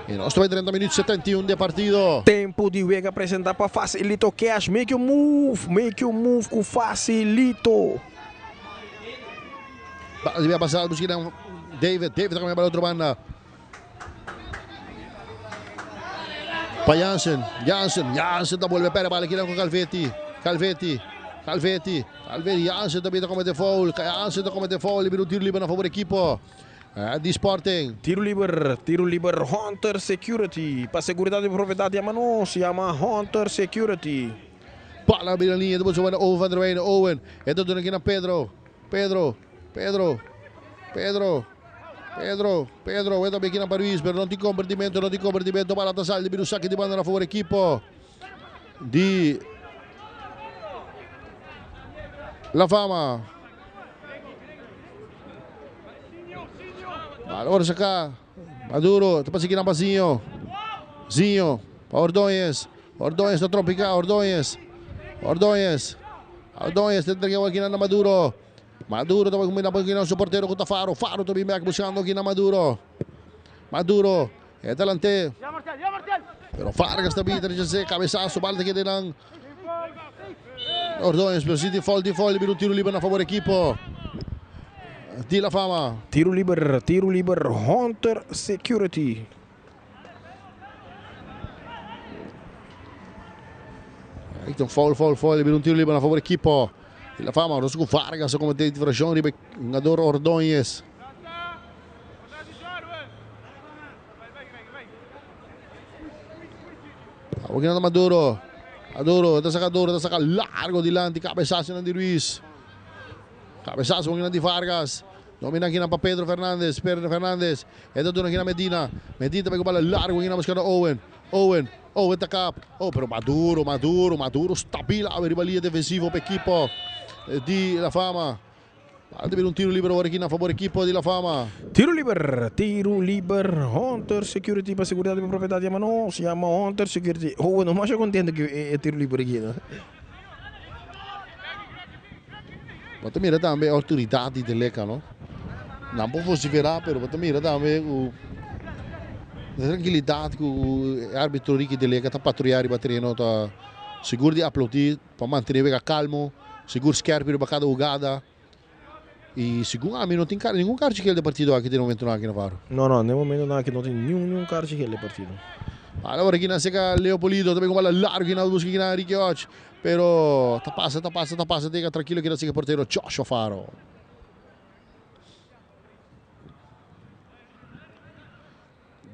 [SPEAKER 8] E nós estamos em 30 minutos 71 de partido.
[SPEAKER 1] Tempo de Vega apresentar para Facilito Cash, make you move com Facilito.
[SPEAKER 8] Bala devia passar, buscando David tá com a bola outra banda. Para Jansen devolve para a bola aqui com Calvetti. Jansen também está comete foul, libera o tiro livre na favor da equipe de Sporting.
[SPEAKER 1] Tiro livre, Hunter Security, para segurança de propriedade de Mano, se chama Hunter Security.
[SPEAKER 8] Bola na linha, depois o Owen van der Weyden, Owen, então dando aqui na Pedro, entra bem aqui na Paris, mas não tem convertimento, bala da sala, libera o saque de banda na favor da equipe de La Fama. Agora cá, Maduro, tá passando aqui na Bazinho, para Ordonez está tropical, Ordonez, tenta aqui na Maduro também combina aqui no seu porteiro com o Faro também buscando aqui na Maduro, é delante, pero Vargas também, cabeçaço, bala aqui de Ordonez, pero si de fall, vira um tiro livre na favor da equipe de La Fama.
[SPEAKER 1] Tiro livre, Hunter Security.
[SPEAKER 8] Então fall, vira um tiro livre na favor da equipe de La Fama. Nós com Vargas, como tem de fração, jogador Ordonez. Aqui na Maduro, está saca largo dilante, cabeçaço na de Ruiz. Cabeçaço aqui na de Vargas. Domina aqui na para Pedro Fernandes. Então dona aqui na Medina pega o bola largo aqui na buscando Owen tá cá. Pero Maduro stabil a rivalia defensiva para a equipe de La Fama. Vai ter um tiro livre agora aqui na favor da equipe de La Fama.
[SPEAKER 1] Tiro livre, Hunter Security para segurança de propriedade de Mano, se chama Hunter Security. Não mais contente que é tiro livre aqui, né?
[SPEAKER 8] Mas também também a autoridade de Leca, não? Não pode virar, mas também também a tranquilidade que o árbitro Ricky de Leca está patrulhando e batendo, está seguro de aplaudir para manter o calmo, seguro scherpi para cada jogada. E segundo a mim não tem nenhum card de partido aqui no momento aqui na Faro.
[SPEAKER 1] Não, no momento aqui não tem nenhum card de partido.
[SPEAKER 8] Agora aqui na seca Leopolido também com bola larga aqui na busca aqui na Ricky Hodge. Pero tá passa, fica tranquilo aqui na seca porteiro Joshua Faro.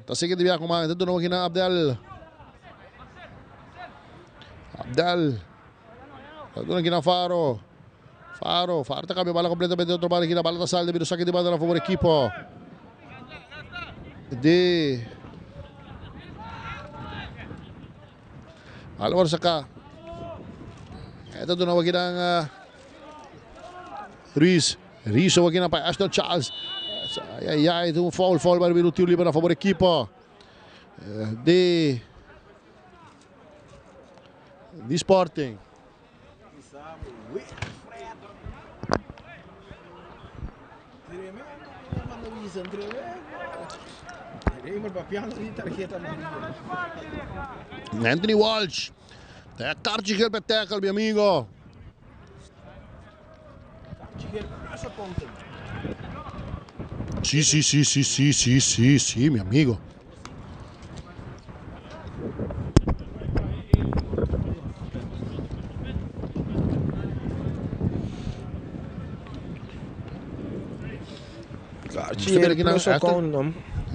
[SPEAKER 8] Tá seguindo de viagem com mais, dentro aqui na Abdel. Tá aqui na Faro tá com a bola completamente dentro aqui na bola da sala, vira o saque de banda na favor da equipe de agora saca ito doon aqui ng Ruiz aqui na Ashton Charles Ai, tem um foul para vir o tiro livre a favor da equipa de Sporting. Anthony Walsh. Cartje per tackle, mio amigo. Sì, mio amigo.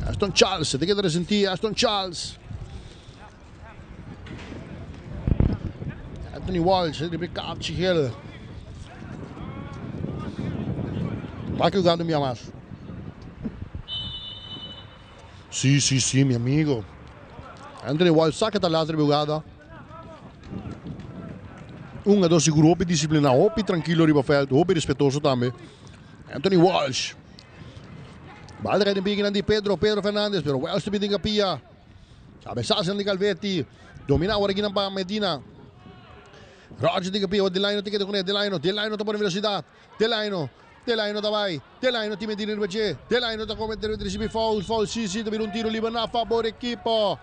[SPEAKER 8] Aston Charles, te quedas sentir Aston Charles. Anthony Walsh, die kaartje geel. Vai que o gado me amasso. Sì, mio amigo. Anthony Walsh sa che dall'altra jogada. 1-2 seguro, hopi disciplina, hopi tranquilo riba veld, hopi respetuoso também. Anthony Walsh. Bal rijdt een beetje aan die Pedro Fernandes, pero Walsh te bieden kapia. Sabe Sassen di Calvetti. Domina ora aqui na Medina. Roger di kapia, Delaino te queda com ele, Delaino tá por velocidade. Delaino dabai. Delaino ti Medina ribace. Delaino tá commettere recibe foul, sì, deve un tiro libero a favore equipo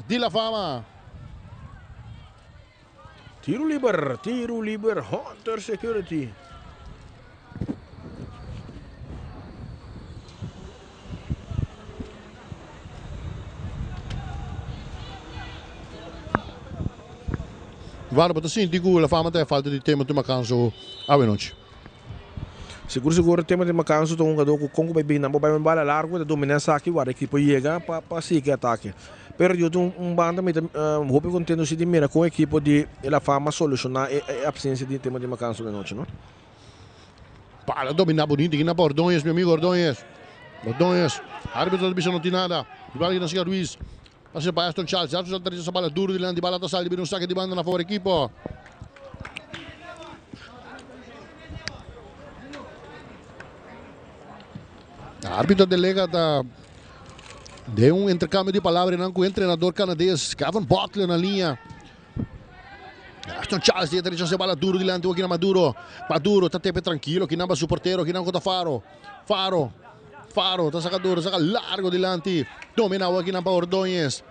[SPEAKER 8] di La Fama.
[SPEAKER 1] Tiro liber, Hunter Security.
[SPEAKER 8] Waar we te zien, die goede Fama te falta di tempo te makanso avenoci.
[SPEAKER 1] Seguro tema de makanso to unga doko kongo vai bem na bobai um bala largo da dominância aqui o equipe chega para seguir ataque. Pero eu tenho banda me hope contendo se de mira com a equipe de La Fama solucionar a absência de tema de makanso da noite, não?
[SPEAKER 8] Para dominar bonito aqui na Ordonhas, meu amigo Ordonhas. Árbitro da bicha não tem nada. Igual que na Ciga Ruiz. Passa para Aston Charles, Aston Charles essa bola duro de bala tossal, de um saque de banda na favor equipo. Árbitro delega de um intercâmbio de palavras com o treinador canadense, Kevin Butler na linha. Aston Charles dietro essa bola duro de aqui na Maduro tá tempo tranquilo, aqui não é suporteiro, aqui não conta Faro, tá sacador, saca largo delante. Dominava aqui na Ordonhas.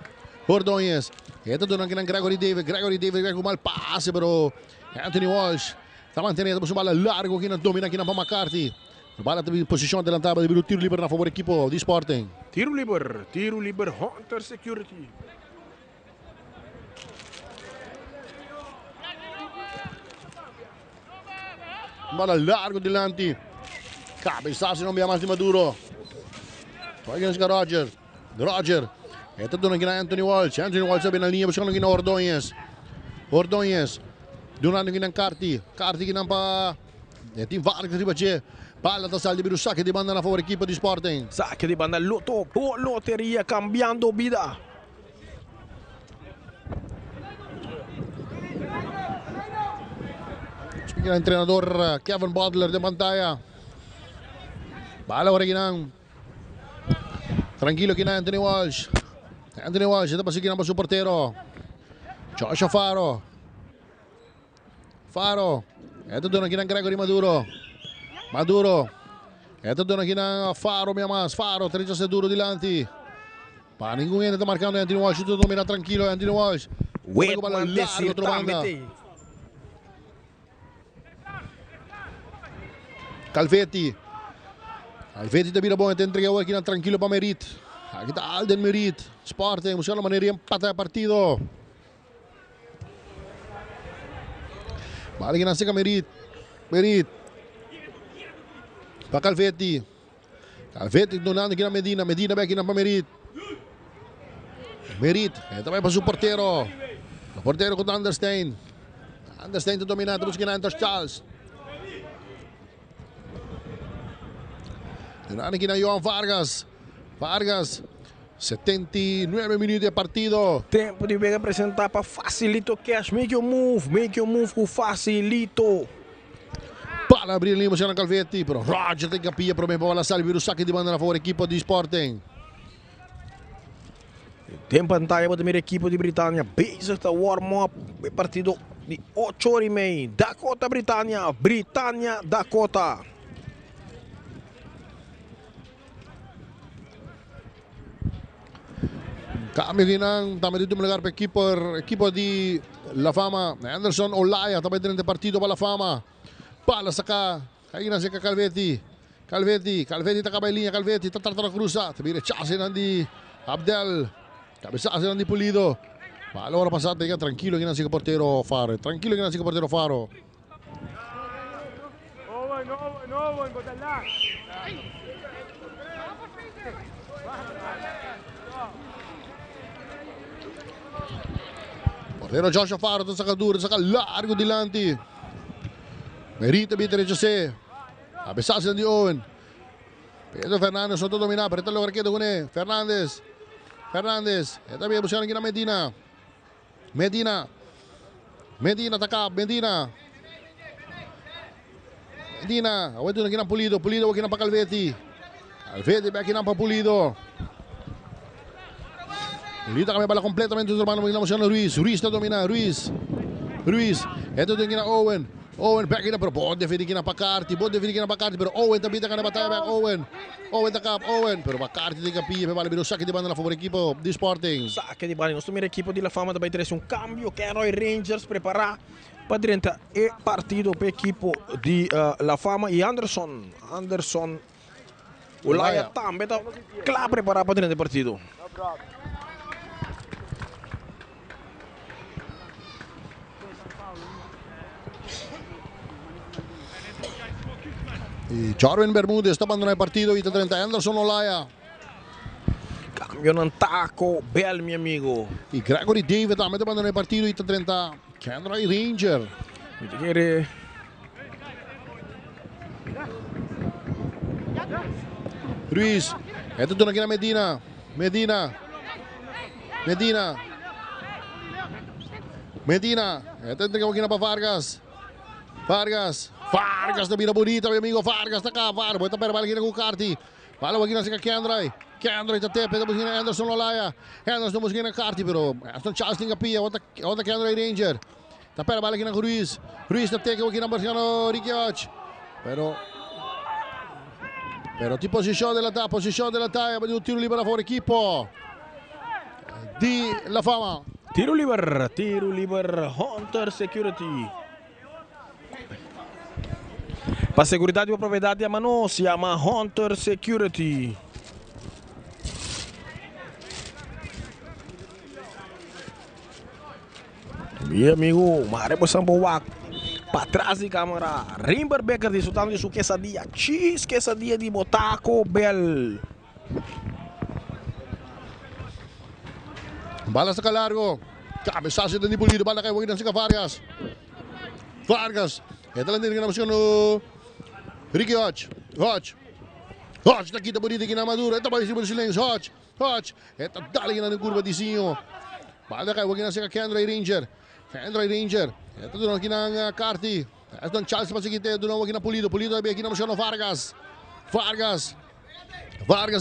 [SPEAKER 8] Esta dona aqui na Gregory David com mal passe, pero Anthony Walsh tá mantendo a bola largo aqui na domina aqui na McCarthy. Bola em posição adelantada de tiro livre na favor da equipe de Sporting.
[SPEAKER 1] Tiro livre, Hunter Security.
[SPEAKER 8] Bola largo delante. Cabeçaço não vê mais de Maduro. Vai ganhar Roger. Esta dona aqui na Anthony Walsh sabe na linha, buscando aqui na Ordonhas. Donando aqui na Carti aqui na pa. Tem Vargas de bater. Palla da saldi per un saque di banda a favore equipe di Sporting.
[SPEAKER 1] Saque di banda Lotto, loteria cambiando vida.
[SPEAKER 8] Spiega el entrenador Kevin Butler de pantalla. Bala original. Tranquilo aquí na Anthony Walsh. Esta pasa aquí na su portero. Joshua Faro. Esta dona aquí na Gregory Maduro. Esta dona aqui na Faro, minha mas. Faro, 30 duro delante. Para ninguém está marcando Anthony Walsh. Tudo domina tranquilo, Anthony Walsh.
[SPEAKER 1] Wet one descer também.
[SPEAKER 8] Calvetti está vira bom, entrega aqui na tranquilo para Merit. Aqui está Alden Merit. Sporting, buscando maneira de empatar o partido. Bala aqui na seca Merit. Para Calvetti donando aqui na Medina vai aqui na Merit. Também para o porteiro. O porteiro com Anderstein está dominado, buscando Anton Charles. Donando aqui na Johan Vargas, 79 minutos de partido.
[SPEAKER 1] Tempo de ver apresentar para Facilito Cash. Make your move com Facilito.
[SPEAKER 8] Bala para abrir a limousine ng Calvetti, pero Roger tem Capia, pero may bawala salve, pero saque de banda na favor equipo de Sporting.
[SPEAKER 1] Tem pantalla para a equipe de Britânia. Base está warm-up. Partido de 8h30. Dakota, Britânia. Britânia, Dakota.
[SPEAKER 8] Kami ginang tama dito lugar para equipo de La Fama. Anderson Olaya, também dentro do partido para La Fama. Pala saka, kaya ginang si Calvetti. Calvetti tá cabelinha, Calvetti tá tratando cruza. Tabire chance nandi Abdel. Cabezazo nandi Pulido. Pala ora passata, tranquilo ginang si portero Faro. Tranquilo ginang si portero Faro.
[SPEAKER 13] Owen, godala.
[SPEAKER 8] Portero Joshua Faro, saka duro, saka largo di Lanti. Merita bitere Jose. Cabezazo di Owen. Pedro Fernandez sotto dominare, per lo perché con Fernandez. E também buscando aqui na Medina takap, Medina. Awan aqui na Pulido aqui na Calvetti. Calvetti aqui na Pulido. Pulido kami bala completamente do hermano Miguel Luciano Ruiz está dominando, Ruiz. Ito aqui na Owen back na pero pode definir aqui na Pacarti, pero Owen também tá na batalha back Owen takap, pero Pacarti de Capia, me vale biro saque de banda na favor equipo de Sporting.
[SPEAKER 1] Saque de banda, nostro equipo de La Fama também terá cambio, que Roy Rangers preparar para dentro e partido para equipo de La Fama e Anderson Olaya também está claro preparar para dentro do partido.
[SPEAKER 8] E Jarwin Bermudez está abandonando o partido, Ita 30, Anderson Olaya.
[SPEAKER 1] Cambio ng taco, Bell, mi amigo.
[SPEAKER 8] E Gregory David também está abandonando o partido, Ita 30, Kendra Ranger. Ruiz, ito doon aqui na Medina. Ito aqui na Vargas na bina bonita, meu amigo. Vargas tá cá, Vargas. Bota para balik com Carti. Bala wag na si Kendra tá tepe, tapos na Anderson Olaya. Anderson tapos na Carti, pero Aston Charles tinga pia, outra Kendra Ranger. Tá para balik na Ruiz tá teke wag na Marciano Riquioch. Pero tipo posição della taglia, un tiro libero a favore equipo di La Fama.
[SPEAKER 1] Tiro liber, Hunter Security. Para seguridade e propriedade a mano se chama Hunter Security. Meu amigo, mare bosan bawa para trás de câmera. Rimber Becker disfrutando de su quesadilla, cheese quesadilla de Taco Bell.
[SPEAKER 8] Bala sa largo. Cabezazo de Pulido, bala kay wag na si Vargas. Ito lang din na Ricky Hodge nakita bonito aqui na Madura. Ito ba yung silêncio, Hodge. Ito dali na ng kurva di Sinho. Bala kay wag na si Kendra Ranger. Ito doon aqui ng Carti. Ito ang Charles Pasigite. Doon wag na Pulido aqui na Luciano Vargas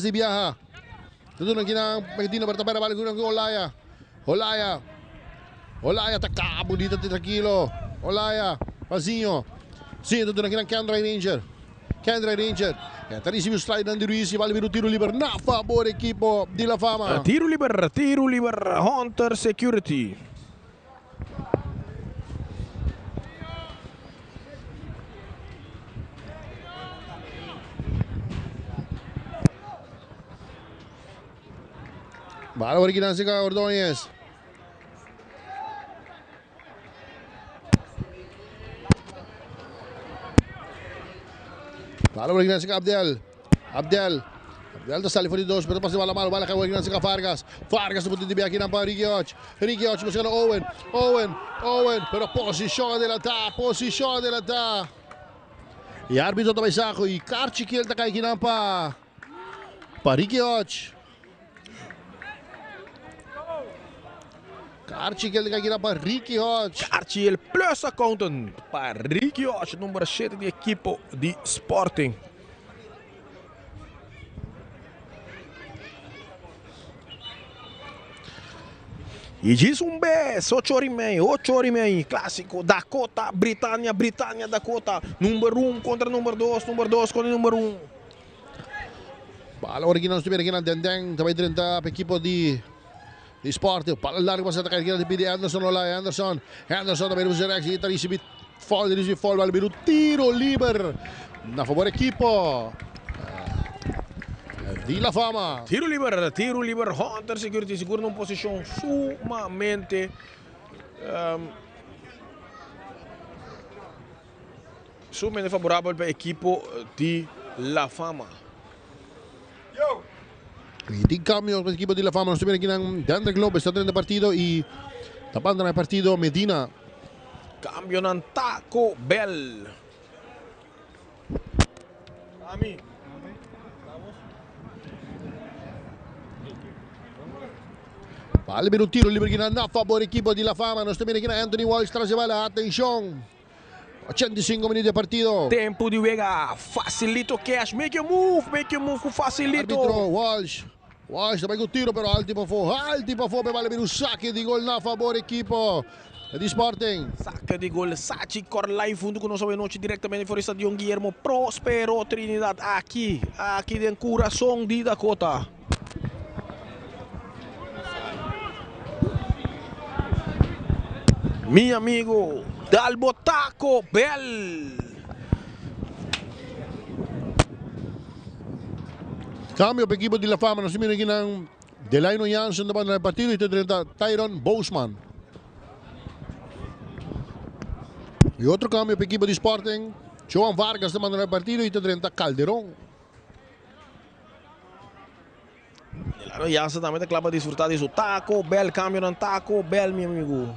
[SPEAKER 8] di Biaha. Ito doon aqui na Medina Bertabera. Balik doon ng Olaya taka bonito tranquilo. Olaya Pazinho. Ito doon aqui ng Kendra Ranger. Tarissimo slide ng Ruiz, vale per un tiro libero na favore equipo di La Fama.
[SPEAKER 1] Tiro liber, Hunter Security.
[SPEAKER 8] Bala original si Ordóñez. Bala original si Abdel tá sali fora de dois, pero passa bala malo, bala kay original si Vargas na punta de biya aqui na pa Ricky Hodge buscando Owen, pero posição dela tá. E árbitro também saco e Karchi que ele tá aqui na pa Ricky Hodge. Carchi que ele ganha para Ricky Hodge.
[SPEAKER 1] Carchi, ele plus accountant para Ricky Hodge, número 7 de equipo de Sporting. E diz um bes, 8h30, clássico, Dakota, Britânia, Dakota, número 1 contra número 2 contra número 1.
[SPEAKER 8] Bala original subir aqui na Dendeng, também 30 para a equipe de Sporting. Bala larga para atacar aqui na de Anderson, Olaya, Anderson também no Zerex, e está recebido fall, bala o tiro livre na favor da equipe de La Fama.
[SPEAKER 1] Tiro livre, Hunter Security seguro numa posição sumamente favorável para a equipe de La Fama.
[SPEAKER 8] E cambio para a equipe de La Fama. Nós temos aqui na Dandre Globe, está dentro do partido e tapando no partido Medina.
[SPEAKER 1] Cambio ng Taco Bell.
[SPEAKER 8] Vale per un tiro libero na favore equipo di La Fama. Nós temos aqui na Anthony Walsh traz a bola. Atenção. 85 minutos de partido.
[SPEAKER 1] Tempo de Vega. Facilito Cash. Make your move com Facilito.
[SPEAKER 8] Arbitro Walsh também com o tiro, pero alti para fora. Vale per un saque de gol na favore equipo di Sporting.
[SPEAKER 1] Saque de gol. Sachi Corlai fundo com nossa noite diretamente fora estadio Guillermo Prospero Trinidad. Aqui dentro coração de Dakota. Mi amigo Dalbo Taco Bell.
[SPEAKER 8] Cambio per equipo di La Fama. Nós temos aqui na Delano Jansen depan do partido e tem Tyron Bousman. E outro cambio para a equipe de Sporting. João Vargas depan do partido e tem Calderón.
[SPEAKER 1] Delano Jansen também acaba de desfrutar de seu Taco Bell. Cambio ng Taco Bell, mi amigo.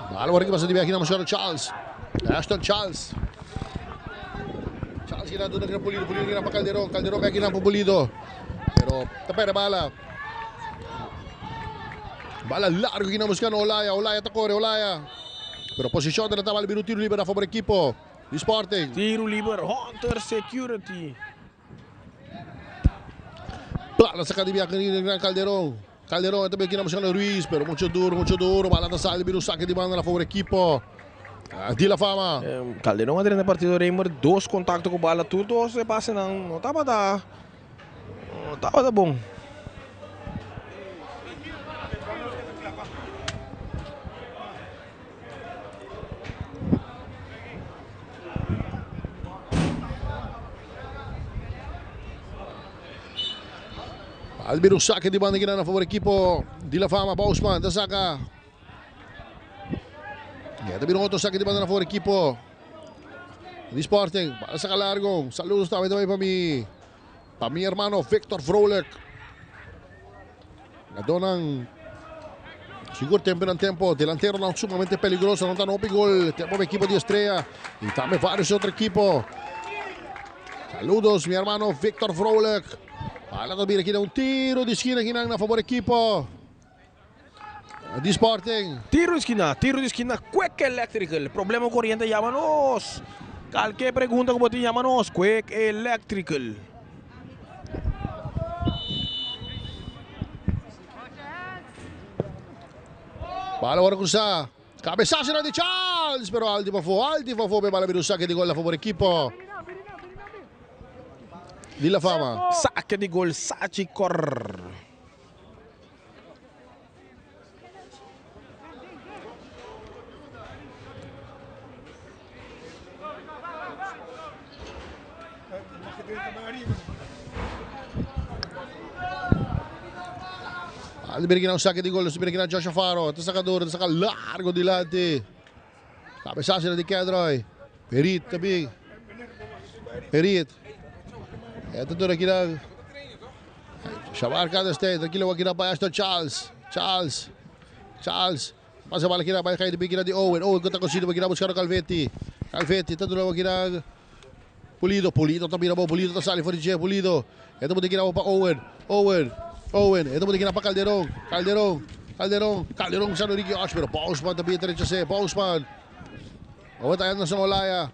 [SPEAKER 8] Bala aqui passa de aqui na mão Charles. Ashton Charles. Charles gira tudo aqui na Pulido gira para Calderón vai aqui na Pulido. Pero tapera bala. Bala largo aqui na buscando Olaya tá corre Olaya. Pero posição dela estava liberando tiro livre a favor equipo de Sporting.
[SPEAKER 1] Tiro livre Hunter Security.
[SPEAKER 8] Bala sacada de aqui na Calderón também aqui na buscando Ruiz, pero muito duro. Bala da sala liberou saque de banda a favor equipo de La Fama.
[SPEAKER 1] Calderón adentro do partido Reimer, 2 contactos com bala, tudo se passa não estava bom.
[SPEAKER 8] Albero saque de banda aqui na favor equipo de La Fama. Bousman da saca. E também outro saque de banda na favor equipo de Sporting. Bala saca largo. Saludos também para mi hermano Victor Vrolijk. Nadonang siguro tempo. Delantero não sumamente peligroso. Não está no gol. Tempo para equipo de Estrella. E também vários outros equipos. Saludos mi hermano Victor Vrolijk. Bala também aqui um tiro de esquina aqui na favor equipo de Sporting.
[SPEAKER 1] Tiro de esquina, Quick Electrical. Problema corriente, llámanos. Qualquer pergunta como te llámanos, Quick Electrical.
[SPEAKER 8] Bala agora com sa cabeçaço de Charles, pero alti para fora, bala vir o saque de gol a favor equipo de La Fama.
[SPEAKER 1] Saque de gol, Sachi Cor.
[SPEAKER 8] Libera um saque de gol, libera aqui Joshua Faro, saca largo de lado. Cabeçaço de Kedroy. Perit também. Ito tuh kira Shabar kada stay, tranquilo wag kinapaya ito Charles. Pasa bala kinapaya kay di kira di Owen kata ko sino kinabos karo Calvetti, ito tuh wag kira Pulido também na Pulido ta sali fuori Jeff Pulido. Ito mo di kinapa pa Owen. Ito mo di kinapa Calderón. Calderon sa Ricky Osh, pero Pausman tapi diretso si Pausman. Tayo na sa Olaya.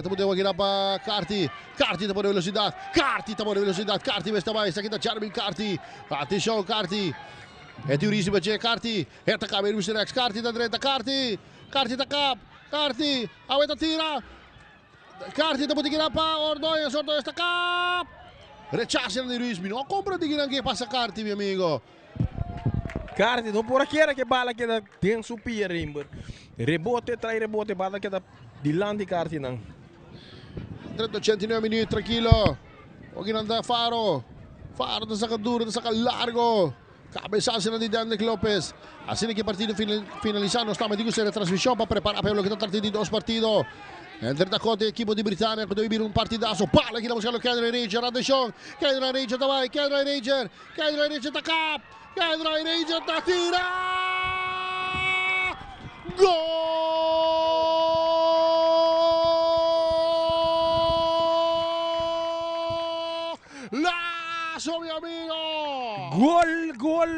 [SPEAKER 8] Tapos tayo wag pa Carti. Carti tapos na velocidad. Carti besta mais. Kita Charmin Carti. Atenção Carti. É teoríssima de Carti. Eta cabe no Rex. Carti da direita. Carti da cap. Carti. Aweta tira. Carti tapos tingin pa. Ordonhas da cap. Rechaça de Luiz Mino. Compra de que passa Carti, meu amigo.
[SPEAKER 1] Carti, não por aqui era que bala que tem supia, Rimber. Rebote, trai rebote, bala que dilante Carti não.
[SPEAKER 8] 189 minutos, tranquilo. Huwag ginanda Faro. Faro na saka duro, na saka largo. Cabeçada na de Dandek Lopez. Assim que o partido finalizando, estamos digo ser a transmissão para preparar para o que está tratando de dois partidos. Entre da conta a equipe de Britânia, que deve vir partidaço. Pala aqui na busca do Kendra Ranger, atenção. Kendra Ranger também, Kendra Ranger tá cá. Kendra Ranger tá tira. Gol! Laço, meu amigo!
[SPEAKER 1] Gol!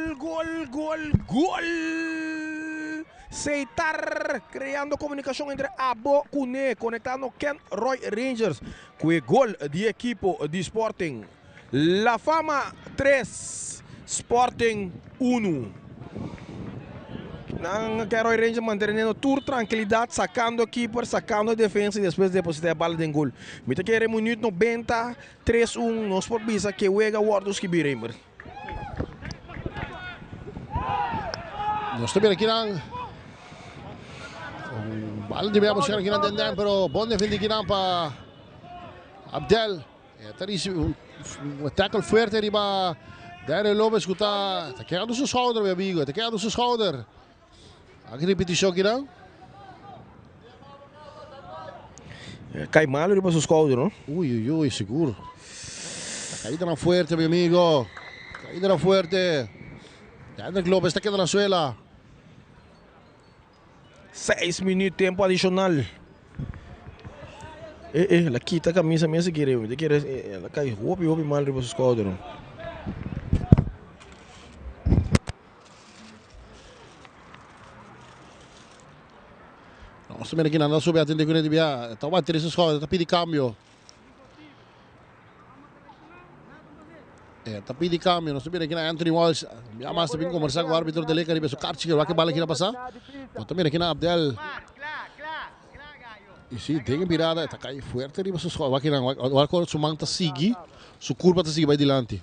[SPEAKER 1] Seitar, criando comunicação entre Abo Cune, conectando Ken Roy Rangers com o gol de equipo de Sporting. La Fama 3, Sporting 1. Ken Roy Rangers mantendo tour tranquilidade, sacando o keeper, sacando a defesa e depois depositar a bala de gol. Mita que era minuto 90, 3-1, no Sport Bisa que juega Wardos que birember.
[SPEAKER 8] Nós também aqui na bala de meia buscar aqui na Dendem, pero bom defende aqui para Abdel. Tadi um tackle forte riba Darren Lopez que está quedando seu schouder, meu amigo, está quedando seu schouder. Aqui repetição aqui não?
[SPEAKER 1] Cai mal riba seu schouder, não?
[SPEAKER 8] Ui, seguro. Caída na forte, meu amigo. Caída na forte. Darren Lopez está quedando na suela.
[SPEAKER 1] 6 minutos tempo adicional. Ela quita a camisa mesmo que ela cai roupa mal riba seu schouder.
[SPEAKER 8] Nós também aqui não soube atender com ele de via. Está uma três escolas, está pedindo câmbio. Está pedindo câmbio. Nós também aqui na Anthony Walsh. Minha mãe está vindo conversar com o árbitro dele, que ele pensou que vai que bala aqui na passar. Nós também aqui na Abdel. E sim, tem virada, está caindo forte ali, mas vai que não, agora sua mão está seguindo, sua curva está seguindo, vai adiante.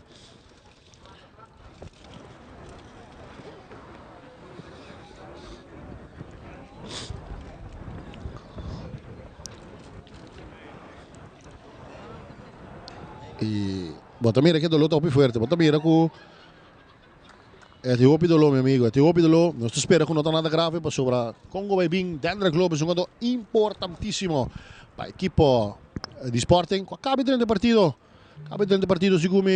[SPEAKER 8] E Botamira aqui do lado está forte, Botamira com Etiópia do meu amigo, Etiópia do nós esperamos que não está nada grave para sobrar. Congo vai vir dentro do clube, é um jogo importantíssimo para a equipe de Sporting. Acaba de partido, segundo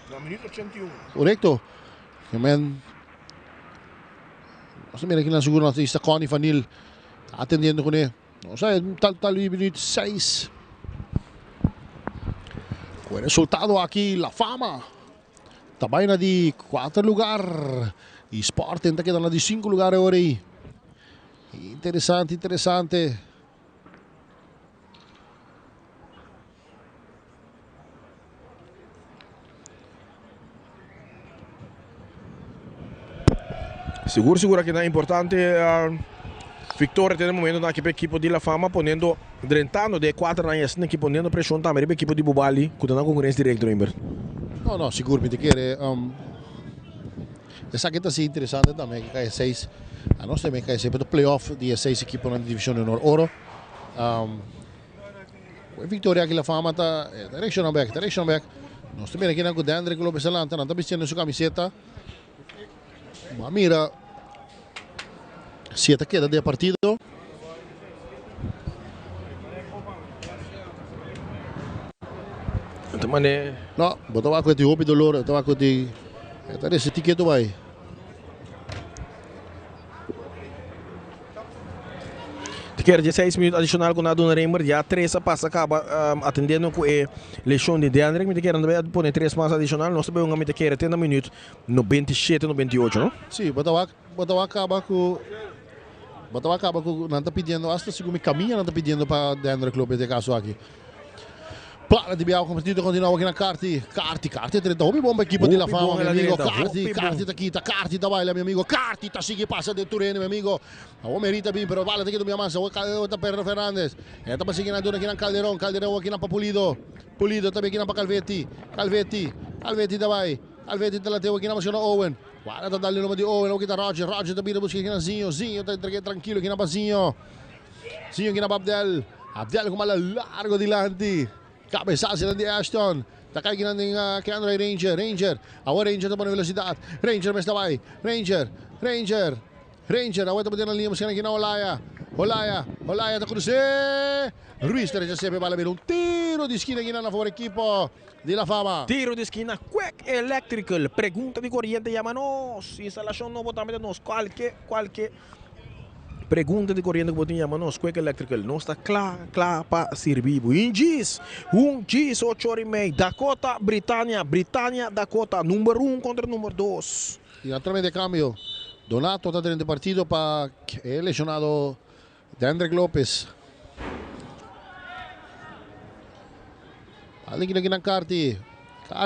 [SPEAKER 1] No minuto 81.
[SPEAKER 8] Correcto. Nós também aqui na segunda está Connie Vanil atendendo com ele. Não sei, tal minuto 6. Com o resultado aqui, La Fama também na de 4 lugar. E Sporting está quedando na de 5 lugar agora aí. Interessante.
[SPEAKER 1] Seguro que é importante Victoria tem momento na equipe de La Fama ponendo drentando de 4 anos aqui ponendo pressão também para a equipe de Bubali que está na concorrência direta Rimber.
[SPEAKER 8] Não, seguramente que essa aqui está assim interessante também que cai 6. A nós também cai 6 para o playoff de 6 equipes na divisão de honor Oro. A Victoria aqui La Fama está direction back. Nós também aqui na Dandre que Lopez Alanta não está vestindo sua camiseta. Mas mira, se queda de partido. No, botava com o Etiópia do Louro, botava com o Etiópia. Esse tiquete vai.
[SPEAKER 1] Quer 16 minutos adicional com a Dona Reimer, já 3 passa acaba atendendo com a lesão de Deandre, me quer também pôr 3 mais adicional, nós também vamos querer 30 minutos no 27 no 28, não?
[SPEAKER 8] Sim, Batawa acaba com não está pedindo, hasta segundo caminho não está pedindo para Deandre Club de caso aqui. Para di Biao competido continua aqui na Carti 30 hobby bomba equipa di La Fama, meu amigo. Carti tá quita, Carti tá baila, meu amigo. Carti tá sigue passa de Turene, meu amigo. O merita bem, pero vale aqui do minha massa, o tá Pedro Fernandes. Tá passando na dona aqui na Calderón aqui na Pulido também aqui na Calvetti tá vai. Calvetti tá lateu aqui na Machina Owen. Guarda tá dando o nome de Owen, aqui tá Roger tá vindo buscar aqui na Zinho tá tranquilo aqui na Bazinho aqui na Abdel com uma largo dilante. Cabeçada de Ashton. Tá caindo que André Ranger. Agora Ranger tá com velocidade. Ranger mas tá vai. Ranger. Agora tá batendo na linha, buscando aqui na Olaya tá cruzando. Ruiz já sempre vai ver tiro de esquina aqui na favor equipo de La Fama.
[SPEAKER 1] Tiro de esquina, Quack Electrical. Pergunta de corriente, llámanos. Instalación no botamos qualquer pergunta de corriente que botinha, manos, Quack Electrical, não está claro para servir. Um G's 8h30, Dakota, Britânia, Dakota, número 1 contra número 2.
[SPEAKER 8] E naturalmente de cambio, Donato está dentro do partido para el lesionado de André López. Ali aqui na Carti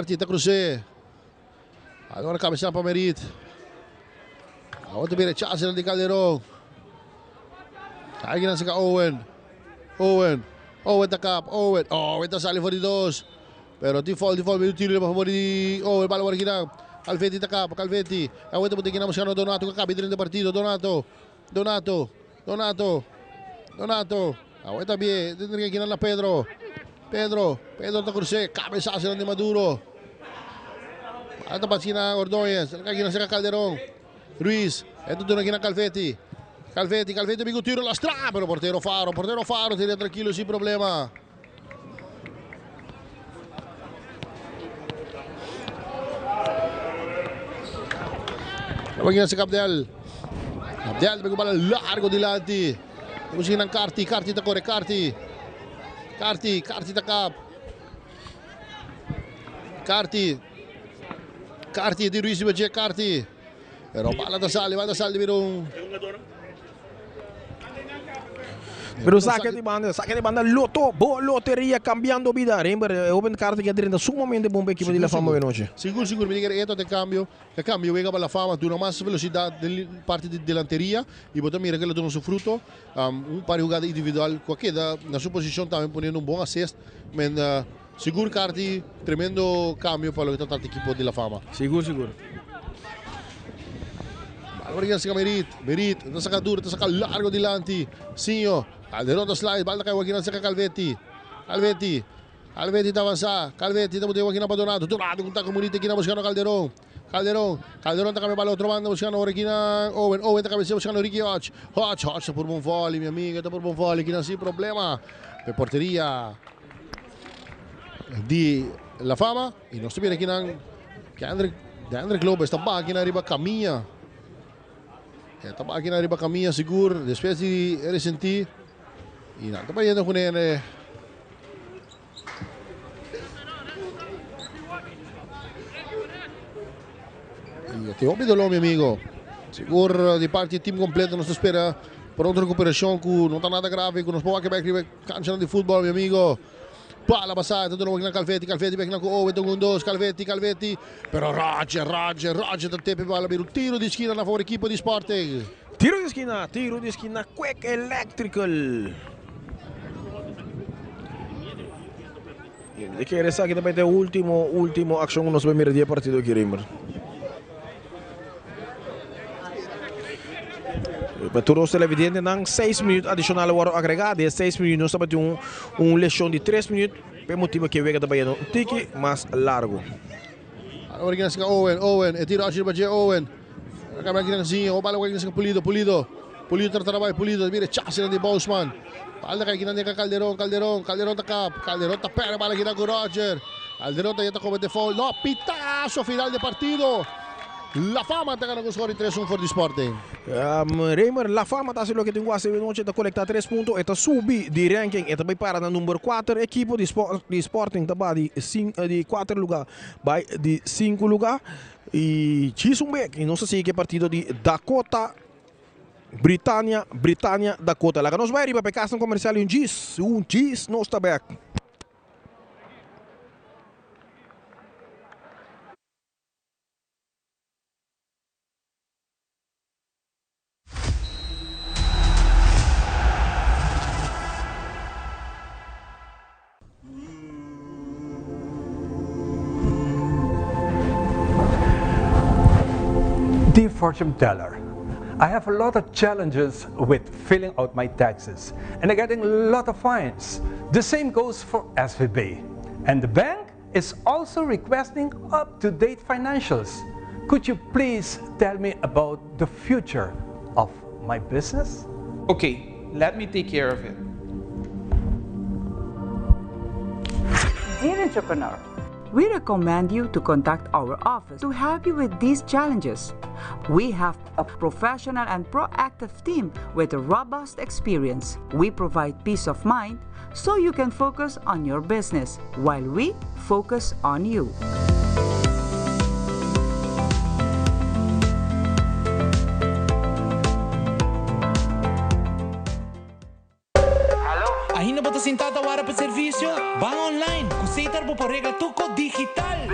[SPEAKER 8] está cruzando. Agora cabeça para Merit. Agora também rechaça de Calderón. Aí na saka Owen tá cap, Owen tá sali for die doos. Pero die fall meio tiro para favor de Owen, bala aqui na Calvetti tá cap, Calvetti. Agora tá botando na mão Donato, que acaba dentro do partido, Donato. Agora tá bem, dentro aqui na Pedro tá cruzando, cabeçada de Maduro. Aí tá batendo na Ordóñez, aqui na saka Calderón. Ruiz, tudo aqui na Calvetti, amigo, tiro la strada, pero portero Faro, tira tranquilo, sin problema. Lagi na si Abdel may bola largo dilante. Musikin ng Carti ta corre, Carti ta cap. Carti di Ruiz di Carti. Pero bala da sali birong.
[SPEAKER 1] Pero saque de banda, loteria cambiando vida. Remember, open carta que dentro sumamente bom equipo de La Fama de noche.
[SPEAKER 8] Seguro, me diga esto de cambio. El cambio llega para La Fama, tiene más velocidad de parte de delantería y vos también que le tiene su fruto. Un par de jugadas individual, cualquier na su posición también poniendo un buen assist. Seguro Carti, tremendo cambio para lo que está el equipo de La Fama.
[SPEAKER 1] Seguro.
[SPEAKER 8] Agora yan si Merit, nasa duro, nasa largo dilante. Sinho, Calderón slide, balda kayo wag sa Calvetti tá avançar, Calvetti tá mudando aqui na Donato kung tá comunita aqui na buscando Calderón tá kami bala outro banda buscando aqui na Owen tá cabeceando buscando Ricky Hodge tá por bom vôlei, minha amiga, tá por bom vôlei, aqui não sem problema. De porteria de La Fama e nós também aqui que André López tá aqui na riba caminha. Tá aqui na riba caminha seguro, depois de ressentir. E não, tá indo com ele. E até o meu amigo. Seguro de parte do time completo, nós espera para outra recuperação que não está nada grave, que nós podemos acabar cancha de futebol, meu amigo. Pala passata, tudo na Calvetti back na Owen, com dois, Calvetti. Pero Roger tá tempo para abrir o tiro de esquina na favor equipa de Sporting.
[SPEAKER 1] Tiro de esquina, Quack Electrical. E que essa aqui também é o último ação que nós vamos ver dia partido aqui, Reimer. Todos os televidentes têm 6 minutos adicionais agregados. E 6 minutos nós temos lesão de 3 minutos. Pelo motivo que vega também um tique mais largo.
[SPEAKER 8] Agora aqui nessa Owen, tiro a para Owen. Acaba aqui nessa o bala aqui nessa Pulido trabalha, mira chance de Bosman. Bala aqui nessa Calderón tá cap, Calderón tá pera bala aqui na Roger. Calderón tá comete foul. No, pitazo final de partido. La Fama está ganando score 3-1 voor die Sporting.
[SPEAKER 1] Reimer, La Fama está haciendo lo que tengo a 7 noches, está colecta 3 puntos, está subi de ranking, está vai para na número 4 equipo de Sporting, está de 4 lugar, vai de 5 lugar e Chisumbeck, e não sei se que partido de Dakota Britânia, Dakota. Lá nós vai arriba para casa comercial um Gis, não está back.
[SPEAKER 11] Dear fortune teller, I have a lot of challenges with filling out my taxes and I'm getting a lot of fines. The same goes for SVB. And the bank is also requesting up-to-date financials. Could you please tell me about the future of my business?
[SPEAKER 6] Okay, let me take care of it.
[SPEAKER 12] Dear entrepreneur, we recommend you to contact our office to help you with these challenges. We have a professional and proactive team with a robust experience. We provide peace of mind so you can focus on your business while we focus on you.
[SPEAKER 6] Ainda bota sentada a hora para serviço? Bang online, aceitar por regra tuco digital.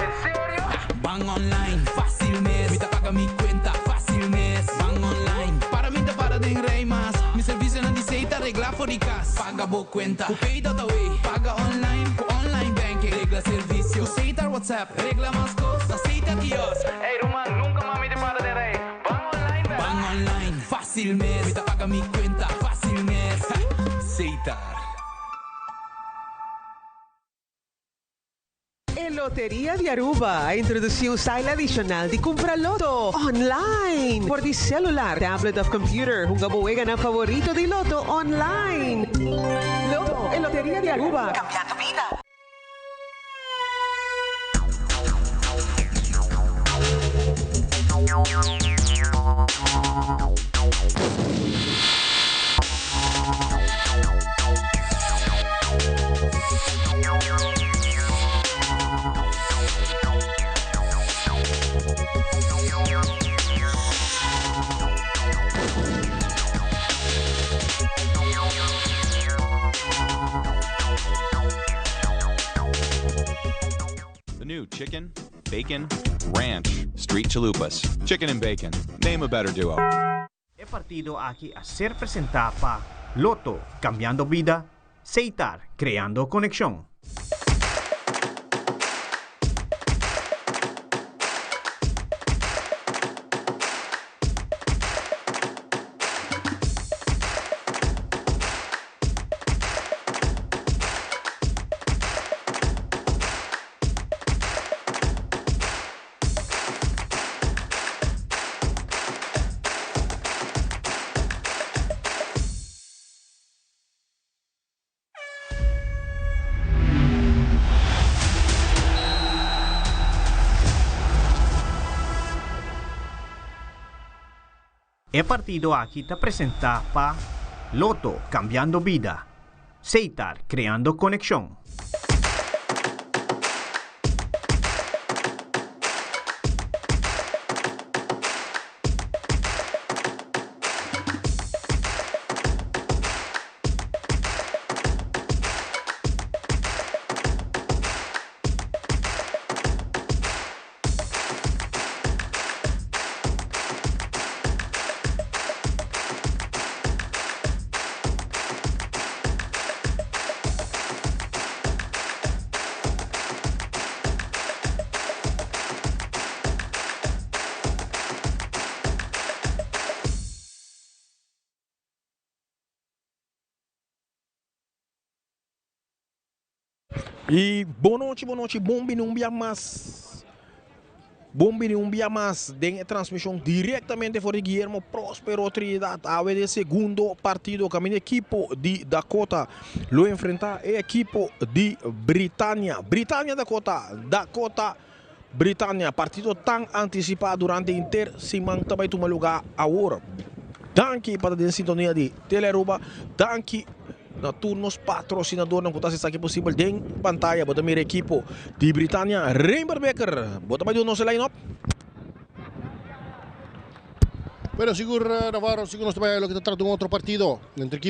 [SPEAKER 6] Bang online, fácil mês. Me paga mi cuenta, fácil mês. Bang online, para mim tá para de rei mas. Mi serviço não aceita regla for de casa. Paga boa cuenta, o pay.away. Paga online, com online banking. Regla serviço, aceitar WhatsApp. Regla mais costa, aceita kiosco. Ei, Roman, nunca mais me para de rei. Bang online, fácil mês. Me paga mi cuenta, fácil mês. Aceitar.
[SPEAKER 14] Lotería de Aruba introdució un style adicional de compra loto online por di celular, tablet o computer. Jugabuegan ang favorito de loto online. Loto en Lotería de Aruba. Cambiando vida.
[SPEAKER 7] New Chicken, Bacon, Ranch, Street Chalupas. Chicken and Bacon. Name a better duo.
[SPEAKER 15] El partido aquí a ser presentado para Loto, cambiando vida, Seitar, creando conexión. El partido aquí está presentado para Loto, cambiando vida, Seitar, creando conexión.
[SPEAKER 1] E boa noite, bombi não via mais. Bombi não via mais. Tem a transmissão diretamente por Guillermo Próspero Trinidad. A ver, segundo partido, que a minha equipe de Dakota lo enfrentar a equipe de Britânia. Britânia, Dakota Britânia, partido tão antecipado durante Inter, Simão também toma lugar agora. Danke para a sintonia de Teleruba, danke na turnos patrocinador não contasse isso aqui possível em pantalla, bota minha equipo de Britânia, Rainbow Becker, bota mais do nosso line-up.
[SPEAKER 8] Pero seguro Navarro, seguro nos trabalha lo que trata de um outro partido entre